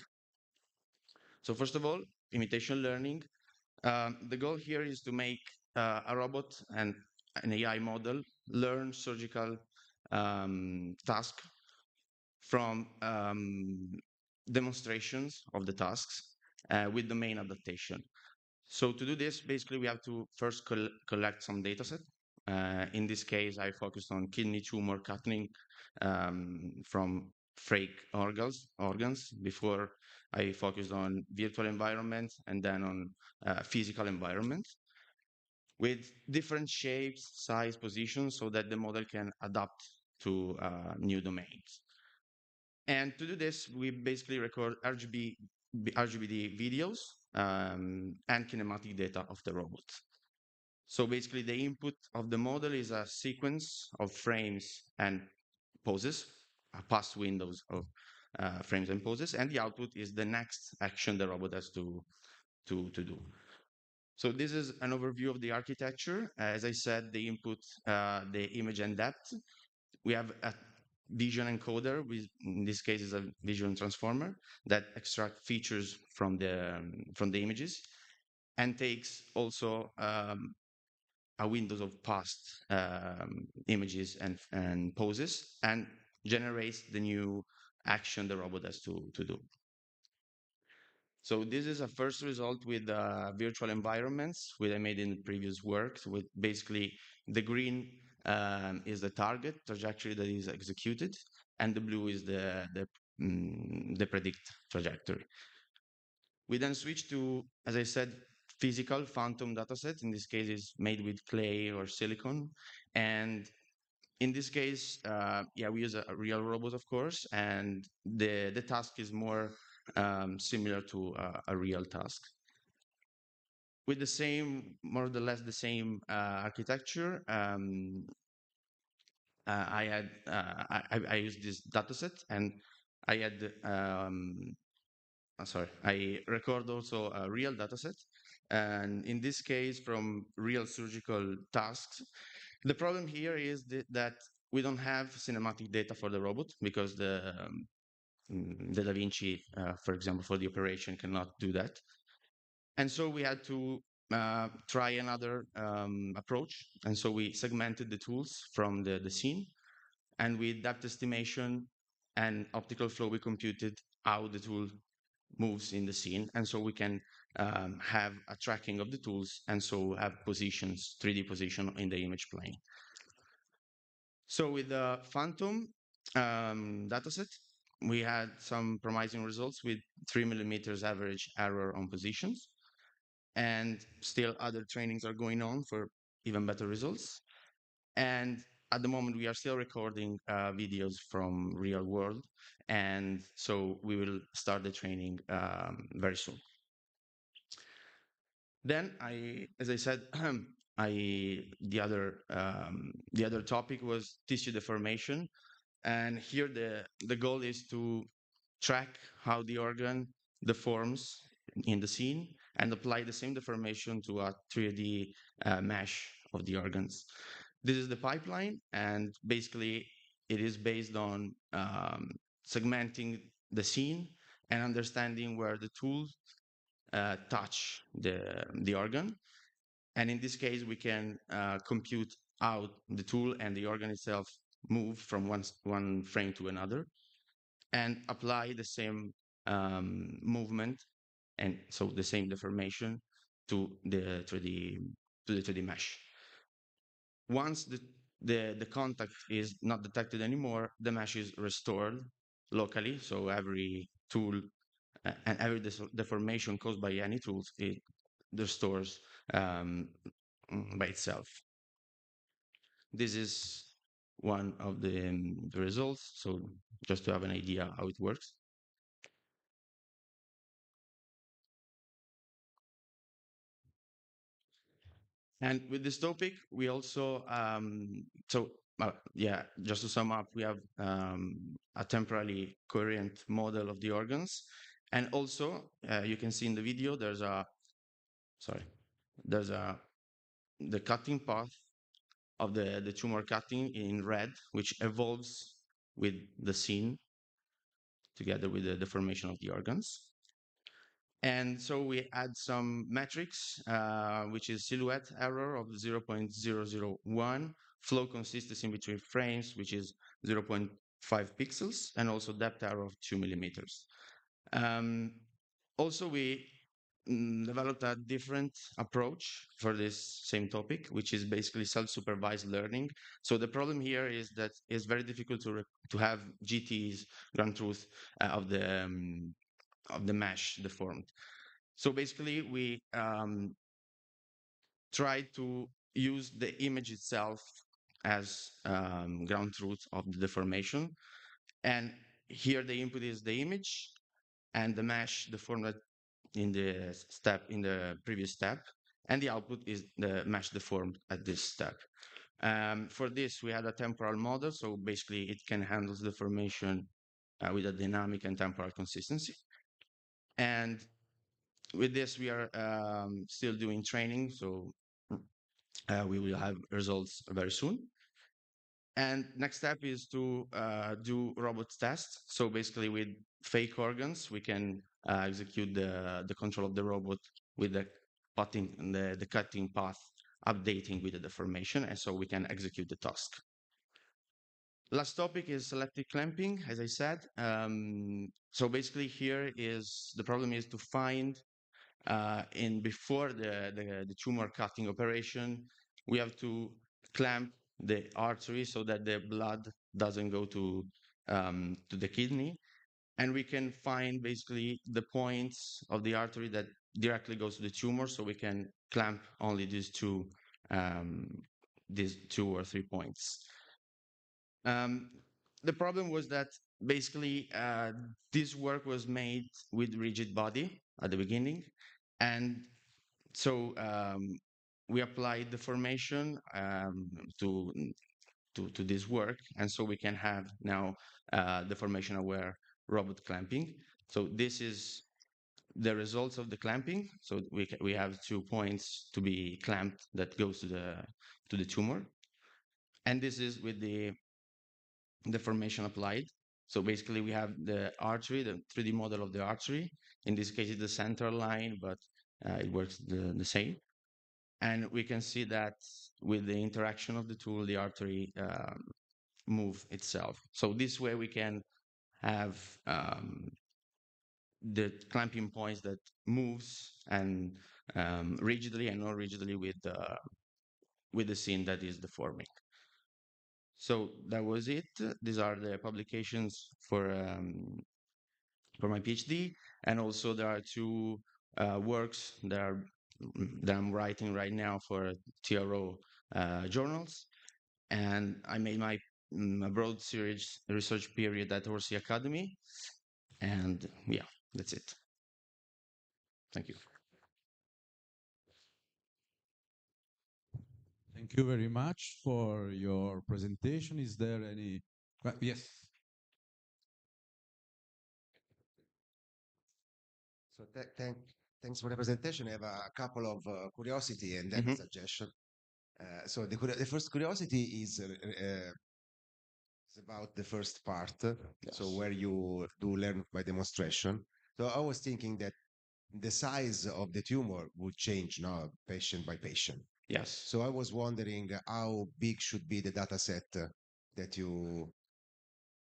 So first of all, imitation learning. The goal here is to make a robot and an AI model learn surgical task from demonstrations of the tasks with domain adaptation. So to do this, basically, we have to first collect some data set. In this case, I focused on kidney tumor cutting from fake organs. Before, I focused on virtual environments and then on physical environments with different shapes, size, positions, so that the model can adapt to new domains. And to do this, we basically record RGBD videos and kinematic data of the robot. So basically, the input of the model is a sequence of frames and poses, past windows of frames and poses, and the output is the next action the robot has to do. So this is an overview of the architecture. As I said, the input, the image and depth. We have a vision encoder, which in this case is a vision transformer that extract features from the images and takes also a windows of past images and poses and generates the new action the robot has to do. So this is a first result with virtual environments, which I made in the previous works, with basically the green is the target trajectory that is executed, and the blue is the predict trajectory. We then switch to, as I said, physical phantom dataset. In this case, is made with clay or silicon, and in this case, yeah, we use a real robot, of course, and the task is more similar to a real task. With the same, more or less the same architecture, I used this dataset, and I had sorry, I record also a real dataset, and in this case from real surgical tasks. The problem here is that we don't have cinematic data for the robot because the Da Vinci, for example, for the operation cannot do that. And so we had to try another approach. And so we segmented the tools from the scene, and with depth estimation and optical flow, we computed how the tool moves in the scene. And so we can have a tracking of the tools, and so have positions, 3D position in the image plane. So with the Phantom dataset, we had some promising results with 3 millimeters average error on positions. And still other trainings are going on for even better results. And at the moment, we are still recording videos from real world. And so we will start the training very soon. Then as I said, the other topic was tissue deformation. And here the goal is to track how the organ deforms in the scene and apply the same deformation to a 3D mesh of the organs. This is the pipeline, and basically it is based on segmenting the scene and understanding where the tools touch the organ. And in this case, we can compute how the tool and the organ itself move from one frame to another, and apply the same movement, and so the same deformation to the 3D mesh. Once the contact is not detected anymore, the mesh is restored locally. So every tool and every deformation caused by any tools, it restores by itself. This is one of the results. So just to have an idea how it works. And with this topic, we also, yeah, just to sum up, we have a temporally coherent model of the organs. And also, you can see in the video, there's the cutting path of the tumor cutting in red, which evolves with the scene together with the deformation of the organs. And so we add some metrics, which is silhouette error of 0.001, flow consistency between frames, which is 0.5 pixels, and also depth error of 2 millimeters. Also, we developed a different approach for this same topic, which is basically self-supervised learning. So the problem here is that it's very difficult to have GTs, ground truth, of the mesh deformed. So basically, we try to use the image itself as ground truth of the deformation. And here the input is the image, and the mesh deformed in the previous step, and the output is the mesh deformed at this step. For this, we had a temporal model, so basically it can handle the deformation with a dynamic and temporal consistency. And with this, we are still doing training, so we will have results very soon. And next step is to do robot tests. So basically, with fake organs, we can execute the control of the robot with the cutting path updating with the deformation, and so we can execute the task. Last topic is selective clamping, as I said. So basically, here is the problem is to find before the tumor cutting operation, we have to clamp the artery so that the blood doesn't go to the kidney. And we can find basically the points of the artery that directly goes to the tumor, so we can clamp only these two or three points. The problem was that basically this work was made with rigid body at the beginning, and so we applied the formation to this work, and so we can have now the formation aware robot clamping. So this is the results of the clamping. So we have 2 points to be clamped that goes to the tumor, and this is with the formation applied. So basically we have the artery, the 3D model of the artery. In this case, it's the center line, but it works the same. And we can see that with the interaction of the tool, the artery move itself. So this way we can have the clamping points that moves and rigidly and not rigidly with the scene that is deforming. So that was it. These are the publications for my PhD, and also there are 2 works that I'm writing right now for TRO journals, and I made my abroad series research period at Orsi Academy, and yeah, that's it. Thank you. Thank you very much for your presentation. Is there any? Yes. So thanks for the presentation. I have a couple of curiosity and then suggestion. So the first curiosity is about the first part. So where you do learn by demonstration. So I was thinking that the size of the tumor would change now patient by patient. Yes. So I was wondering how big should be the data set that you.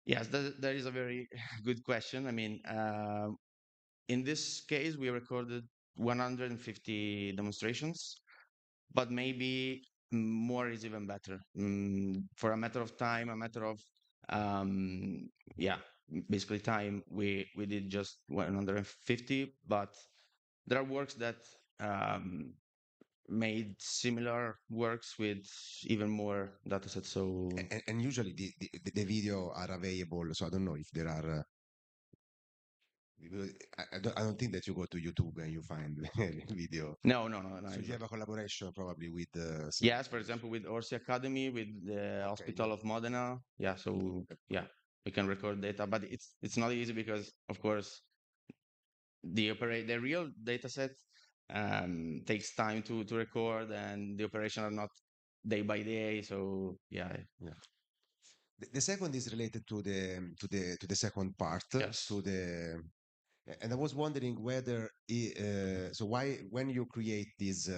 Yes, that is a very good question. I mean, in this case, we recorded 150 demonstrations, but maybe more is even better. For a matter of time, a matter of yeah, basically time, we did just 150, but there are works that made similar works with even more datasets. So and usually the video are available. So I don't know if there are. I don't think that you go to YouTube and you find video. No. So you have a collaboration probably with. Yes, for example, with Orsi Academy, with the Hospital of Modena. Yeah, so yeah, we can record data, but it's not easy because, of course, the real data set takes time to record, and the operation are not day by day. So yeah. The second is related to the second part. Yes. And I was wondering whether so why when you create this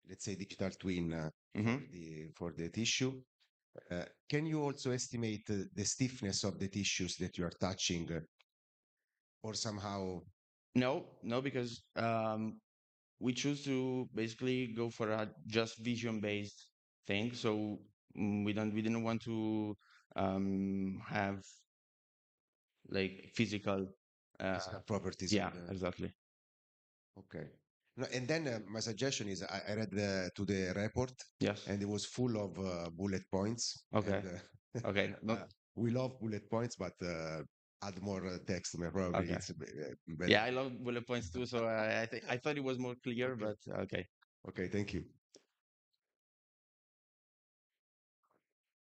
let's say digital twin for the tissue, can you also estimate the stiffness of the tissues that you are touching, or somehow? No, because we choose to basically go for a just vision-based thing. So we didn't want to have like physical properties. Yeah, exactly. Okay. No, and then my suggestion is I read to the report. Yes. And it was full of bullet points. Okay. And, Okay. We love bullet points, but add more text. Probably Okay. it's better. Yeah, I love bullet points too. So I thought it was more clear, but okay. Okay, thank you.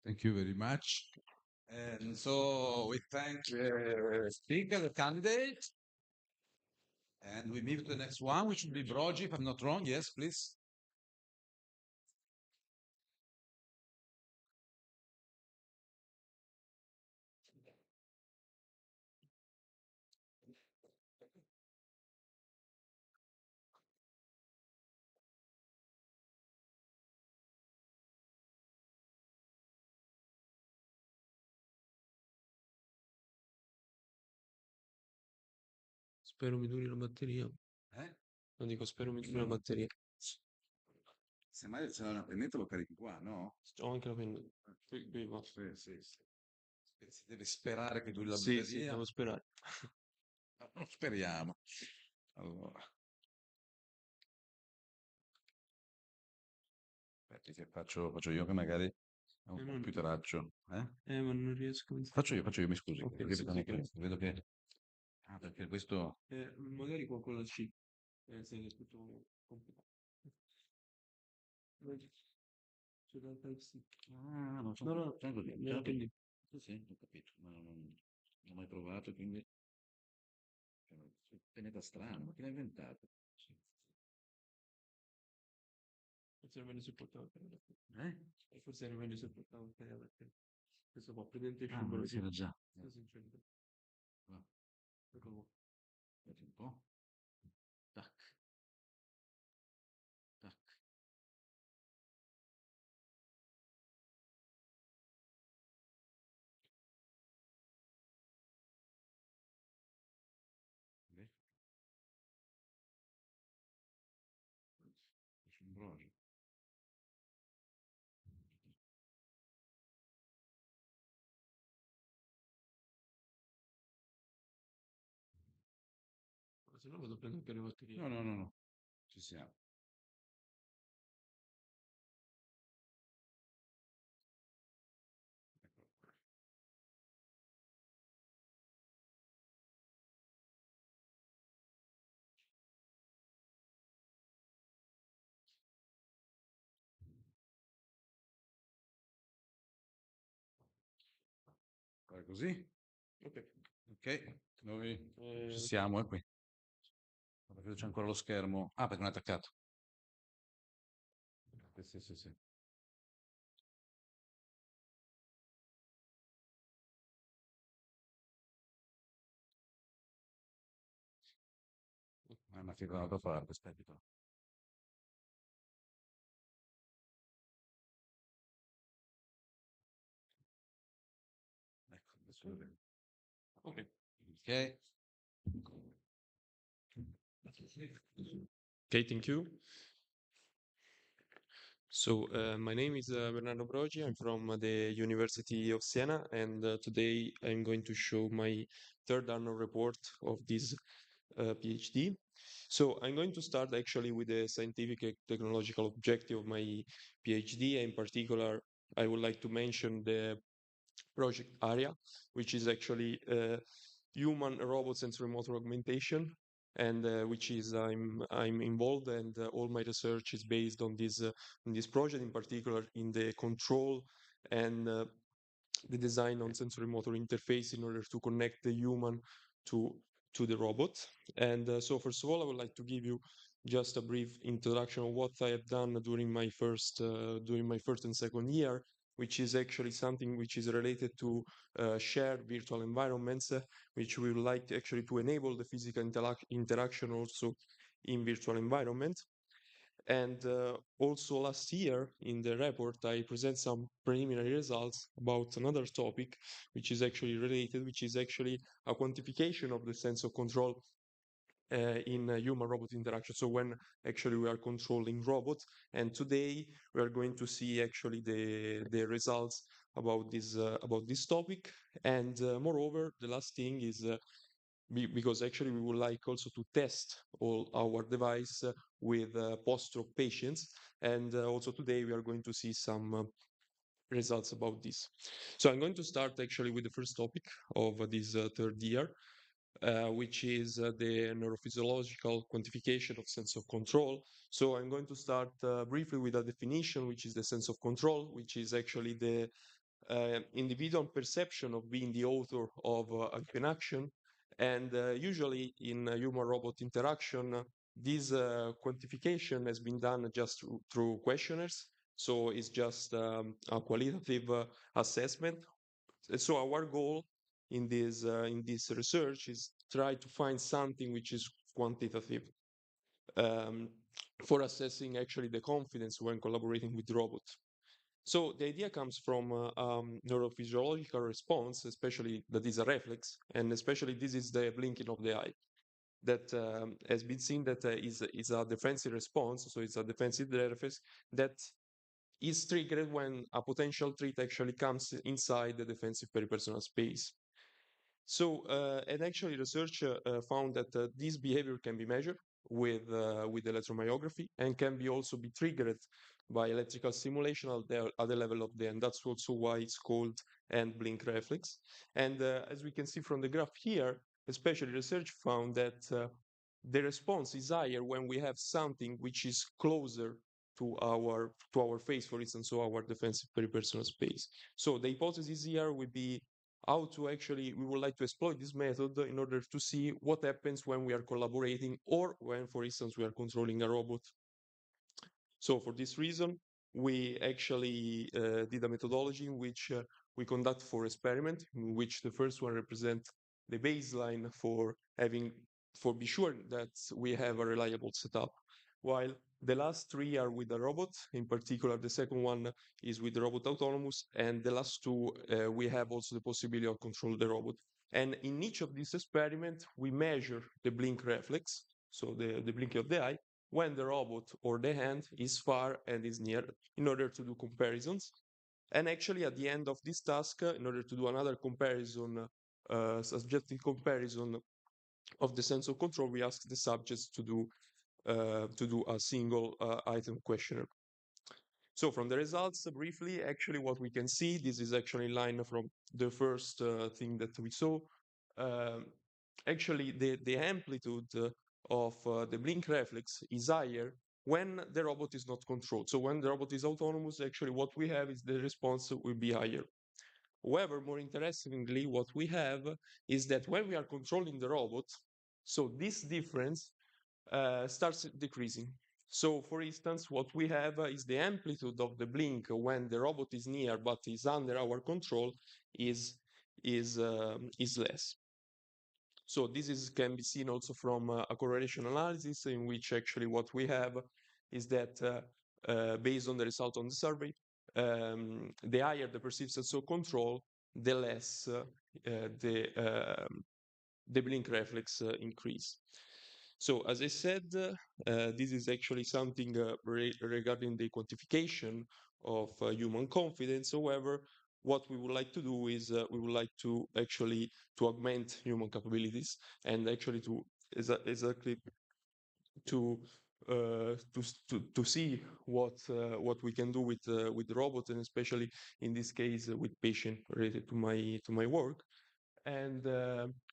Thank you very much. And so we thank the speaker, the candidate. And we move to the next one, which will be Brogi, if I'm not wrong. Yes, please. Spero mi duri la batteria. Non dico spero mi duri la batteria. Se mai c'è una pennetta lo carichi qua, no? Ho anche la penna. Qui va. Sì, sì, sì. Si deve sperare che duri la Sì, batteria. sì, devo sperare. No, speriamo. Allora. Aspetta che faccio io che magari ho un computeraccio. Ma non riesco. Faccio io, mi scusi. Ok, Vedo sì, che- sì, grazie. vedo che... Ah, perché questo... Magari con la C. Se è tutto complicato. C'è la Type-C. Ah, non so. No, no, Sono così. me la prendi. Sì, sì, ho capito. Ma non ho mai provato, quindi... Pennetta strana, ma chi l'ha inventato? Sì. Forse era meglio se portavo il Eh? E forse era meglio se portavo il perché questo qua, presentation Ah, numero ma c'era già. Sì, sì, c'è. Qua. Eccolo qua. Aspetta un po'. Tac. Tac. Beh. C'è un brogio. Se no vado a prendere anche le batterie. No, no, no, no. Ci siamo. Eccolo qua. Fai così? Ok. Ok, noi ci Ok. siamo, qui. Perché c'è ancora lo schermo. Ah, perché non è attaccato. Sì, sì, sì, sì. Ma che dall'altra parte, aspetta. Ecco, adesso lo vedo. Ok. Ok. Okay, thank you. So, my name is Bernardo Brogi. I'm from the University of Siena, and today I'm going to show my third annual report of this PhD. So, I'm going to start actually with the scientific and technological objective of my PhD. In particular, I would like to mention the project area, which is actually human robot sensory motor augmentation, and which is I'm involved, and all my research is based on this project, in particular in the control and the design on sensory motor interface in order to connect the human to to the robot. And so first of all, I would like to give you just a brief introduction of what I have done during my first and second year, which is actually something which is related to shared virtual environments, which we would like actually to enable the physical interaction also in virtual environment. And also last year in the report, I present some preliminary results about another topic, which is actually related, which is actually a quantification of the sense of control in human-robot interaction. So when actually we are controlling robots, and today we are going to see actually the results about this topic. And moreover, the last thing is because actually we would like also to test all our device with post-stroke patients. And also today we are going to see some results about this. So I'm going to start actually with the first topic of this third year, which is the neurophysiological quantification of sense of control. So I'm going to start briefly with a definition, which is the sense of control, which is actually the individual perception of being the author of an action. And usually in human-robot interaction, this quantification has been done just through questionnaires. So it's just a qualitative assessment. So our goal in this research is try to find something which is quantitative um, for assessing actually the confidence when collaborating with robots. So the idea comes from neurophysiological response, especially that is a reflex, and especially this is the blinking of the eye. that has been seen that is a defensive response, so it's a defensive reflex that is triggered when a potential threat actually comes inside the defensive peripersonal space. So, and actually research found that this behavior can be measured with electromyography and can be also be triggered by electrical stimulation at the level of the end. That's also why it's called end blink reflex. And as we can see from the graph here, especially research found that the response is higher when we have something which is closer to our face, for instance, so our defensive peripersonal space. So the hypothesis here would be how to actually, we would like to exploit this method in order to see what happens when we are collaborating or when, for instance, we are controlling a robot. So for this reason, we actually did a methodology in which we conduct 4 experiments, in which the first one represents the baseline for be sure that we have a reliable setup, while the last 3 are with the robot. In particular, the second one is with the robot autonomous, and the last 2, we have also the possibility of control the robot. And in each of these experiments, we measure the blink reflex, so the blinking of the eye, when the robot or the hand is far and is near, in order to do comparisons. And actually, at the end of this task, in order to do another comparison, subjective comparison of the sense of control, we ask the subjects to do a single item questionnaire. So from the results, briefly, actually what we can see, this is actually in line from the first thing that we saw. Actually, the amplitude of the blink reflex is higher when the robot is not controlled. So when the robot is autonomous, actually what we have is the response will be higher. However, more interestingly, what we have is that when we are controlling the robot, so this difference starts decreasing. So, for instance, what we have is the amplitude of the blink when the robot is near but is under our control is less. So this can be seen also from a correlation analysis, in which actually what we have is that based on the result on the survey, the higher the perceived sense of control, the less the blink reflex increase. So as I said, this is actually something regarding the quantification of human confidence. However, what we would like to do is we would like to actually to augment human capabilities and actually to exactly to see what we can do with robots, and especially in this case with patient related to my work. And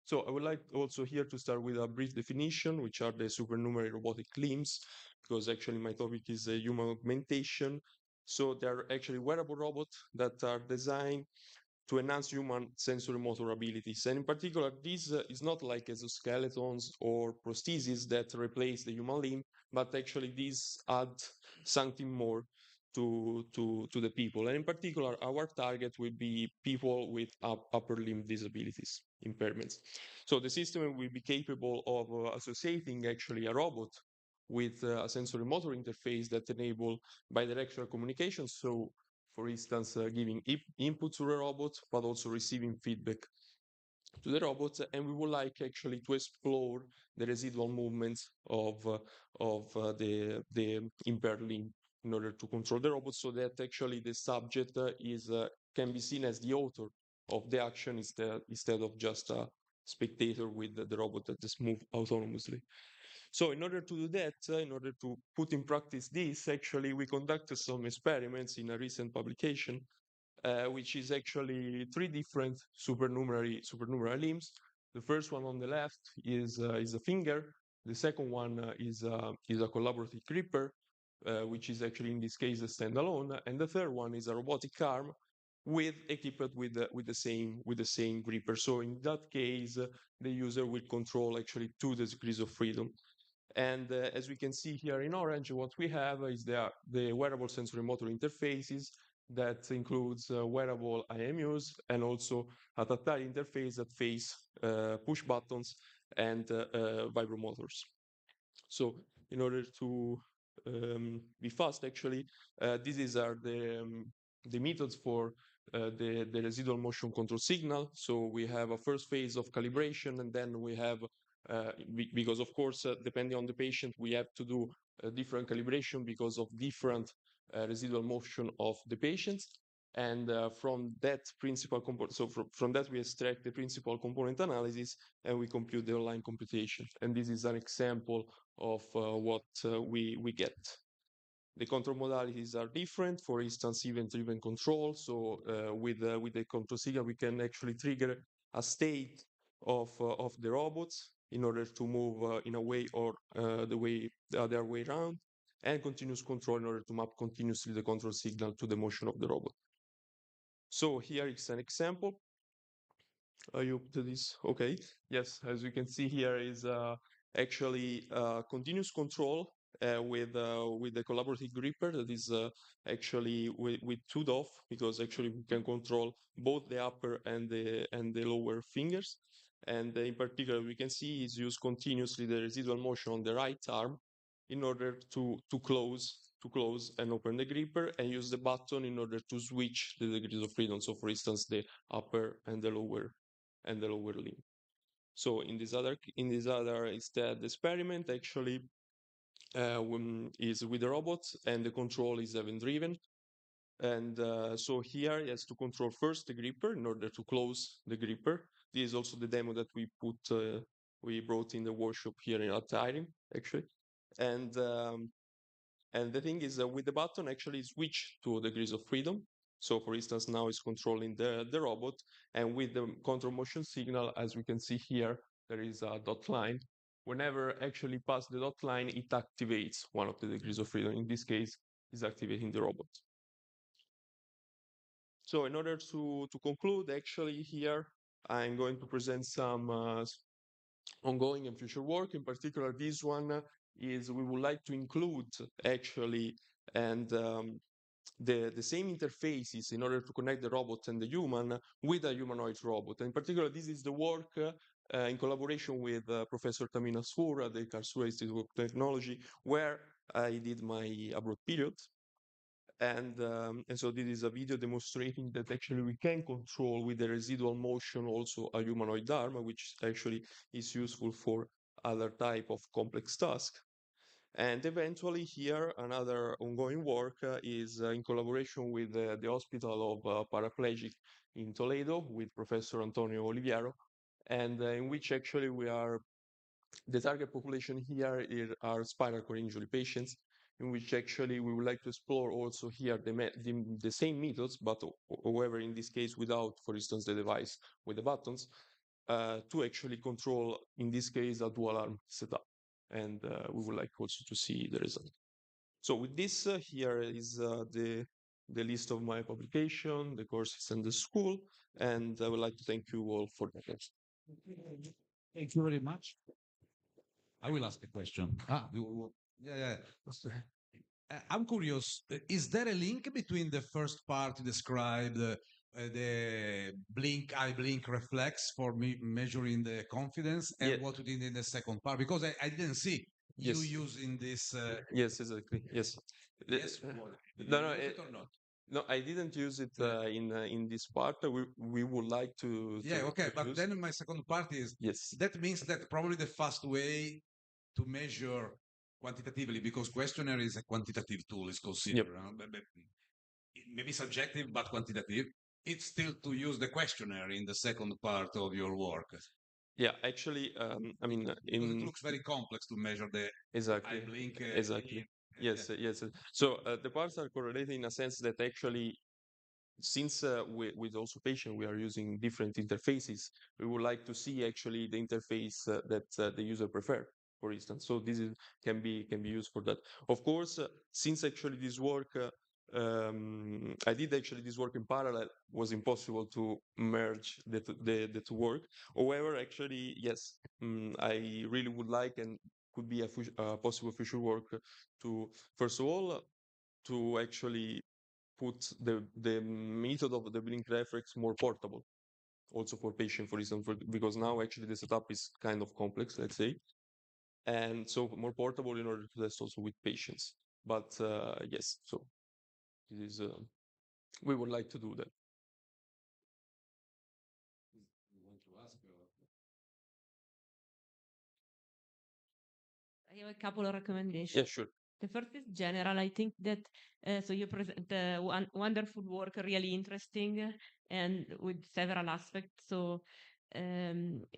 so I would like also here to start with a brief definition, which are the supernumerary robotic limbs, because actually my topic is human augmentation. So they're actually wearable robots that are designed to enhance human sensory motor abilities. And in particular, this is not like exoskeletons or prostheses that replace the human limb, but actually these add something more to the people. And in particular, our target will be people with upper limb disabilities, impairments. So the system will be capable of associating actually a robot with a sensory motor interface that enable bidirectional communication. So for instance, giving input to the robot, but also receiving feedback to the robots. And we would like actually to explore the residual movements of the impaired limb in order to control the robot, so that actually the subject can be seen as the author of the action instead of just a spectator with the robot that just move autonomously. So in order to do that, in order to put in practice this, actually we conducted some experiments in a recent publication, which is actually 3 different supernumerary limbs. The first one on the left is a finger. The second one is a collaborative gripper, which is actually in this case a standalone, and the third one is a robotic arm equipped with the same gripper. So in that case, the user will control actually 2 degrees of freedom. And as we can see here in orange, what we have is the wearable sensory motor interfaces that includes wearable IMUs and also a tactile interface that face push buttons and vibromotors. So in order to be fast, actually, these are the methods for the residual motion control signal. So we have a first phase of calibration, and then we have because of course, depending on the patient, we have to do a different calibration because of different residual motion of the patients. And from that principal component, so from that we extract the principal component analysis and we compute the online computation. And this is an example of what we get. The control modalities are different. For instance, event-driven control. So with the control signal, we can actually trigger a state of the robots in order to move in a way or the other way around, and continuous control in order to map continuously the control signal to the motion of the robot. So here is an example. I hope that is okay. Yes, as you can see here is actually continuous control with the collaborative gripper that is actually with two DOF, because actually we can control both the upper and the lower fingers. And in particular, we can see is use continuously the residual motion on the right arm in order to close and open the gripper, and use the button in order to switch the degrees of freedom. So for instance, the upper and the lower limb. So in this other instead experiment actually is with the robot, and the control is event driven. And so here he has to control first the gripper in order to close the gripper. This is also the demo that we brought in the workshop here at PhDRIM actually. And the thing is with the button actually switch to degrees of freedom. So for instance, now it's controlling the robot, and with the control motion signal, as we can see here, there is a dot line. Whenever actually pass the dot line, it activates one of the degrees of freedom. In this case, is activating the robot. So in order to conclude, actually here, I'm going to present some ongoing and future work. In particular, this one is we would like to include actually and the same interfaces in order to connect the robot and the human with a humanoid robot. In particular, this is the work in collaboration with Professor Tamina Sfour at the Karlsruhe Institute of Technology, where I did my abroad period. And so this is a video demonstrating that actually we can control with the residual motion also a humanoid arm, which actually is useful for other type of complex tasks. And eventually here, another ongoing work is in collaboration with the Hospital of Paraplegic in Toledo with Professor Antonio Oliviero, and in which actually the target population here are spinal cord injury patients, in which actually we would like to explore also here the same methods, but however, in this case, without, for instance, the device with the buttons, to actually control, in this case, a dual arm setup. And we would like also to see the result. So with this, here is the list of my publication, the courses and the school, and I would like to thank you all for that. Thank you very much. I will ask a question. Yeah. I'm curious, is there a link between the first part you described, the eye blink reflex for measuring the confidence, and what you did in the second part? Because I didn't see you using this. Yes, exactly. Yes. Yes. No, or not? no, I didn't use it in this part. We would like to. Yeah, okay, but use. then my second part is that means that probably the fast way to measure quantitatively, because questionnaire is a quantitative tool, is considered maybe subjective but quantitative. It's still to use the questionnaire in the second part of your work. Yeah, actually, I mean, because it looks very complex to measure the exactly eye blink. exactly. Yes, yes. So the parts are correlated in a sense that actually, since with also patient we are using different interfaces, we would like to see actually the interface that the user prefer, for instance. So this can be used for that. Of course, since actually this work I did actually this work in parallel, was impossible to merge the two work. However, actually, yes, I really would like, and could be a possible future work, to first of all to actually put the method of the blink reflex more portable, also for patient, for instance, because now actually the setup is kind of complex, let's say, and so more portable in order to test also with patients. But yes, so this is we would like to do that. I have a couple of recommendations. Yeah, sure. The first is general. I think that so you present wonderful work, really interesting, and with several aspects. So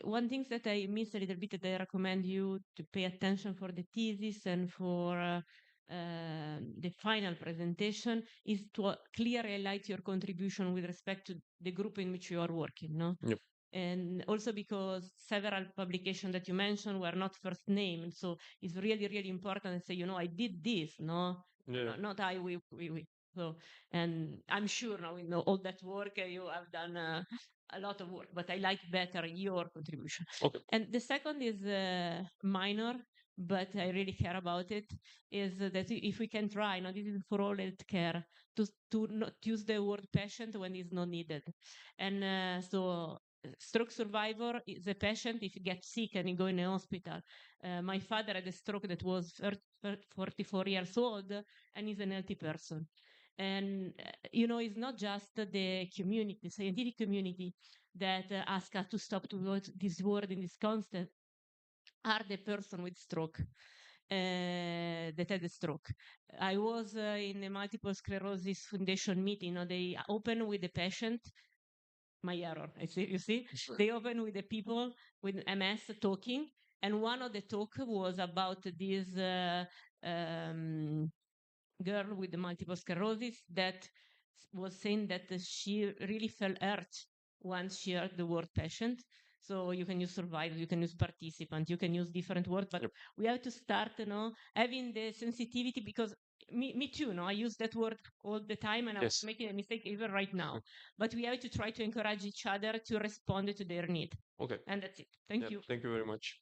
one thing that I miss a little bit that I recommend you to pay attention for the thesis and for the final presentation is to clearly highlight your contribution with respect to the group in which you are working. No. Yep. And also because several publications that you mentioned were not first named, so it's really, really important to say, I did this, no, Yeah. not I, we. So, and I'm sure now, all that work, you have done a lot of work, but I like better your contribution. Okay. And the second is minor, but I really care about it, is that if we can try, this is for all healthcare, to not use the word patient when it's not needed. And so stroke survivor is a patient if he gets sick and he go in a hospital. My father had a stroke that was 44 years old and he's an healthy person. And, it's not just the community, the scientific community that ask us to stop to use this word in this context, are the person with stroke. That had a stroke. I was in a multiple sclerosis foundation meeting. They open with the patient. My error. You see, Sure. they open with the people with MS talking, and one of the talk was about this girl with the multiple sclerosis that was saying that she really felt hurt once she heard the word patient. So you can use survivor, you can use participant, you can use different words, but we have to start, having the sensitivity because me too, I use that word all the time and I was making a mistake even right now. But we have to try to encourage each other to respond to their need. Okay. And that's it. Thank you. Thank you very much.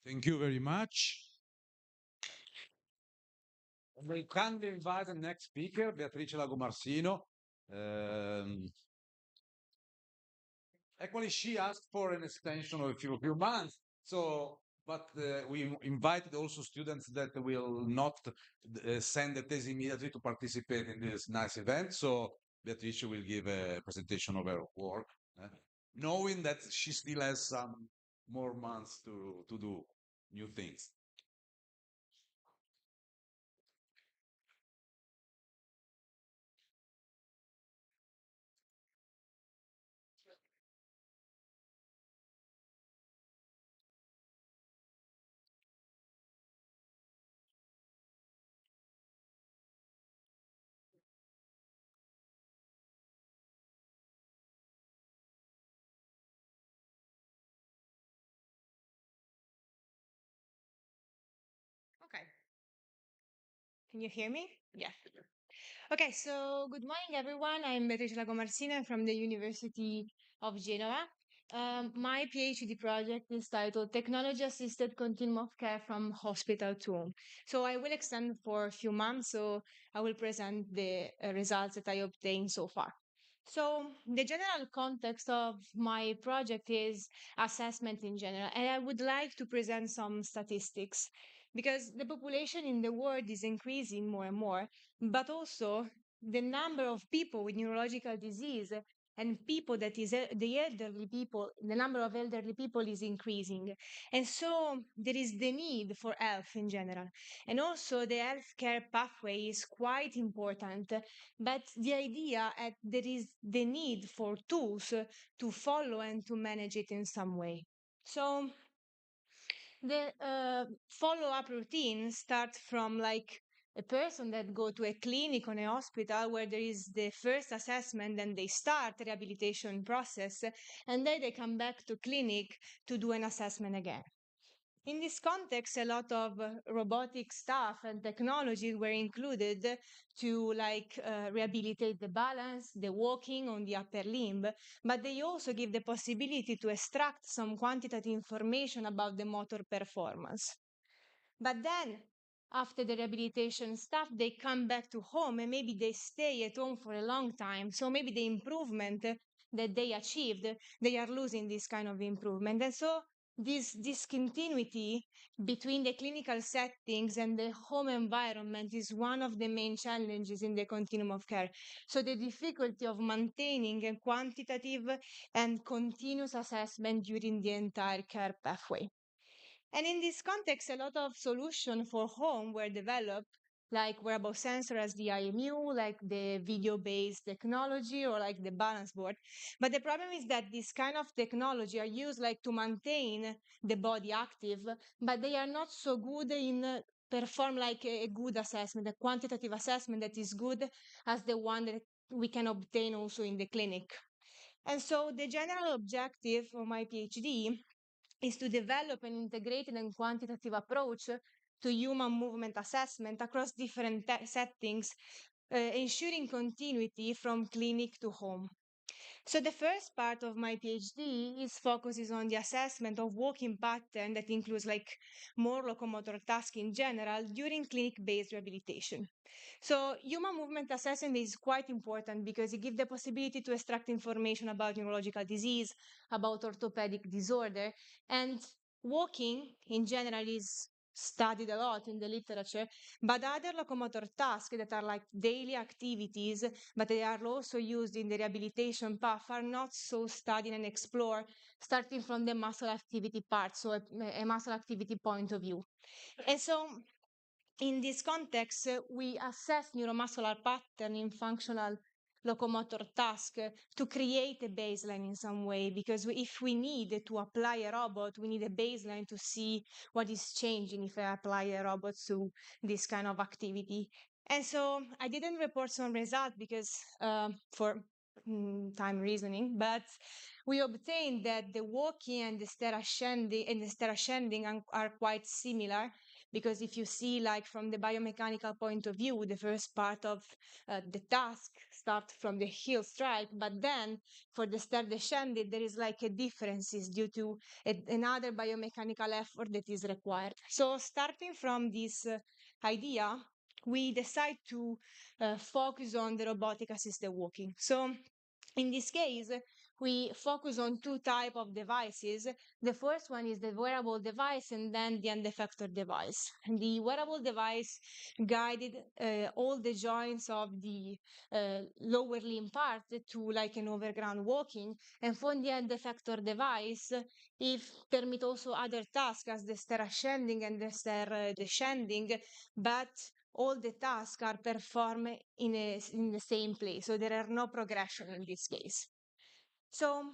Thank you very much. We kindly invite the next speaker, Beatrice Lagomarsino. Actually, she asked for an extension of a few months. So, but we invited also students that will not send the test immediately to participate in this nice event. So Beatrice will give a presentation of her work, knowing that she still has some more months to do new things. Okay. Can you hear me? Yeah. Okay, so good morning, everyone. I'm Beatrice Lagomarsina from the University of Genova. My PhD project is titled Technology Assisted Continuum of Care from Hospital to Home. So I will extend for a few months, so I will present the results that I obtained so far. So the general context of my project is assessment in general, and I would like to present some statistics because the population in the world is increasing more and more, but also the number of people with neurological disease and people that is the elderly people, the number of elderly people is increasing. And so there is the need for health in general. And also the healthcare pathway is quite important, but the idea that there is the need for tools to follow and to manage it in some way. So the follow-up routine starts from like a person that go to a clinic or a hospital where there is the first assessment and they start the rehabilitation process and then they come back to clinic to do an assessment again. In this context, a lot of robotic stuff and technologies were included to rehabilitate the balance, the walking on the upper limb, but they also give the possibility to extract some quantitative information about the motor performance. But then, after the rehabilitation stuff, they come back to home and maybe they stay at home for a long time. So maybe the improvement that they achieved, they are losing this kind of improvement. And so this discontinuity between the clinical settings and the home environment is one of the main challenges in the continuum of care. So the difficulty of maintaining a quantitative and continuous assessment during the entire care pathway. And in this context, a lot of solutions for home were developed, like wearable sensor as the IMU, like the video-based technology, or like the balance board. But the problem is that this kind of technology are used like to maintain the body active, but they are not so good in perform like a good assessment, a quantitative assessment that is good as the one that we can obtain also in the clinic. And so the general objective of my PhD is to develop an integrated and quantitative approach to human movement assessment across different settings, ensuring continuity from clinic to home. So the first part of my PhD focuses on the assessment of walking pattern that includes like more locomotor tasks in general during clinic-based rehabilitation. So human movement assessment is quite important because it gives the possibility to extract information about neurological disease, about orthopedic disorder, and walking in general is studied a lot in the literature, but other locomotor tasks that are like daily activities, but they are also used in the rehabilitation path, are not so studied and explored, starting from the muscle activity part, so a muscle activity point of view. And so in this context, we assess neuromuscular pattern in functional locomotor task to create a baseline in some way, because if we need to apply a robot, we need a baseline to see what is changing if I apply a robot to this kind of activity. And so I didn't report some results because for time reasoning, but we obtained that the walking and the stair ascending are quite similar, because if you see like from the biomechanical point of view, the first part of the task starts from the heel strike, but then for the stair descending, there is like a differences due to another biomechanical effort that is required. So starting from this idea, we decide to focus on the robotic assisted walking. So in this case, we focus on two types of devices. The first one is the wearable device, and then the end effector device. And the wearable device guided all the joints of the lower limb part to like an overground walking. And for the end effector device, it permit also other tasks as the stair ascending and the stair descending, but all the tasks are performed in the same place. So there are no progression in this case. So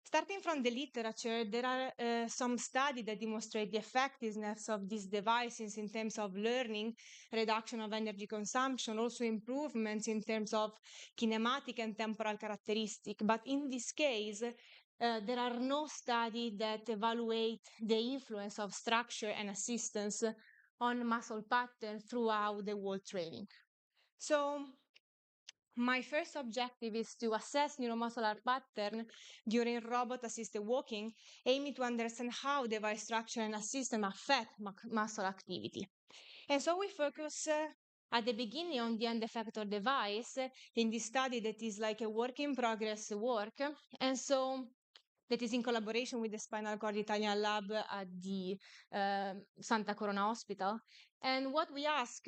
starting from the literature, there are some studies that demonstrate the effectiveness of these devices in terms of learning, reduction of energy consumption, also improvements in terms of kinematic and temporal characteristics. But in this case, there are no studies that evaluate the influence of structure and assistance on muscle pattern throughout the whole training. So my first objective is to assess neuromuscular pattern during robot-assisted walking, aiming to understand how device structure and system affect muscle activity. And so we focus at the beginning on the end effector device in this study that is like a work in progress work. And so that is in collaboration with the Spinal Cord Italian Lab at the Santa Corona Hospital. And what we ask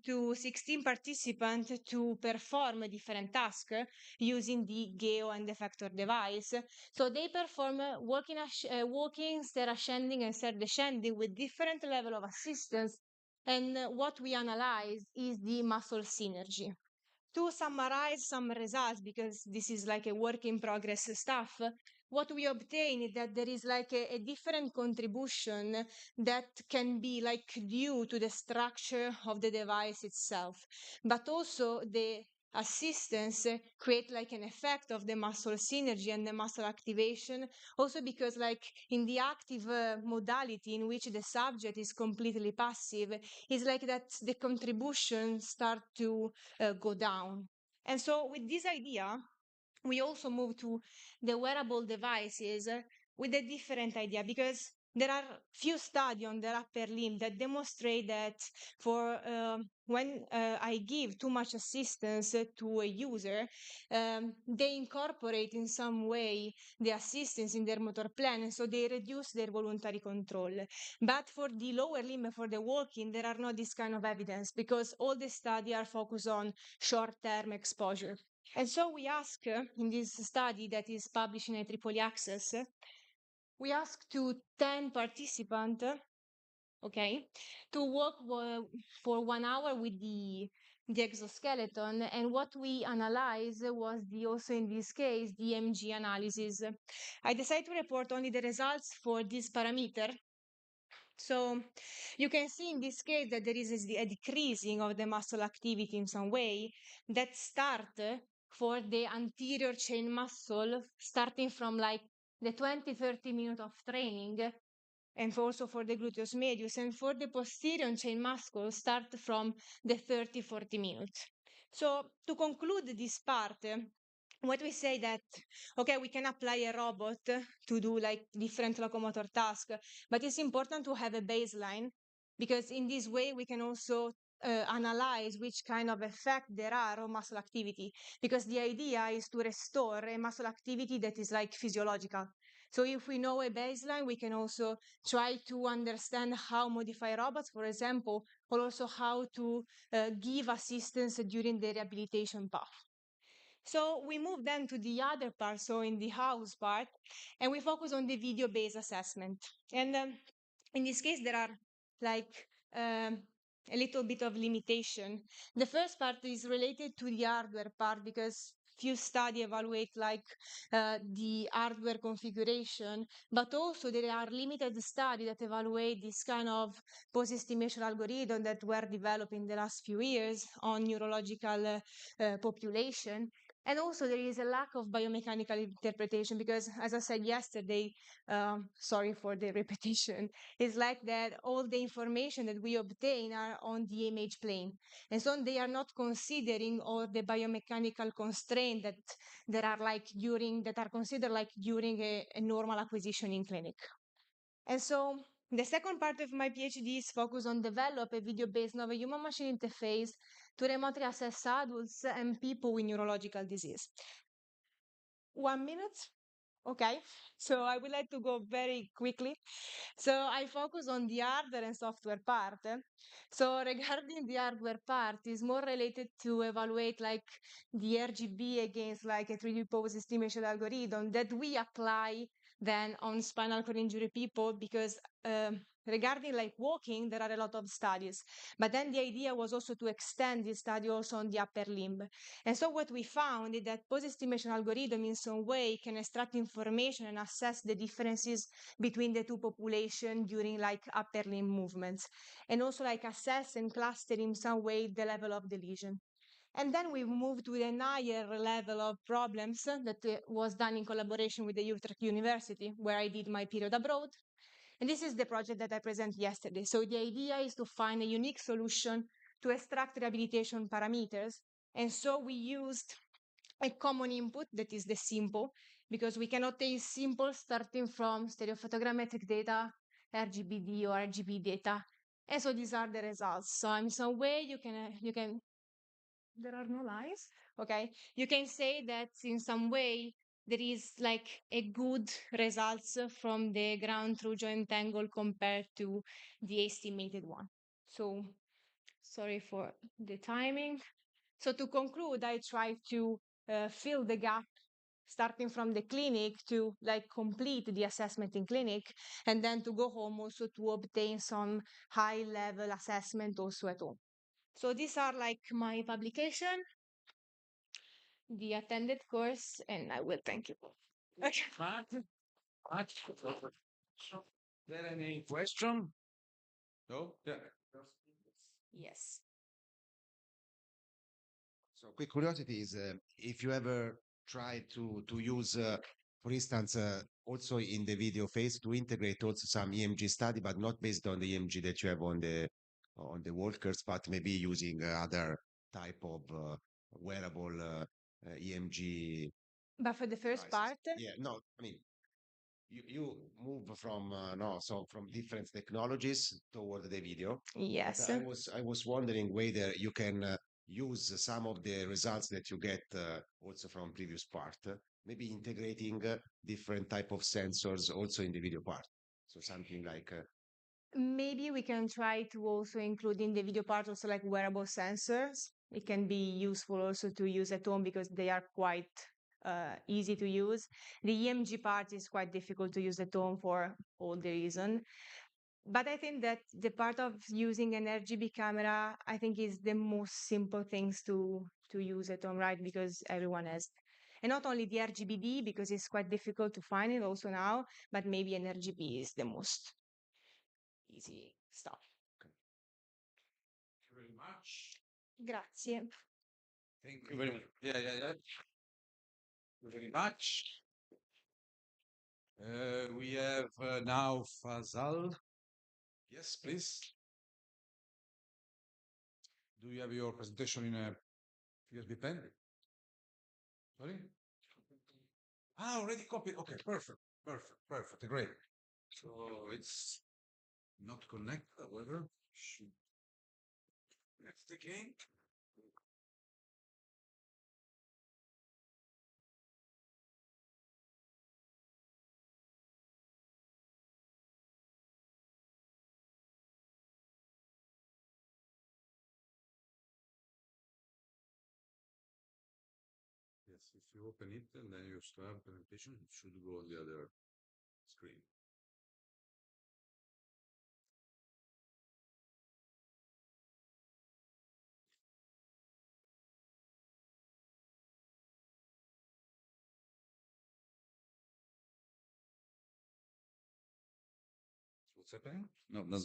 to 16 participants to perform different tasks using the GEO and effector device. So they perform walking, stair ascending, and stair descending with different level of assistance. And what we analyze is the muscle synergy. To summarize some results, because this is like a work in progress stuff, what we obtain is that there is like a different contribution that can be like due to the structure of the device itself, but also the assistance create like an effect of the muscle synergy and the muscle activation, also because like in the active modality in which the subject is completely passive, is like that the contribution start to go down. And so with this idea, we also move to the wearable devices with a different idea, because there are few studies on the upper limb that demonstrate that for when I give too much assistance to a user, they incorporate in some way the assistance in their motor plan, and so they reduce their voluntary control. But for the lower limb, for the walking, there are not this kind of evidence, because all the studies are focused on short-term exposure. And so we ask in this study that is published in IEEE Access, we asked to 10 participants, okay, to work for 1 hour with the exoskeleton. And what we analyzed was also in this case, the MG analysis. I decided to report only the results for this parameter. So you can see in this case that there is a decreasing of the muscle activity in some way that start for the anterior chain muscle, starting from like the 20-30 minutes of training, and also for the gluteus medius, and for the posterior chain muscle start from the 30-40 minutes. So to conclude this part, what we say that, okay, we can apply a robot to do like different locomotor tasks, but it's important to have a baseline, because in this way we can also analyze which kind of effect there are on muscle activity, because the idea is to restore a muscle activity that is like physiological. So if we know a baseline, we can also try to understand how modify robots, for example, or also how to give assistance during the rehabilitation path. So we move then to the other part, so in the house part, and we focus on the video-based assessment. And in this case, there are like a little bit of limitation. The first part is related to the hardware part, because few studies evaluate like the hardware configuration, but also there are limited studies that evaluate this kind of post-estimation algorithm that were developed in the last few years on neurological population. And also there is a lack of biomechanical interpretation, because as I said yesterday, sorry for the repetition, it's like that all the information that we obtain are on the image plane. And so they are not considering all the biomechanical constraints that are like that are considered like during a normal acquisition in clinic. And so the second part of my PhD is focused on develop a video-based novel human-machine interface to remotely assess adults and people with neurological disease. 1 minute? Okay, so I would like to go very quickly. So I focus on the hardware and software part. So regarding the hardware part, is more related to evaluate like the RGB against like a 3D pose estimation algorithm that we apply then on spinal cord injury people, because regarding like walking, there are a lot of studies. But then the idea was also to extend this study also on the upper limb. And so what we found is that post-estimation algorithm in some way can extract information and assess the differences between the two populations during like upper limb movements, and also like assess and cluster in some way the level of the lesion. And then we moved to a higher level of problems that was done in collaboration with the Utrecht University, where I did my period abroad. And this is the project that I presented yesterday. So the idea is to find a unique solution to extract rehabilitation parameters. And so we used a common input that is the simple, because we cannot take simple starting from stereophotogrammetric data, RGBD or RGB data. And so these are the results. So in some way you can there are no lies. Okay. You can say that in some way there is like a good results from the ground through joint angle compared to the estimated one. So sorry for the timing. So to conclude, I try to fill the gap starting from the clinic to like complete the assessment in clinic, and then to go home also to obtain some high level assessment also at home. So these are like my publication, the attended course, and I will thank you. Okay. There any question? No? Yeah. Yes. So quick curiosity is if you ever try to use, for instance, also in the video phase to integrate also some EMG study, but not based on the EMG that you have on the walkers, but maybe using other type of wearable EMG. But for the first part, Yeah, no, I mean, you move from so from different technologies toward the video. yes. But I was wondering whether you can use some of the results that you get also from previous part, maybe integrating different type of sensors also in the video part. So something like Maybe we can try to also include in the video part also like wearable sensors. It can be useful also to use at home because they are quite easy to use. The EMG part is quite difficult to use at home for all the reason. But I think that the part of using an RGB camera, I think is the most simple things to use at home, right? Because everyone has. And not only the RGBD, because it's quite difficult to find it also now, but maybe an RGB is the most easy stuff. Thank you very much. Grazie. Thank you very much. Yeah. Thank you very much. We have now Fazal. Yes, please. Do you have your presentation in a USB pen? Sorry? Already copied. Okay, perfect. Great. So it's not connected, however. Should connect again. Yes, if you open it and then you start presentation, it should go on the other screen. What's happening? No, no.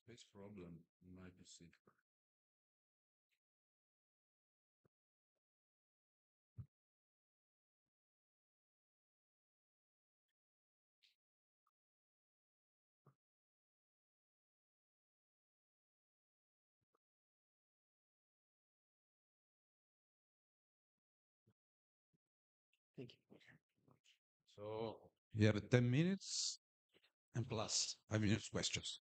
Space problem in my PC. Thank you. So you have 10 minutes and plus 5 minutes questions.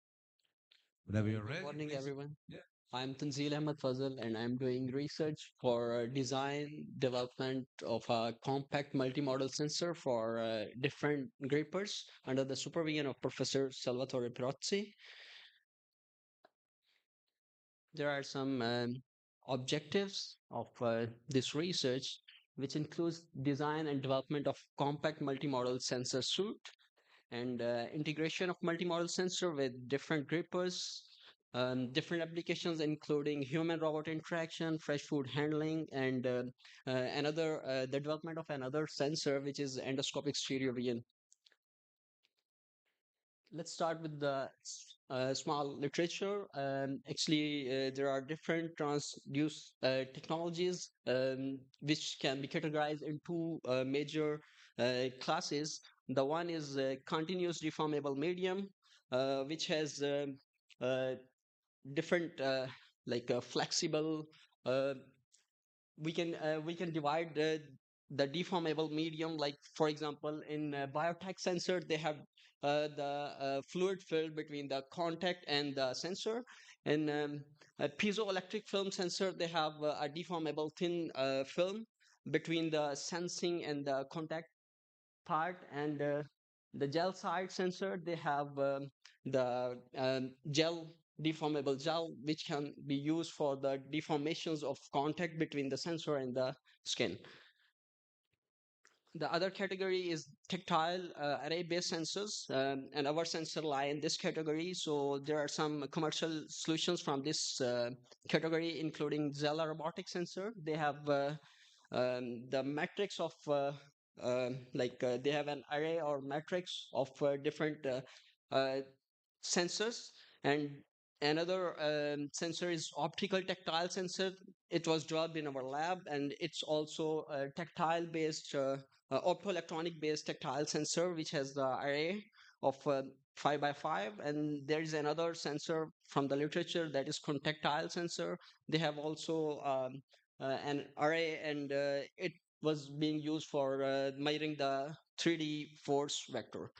Whenever you're ready. Good morning, please. everyone. Yeah. I'm Tanzil Ahmed Fazal, and I'm doing research for design development of a compact multimodal sensor for different grippers under the supervision of Professor Salvatore Pirozzi. There are some objectives of this research, which includes design and development of compact multimodal sensor suite and integration of multimodal sensor with different grippers, different applications including human-robot interaction, fresh food handling, and the development of another sensor, which is endoscopic stereo vision. Let's start with the small literature. There are different transduce technologies which can be categorized in two major classes. The one is continuous deformable medium, which has different flexible. We can divide the deformable medium, like for example in biotech sensor they have the fluid filled between the contact and the sensor. In a piezoelectric film sensor they have a deformable thin film between the sensing and the contact part. And the gel side sensor they have the deformable gel, which can be used for the deformations of contact between the sensor and the skin. The other category is tactile array-based sensors, and our sensor lie in this category. So there are some commercial solutions from this category, including Zella robotic sensor. They have the matrix of they have an array or matrix of different sensors. And another sensor is optical tactile sensor. It was developed in our lab, and it's also a tactile based optoelectronic based tactile sensor, which has the array of 5 by 5, and there is another sensor from the literature that is contactile sensor. They have also an array, and it was being used for measuring the 3D force vector.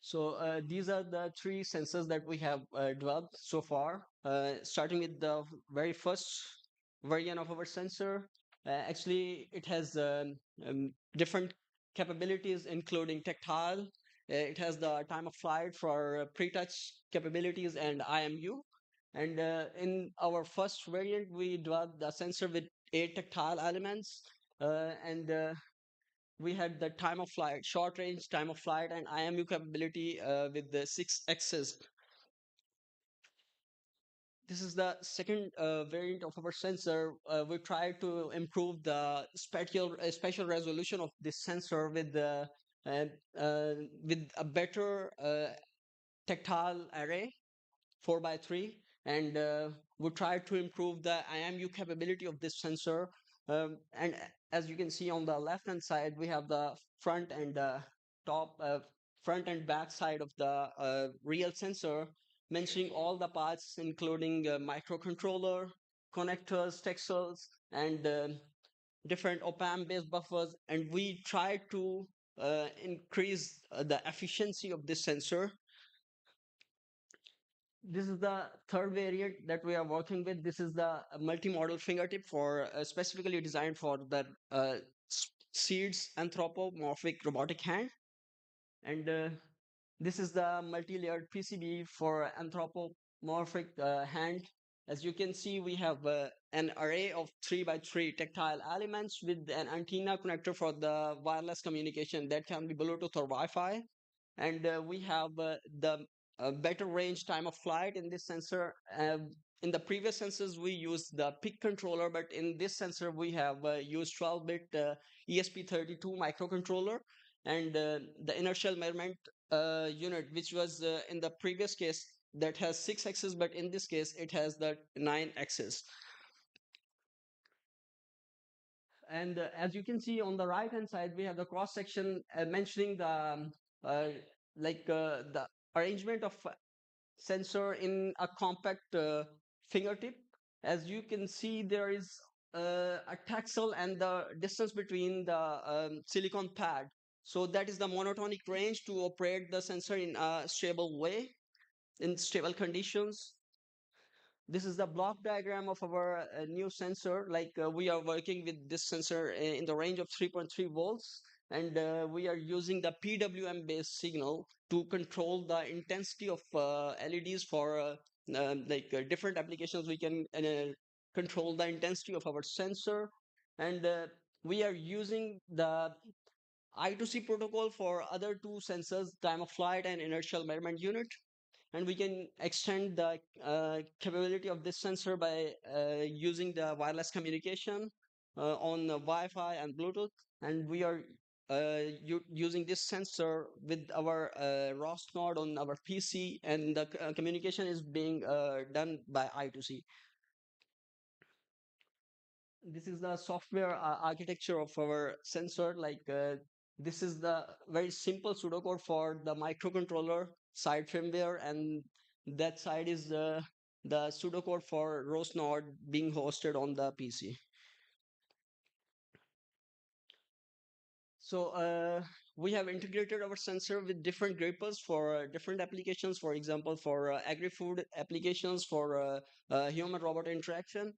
So these are the three sensors that we have developed so far, starting with the very first version of our sensor. Actually, it has different capabilities, including tactile. It has the time of flight for pre-touch capabilities and IMU. And in our first variant, we developed the sensor with 8 tactile elements, and we had the time of flight, short range time of flight, and IMU capability with the 6 axes. This is the second variant of our sensor. We try to improve the spatial resolution of this sensor with a better tactile array, 4 by 3, and we try to improve the IMU capability of this sensor. And as you can see on the left hand side, we have the front and front and back side of the real sensor, mentioning all the parts, including microcontroller, connectors, texels, and different op-amp based buffers. And we try to increase the efficiency of this sensor. This is the third variant that we are working with. This is the multi-model fingertip for specifically designed for the SEEDS anthropomorphic robotic hand. And this is the multi-layered PCB for anthropomorphic hand. As you can see, we have an array of 3 by 3 tactile elements with an antenna connector for the wireless communication that can be Bluetooth or Wi-Fi. And we have the better range time of flight in this sensor. In the previous sensors, we used the PIC controller, but in this sensor, we have used 12-bit ESP32 microcontroller, and the inertial measurement unit, which was in the previous case that has 6 axes, but in this case, it has the 9 axes. And as you can see on the right hand side, we have the cross section mentioning the the arrangement of sensor in a compact fingertip. As you can see, there is a taxel and the distance between the silicon pad. So that is the monotonic range to operate the sensor in a stable way, in stable conditions. This is the block diagram of our new sensor. We are working with this sensor in the range of 3.3 volts, and we are using the PWM based signal to control the intensity of LEDs for different applications. We can control the intensity of our sensor, and we are using the I2C protocol for other two sensors, time of flight and inertial measurement unit. And we can extend the capability of this sensor by using the wireless communication on Wi-Fi and Bluetooth. And we are using this sensor with our ROS node on our PC, and the communication is being done by I2C. This is the software architecture of our sensor. This is the very simple pseudocode for the microcontroller side firmware, and that side is the pseudocode for ROS node being hosted on the PC. So we have integrated our sensor with different grippers for different applications. For example, for agri-food applications, for human-robot interaction.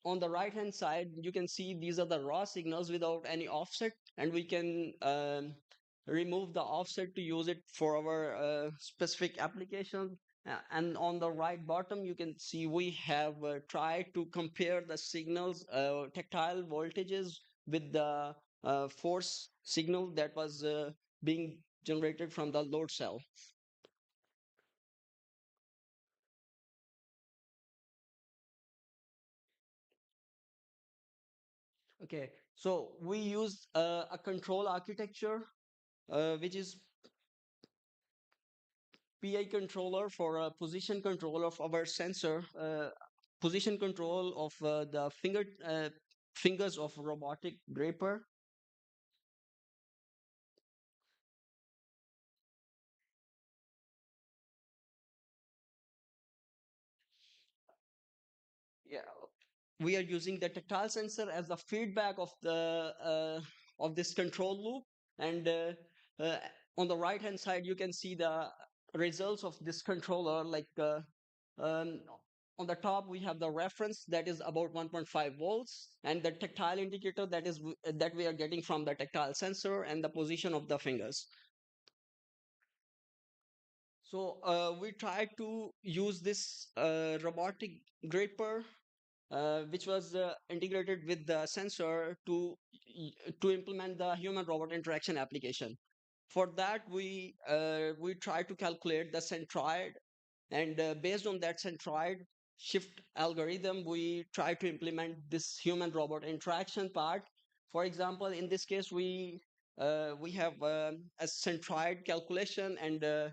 On the right hand side, you can see these are the raw signals without any offset, and we can remove the offset to use it for our specific application. And on the right bottom, you can see we have tried to compare the signals, tactile voltages, with the force signal that was being generated from the load cell. Okay, so we use a control architecture, which is PI controller for position control of our sensor, position control of the fingers of robotic gripper. we are using the tactile sensor as the feedback of this control loop. And on the right hand side, you can see the results of this controller. Um, on the top, we have the reference that is about 1.5 volts, and the tactile indicator that we are getting from the tactile sensor, and the position of the fingers. So we tried to use this robotic gripper, which was integrated with the sensor to implement the human-robot interaction application. For that, we tried to calculate the centroid, and based on that centroid shift algorithm, we try to implement this human-robot interaction part. For example, in this case, we have a centroid calculation, and uh,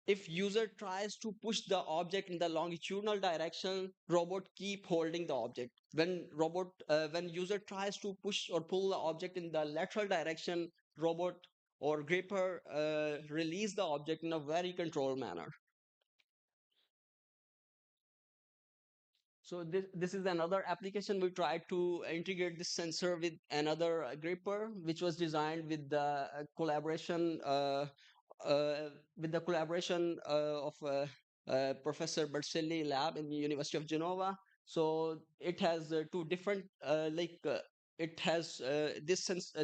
if user tries to push the object in the longitudinal direction, robot keep holding the object. When user tries to push or pull the object in the lateral direction, robot or gripper release the object in a very controlled manner. So this is another application. We tried to integrate this sensor with another gripper, which was designed with the collaboration of Professor Berselli lab in the University of Genova. So it has two different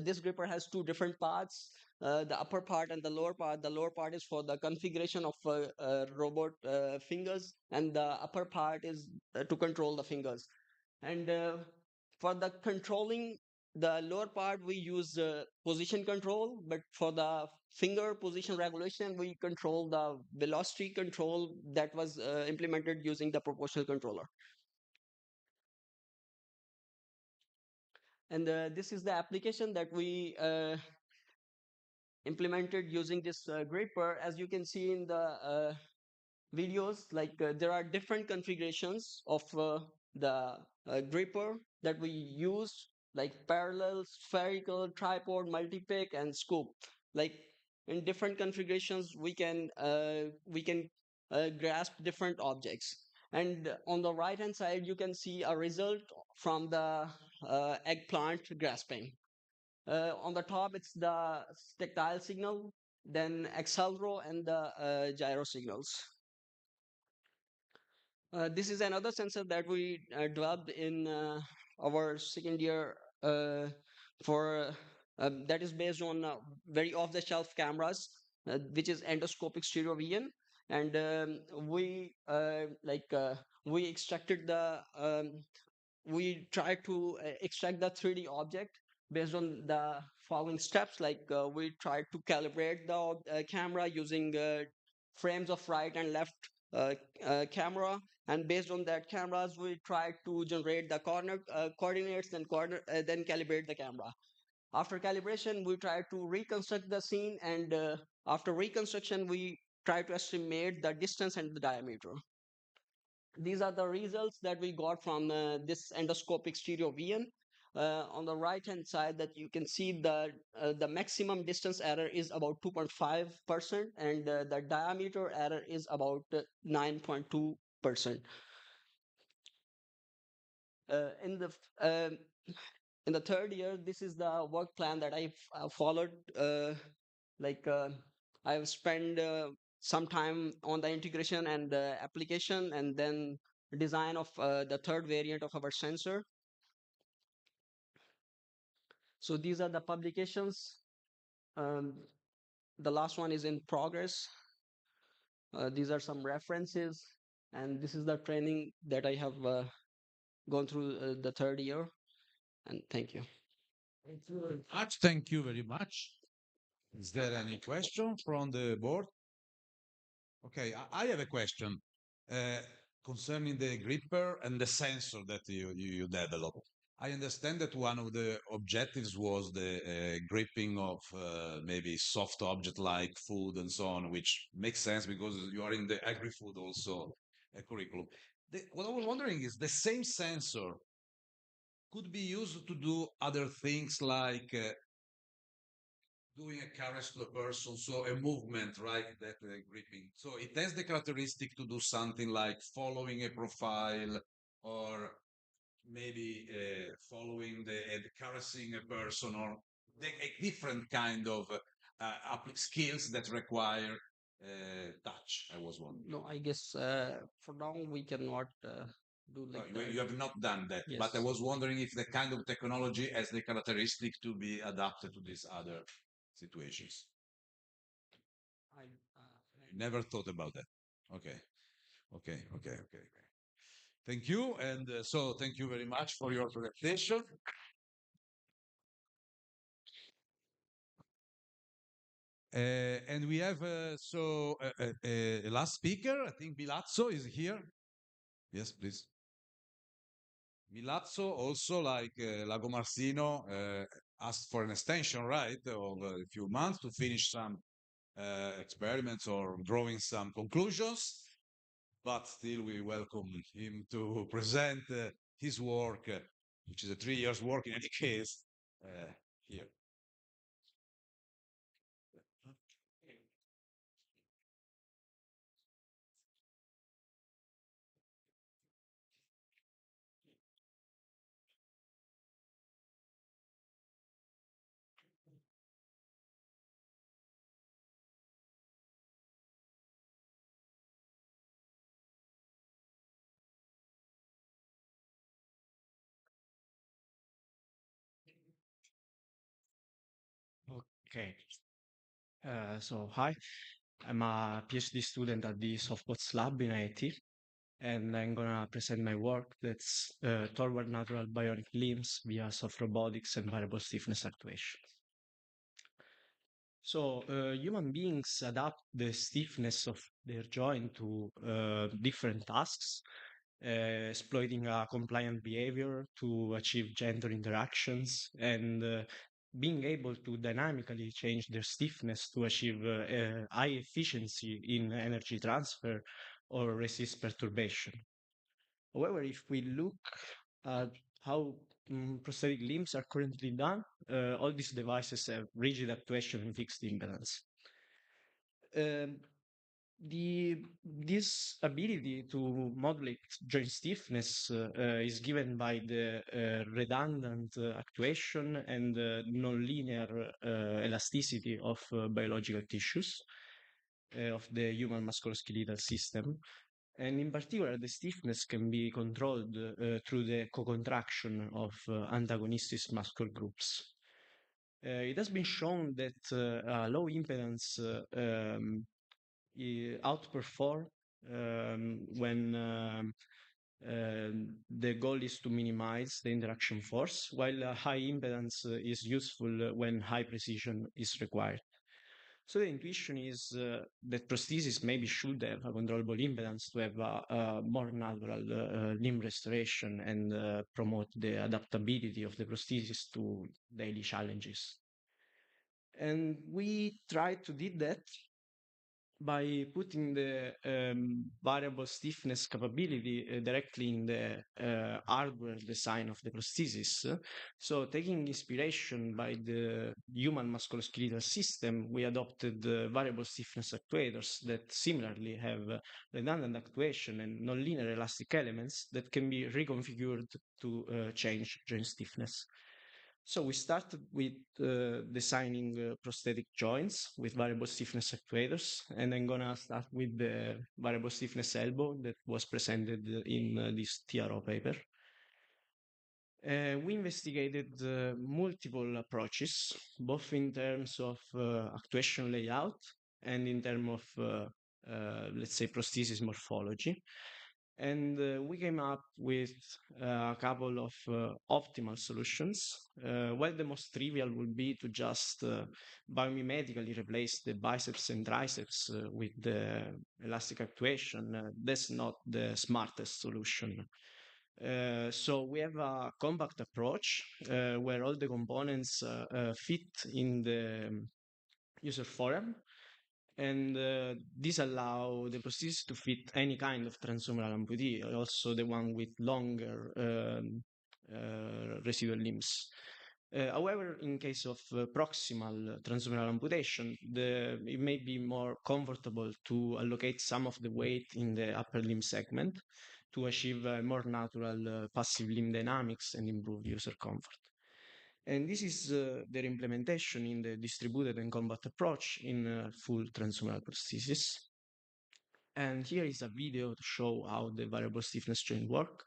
this gripper has two different parts. The upper part and the lower part. The lower part is for the configuration of robot fingers, and the upper part is to control the fingers. And for the controlling the lower part, we use position control, but for the finger position regulation, we control the velocity control that was implemented using the proportional controller. And this is the application that we implemented using this gripper. As you can see in the videos, there are different configurations of the gripper that we use, like parallel, spherical, tripod, multi-pick, and scoop. Like in different configurations, we can grasp different objects. And on the right hand side, you can see a result from the eggplant grasping. On the top, it's the tactile signal, then accelero, and the gyro signals. This is another sensor that we developed in our second year for that is based on very off-the-shelf cameras, which is endoscopic stereo vision, and we extracted the we try to extract the 3D object based on the following steps. We try to calibrate the camera using frames of right and left camera, and based on that cameras, we try to generate the coordinates and then calibrate the camera. After calibration, we try to reconstruct the scene, and after reconstruction, we try to estimate the distance and the diameter. These are the results that we got from this endoscopic stereo vision. On the right hand side, that you can see the maximum distance error is about 2.5%, and the diameter error is about 9.2%. In the third year, this is the work plan that I followed. I've spent some time on the integration and application, and then design of the third variant of our sensor. So these are the publications. The last one is in progress. These are some references, and this is the training that I have gone through the third year. And thank you. Thank you very much. Thank you very much. Is there any question from the board? Okay, I have a question concerning the gripper and the sensor that you developed. I understand that one of the objectives was the gripping of maybe soft object like food and so on, which makes sense because you are in the agri-food also curriculum. What I was wondering is the same sensor could be used to do other things like doing a caress to a person, so a movement, right? That gripping. So it has the characteristic to do something like following a profile or maybe following and caressing a person or a different kind of skills that require touch. I was wondering. No, I guess for now we cannot do like You have not done that, Yes. but I was wondering if the kind of technology has the characteristic to be adapted to these other situations. I Never thought about that. Okay. Thank you. And so thank you very much for your presentation. And we have a last speaker. I think Milazzo is here. Yes, please. Milazzo, also like Lagomarsino, asked for an extension, right, of a few months to finish some experiments or drawing some conclusions. But still, we welcome him to present his work, which is a 3 years work in any case, here. Okay. So hi, I'm a PhD student at the Softbots Lab in IIT, and I'm gonna present my work that's toward natural bionic limbs via soft robotics and variable stiffness actuation. So human beings adapt the stiffness of their joint to different tasks, exploiting a compliant behavior to achieve gender interactions and being able to dynamically change their stiffness to achieve high efficiency in energy transfer or resist perturbation. However, if we look at how prosthetic limbs are currently done, all these devices have rigid actuation and fixed impedance. This ability to modulate joint stiffness is given by the redundant actuation and nonlinear elasticity of biological tissues of the human musculoskeletal system. And in particular, the stiffness can be controlled through the co-contraction of antagonistic muscle groups. It has been shown that low impedance outperform when the goal is to minimize the interaction force, while high impedance is useful when high precision is required. So the intuition is that prosthesis maybe should have a controllable impedance to have a more natural limb restoration and promote the adaptability of the prosthesis to daily challenges. And we try to do that by putting the variable stiffness capability directly in the hardware design of the prosthesis. So taking inspiration by the human musculoskeletal system, we adopted variable stiffness actuators that similarly have redundant actuation and nonlinear elastic elements that can be reconfigured to change joint stiffness. So we started with designing prosthetic joints with variable stiffness actuators, and I'm gonna start with the variable stiffness elbow that was presented in this TRO paper. We investigated multiple approaches, both in terms of actuation layout and in terms of, let's say, prosthesis morphology. And we came up with a couple of optimal solutions. While the most trivial would be to just biomimetically replace the biceps and triceps with the elastic actuation, that's not the smartest solution. So we have a compact approach where all the components fit in the user forum, and this allow the prosthesis to fit any kind of transhumeral amputee, also the one with longer residual limbs. However, in case of proximal transhumeral amputation, it may be more comfortable to allocate some of the weight in the upper limb segment to achieve more natural passive limb dynamics and improve user comfort. And this is their implementation in the distributed and combat approach in full transhumeral prosthesis. And here is a video to show how the variable stiffness joint work.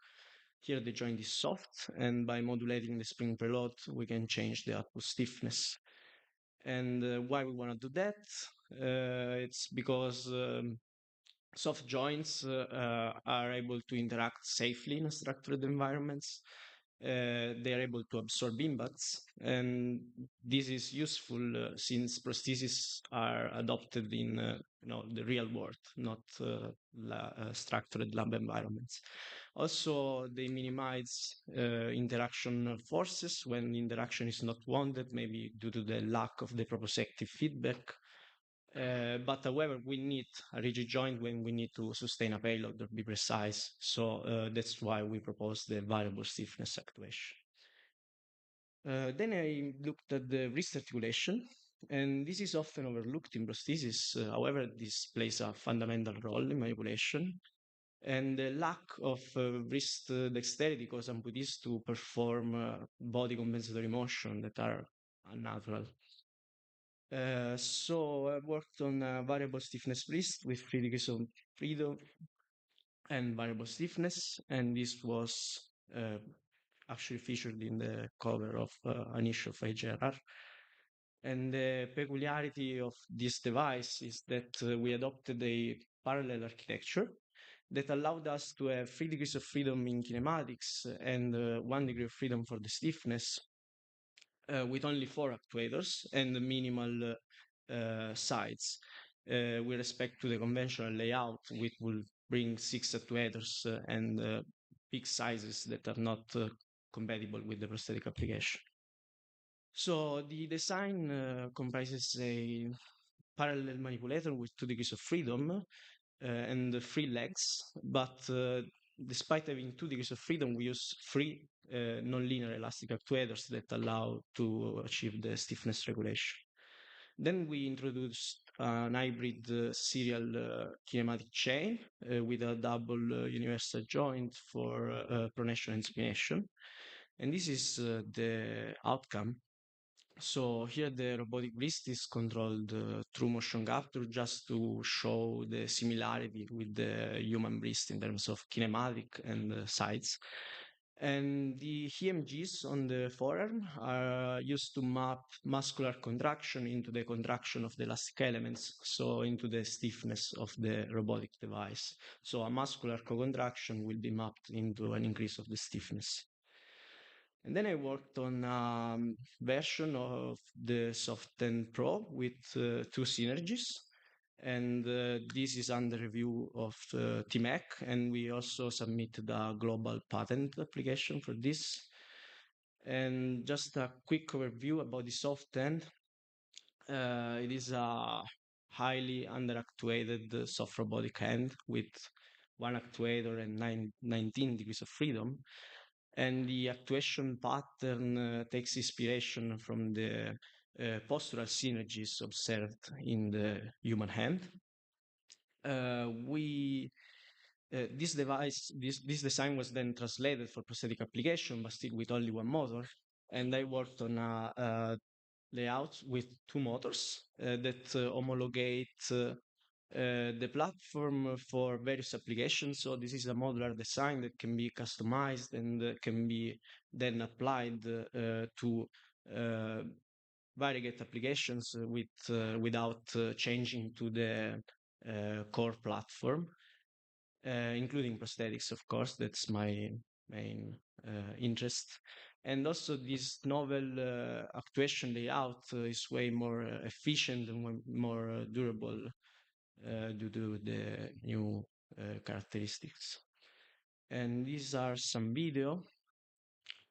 Here the joint is soft, and by modulating the spring preload, we can change the output stiffness. And why we want to do that? It's because soft joints are able to interact safely in structured environments. They are able to absorb impacts, and this is useful since prostheses are adopted in the real world, not structured lab environments. Also, they minimize interaction forces when interaction is not wanted, maybe due to the lack of the proprioceptive feedback. But however, we need a rigid joint when we need to sustain a payload or be precise. So that's why we propose the variable stiffness actuation. Then I looked at the wrist articulation, and this is often overlooked in prosthesis. However, this plays a fundamental role in manipulation. And the lack of wrist dexterity causes amputees to perform body compensatory motion that are unnatural. So I worked on variable stiffness wrist with 3 degrees of freedom and variable stiffness, and this was actually featured in the cover of an issue of IJRR. And the peculiarity of this device is that we adopted a parallel architecture that allowed us to have 3 degrees of freedom in kinematics and 1 degree of freedom for the stiffness with only 4 actuators and minimal sides. With respect to the conventional layout, which will bring 6 actuators and big sizes that are not compatible with the prosthetic application. So the design comprises a parallel manipulator with 2 degrees of freedom and 3 legs, but despite having 2 degrees of freedom, we use 3 nonlinear elastic actuators that allow to achieve the stiffness regulation. Then we introduced an hybrid serial kinematic chain with a double universal joint for pronation and supination. And this is the outcome. So here the robotic wrist is controlled through motion capture just to show the similarity with the human wrist in terms of kinematic and size. And the EMGs on the forearm are used to map muscular contraction into the contraction of the elastic elements, so into the stiffness of the robotic device. So a muscular co-contraction will be mapped into an increase of the stiffness. And then I worked on a version of the Soft 10 Pro with 2 synergies. And this is under review of TMEC, and we also submitted a global patent application for this. And just a quick overview about the Soft 10. It is a highly underactuated soft robotic hand with 1 actuator and 19 degrees of freedom. And the actuation pattern takes inspiration from the postural synergies observed in the human hand. This design was then translated for prosthetic application, but still with only 1 motor. And I worked on a layout with 2 motors that homologate the platform for various applications. So this is a modular design that can be customized and can be then applied to variegate applications without changing to the core platform, including prosthetics, of course. That's my main interest. And also this novel actuation layout is way more efficient and more durable due to the new characteristics. And these are some video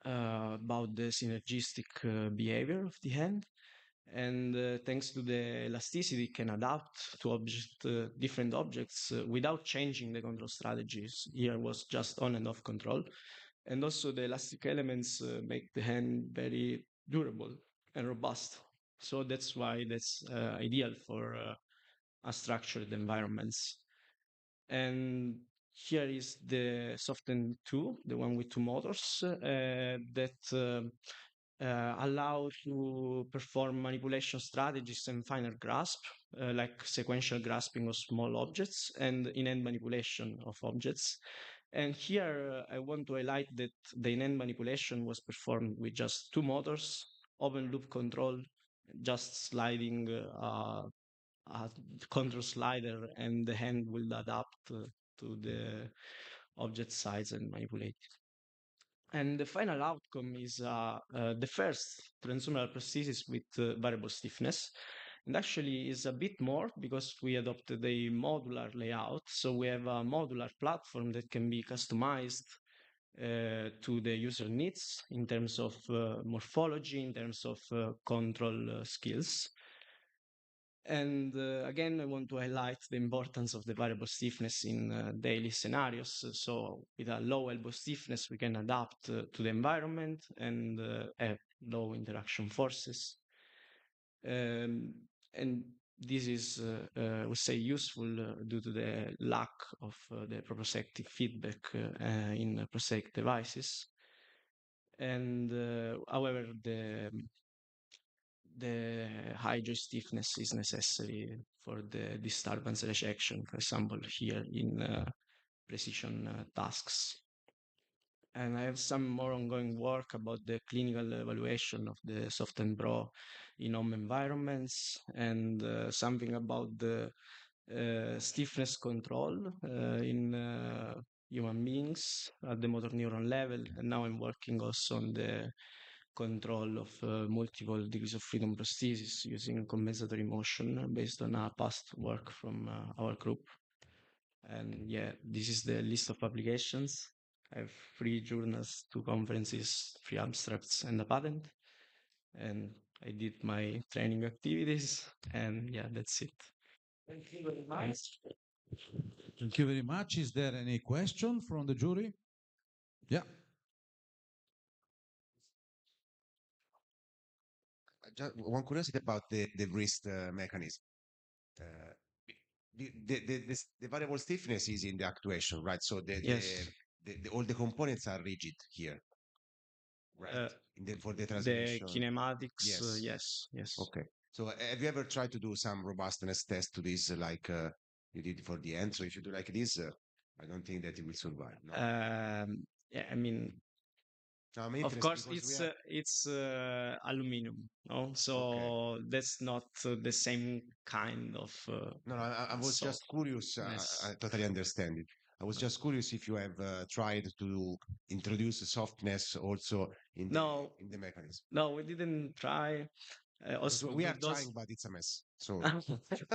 about the synergistic behavior of the hand. And thanks to the elasticity, it can adapt to different objects without changing the control strategies. Here was just on and off control. And also the elastic elements make the hand very durable and robust. So that's why that's ideal for unstructured environments. And here is the Soften 2, the one with two motors that allow to perform manipulation strategies and finer grasp, like sequential grasping of small objects and in-hand manipulation of objects. And here I want to highlight that the in-hand manipulation was performed with just two motors, open loop control, just sliding a control slider, and the hand will adapt to the object size and manipulate. And the final outcome is the first transhumeral prosthesis with variable stiffness. And actually is a bit more because we adopted a modular layout. So we have a modular platform that can be customized to the user needs in terms of morphology, in terms of control skills. And again, I want to highlight the importance of the variable stiffness in daily scenarios. So with a low elbow stiffness, we can adapt to the environment and have low interaction forces. And this is, we say, useful due to the lack of the proprioceptive feedback in prosthetic devices. And however, the high joist stiffness is necessary for the disturbance rejection, for example, here in precision tasks. And I have some more ongoing work about the clinical evaluation of the Soften Pro in home environments and something about the stiffness control in human beings at the motor neuron level. And now I'm working also on the control of multiple degrees of freedom prosthesis using compensatory motion based on past work from our group. And yeah, this is the list of applications. I have 3 journals, 2 conferences, 3 abstracts, and a patent. And I did my training activities, and yeah, that's it. Thank you very much. Thank you very much. Is there any question from the jury? Yeah. Just one curiosity about the wrist mechanism. The variable stiffness is in the actuation, right? So Yes. all the components are rigid here, right? For the The translation. kinematics, yes. Okay. So have you ever tried to do some robustness test to this, like you did for the end? So if you do like this, I don't think that it will survive. No? Yeah, I mean, No, of course, it's aluminum, no? So that's not the same kind of. No, I was just curious. I totally understand it. I was just curious if you have tried to introduce softness also in the mechanism. No, we didn't try. Also, we are trying, but it's a mess. So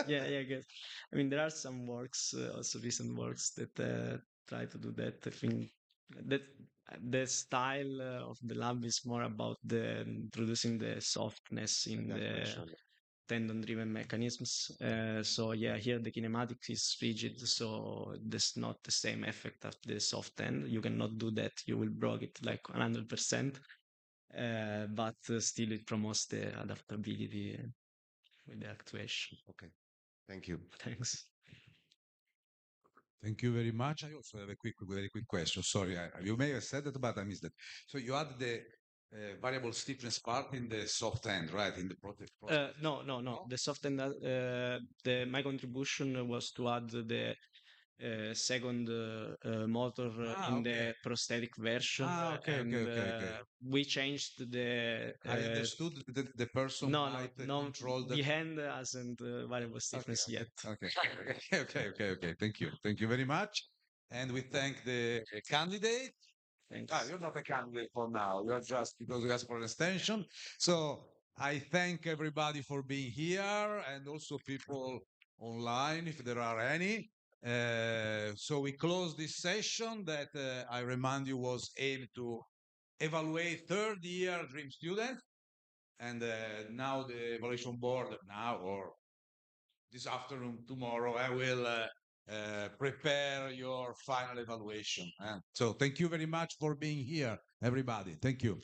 yeah, good. I mean, there are some works, also recent works that try to do that. I think that the style of the lab is more about the introducing the softness in the tendon-driven mechanisms. So yeah, here the kinematics is rigid, so there's not the same effect of the soft end. You cannot do that. You will break it like 100%. But still it promotes the adaptability with the actuation. Okay, thank you. Thanks. Thank you very much. I also have a very quick question. Sorry, you may have said that, but I missed it. So you had the variable stiffness part in the soft end, right? In the process. No. The soft end. My contribution was to add the second motor in the prosthetic version. Okay. We changed the. I understood that the person might control the hand hasn't variable stiffness yet. Okay. Thank you very much. And we thank the candidate. You're not a candidate for now. You're just because we asked for an extension. So I thank everybody for being here and also people online, if there are any. So we close this session that I remind you was aimed to evaluate third year DRIM students. And now the evaluation board, now or this afternoon, tomorrow, I will prepare your final evaluation. So thank you very much for being here, everybody. Thank you.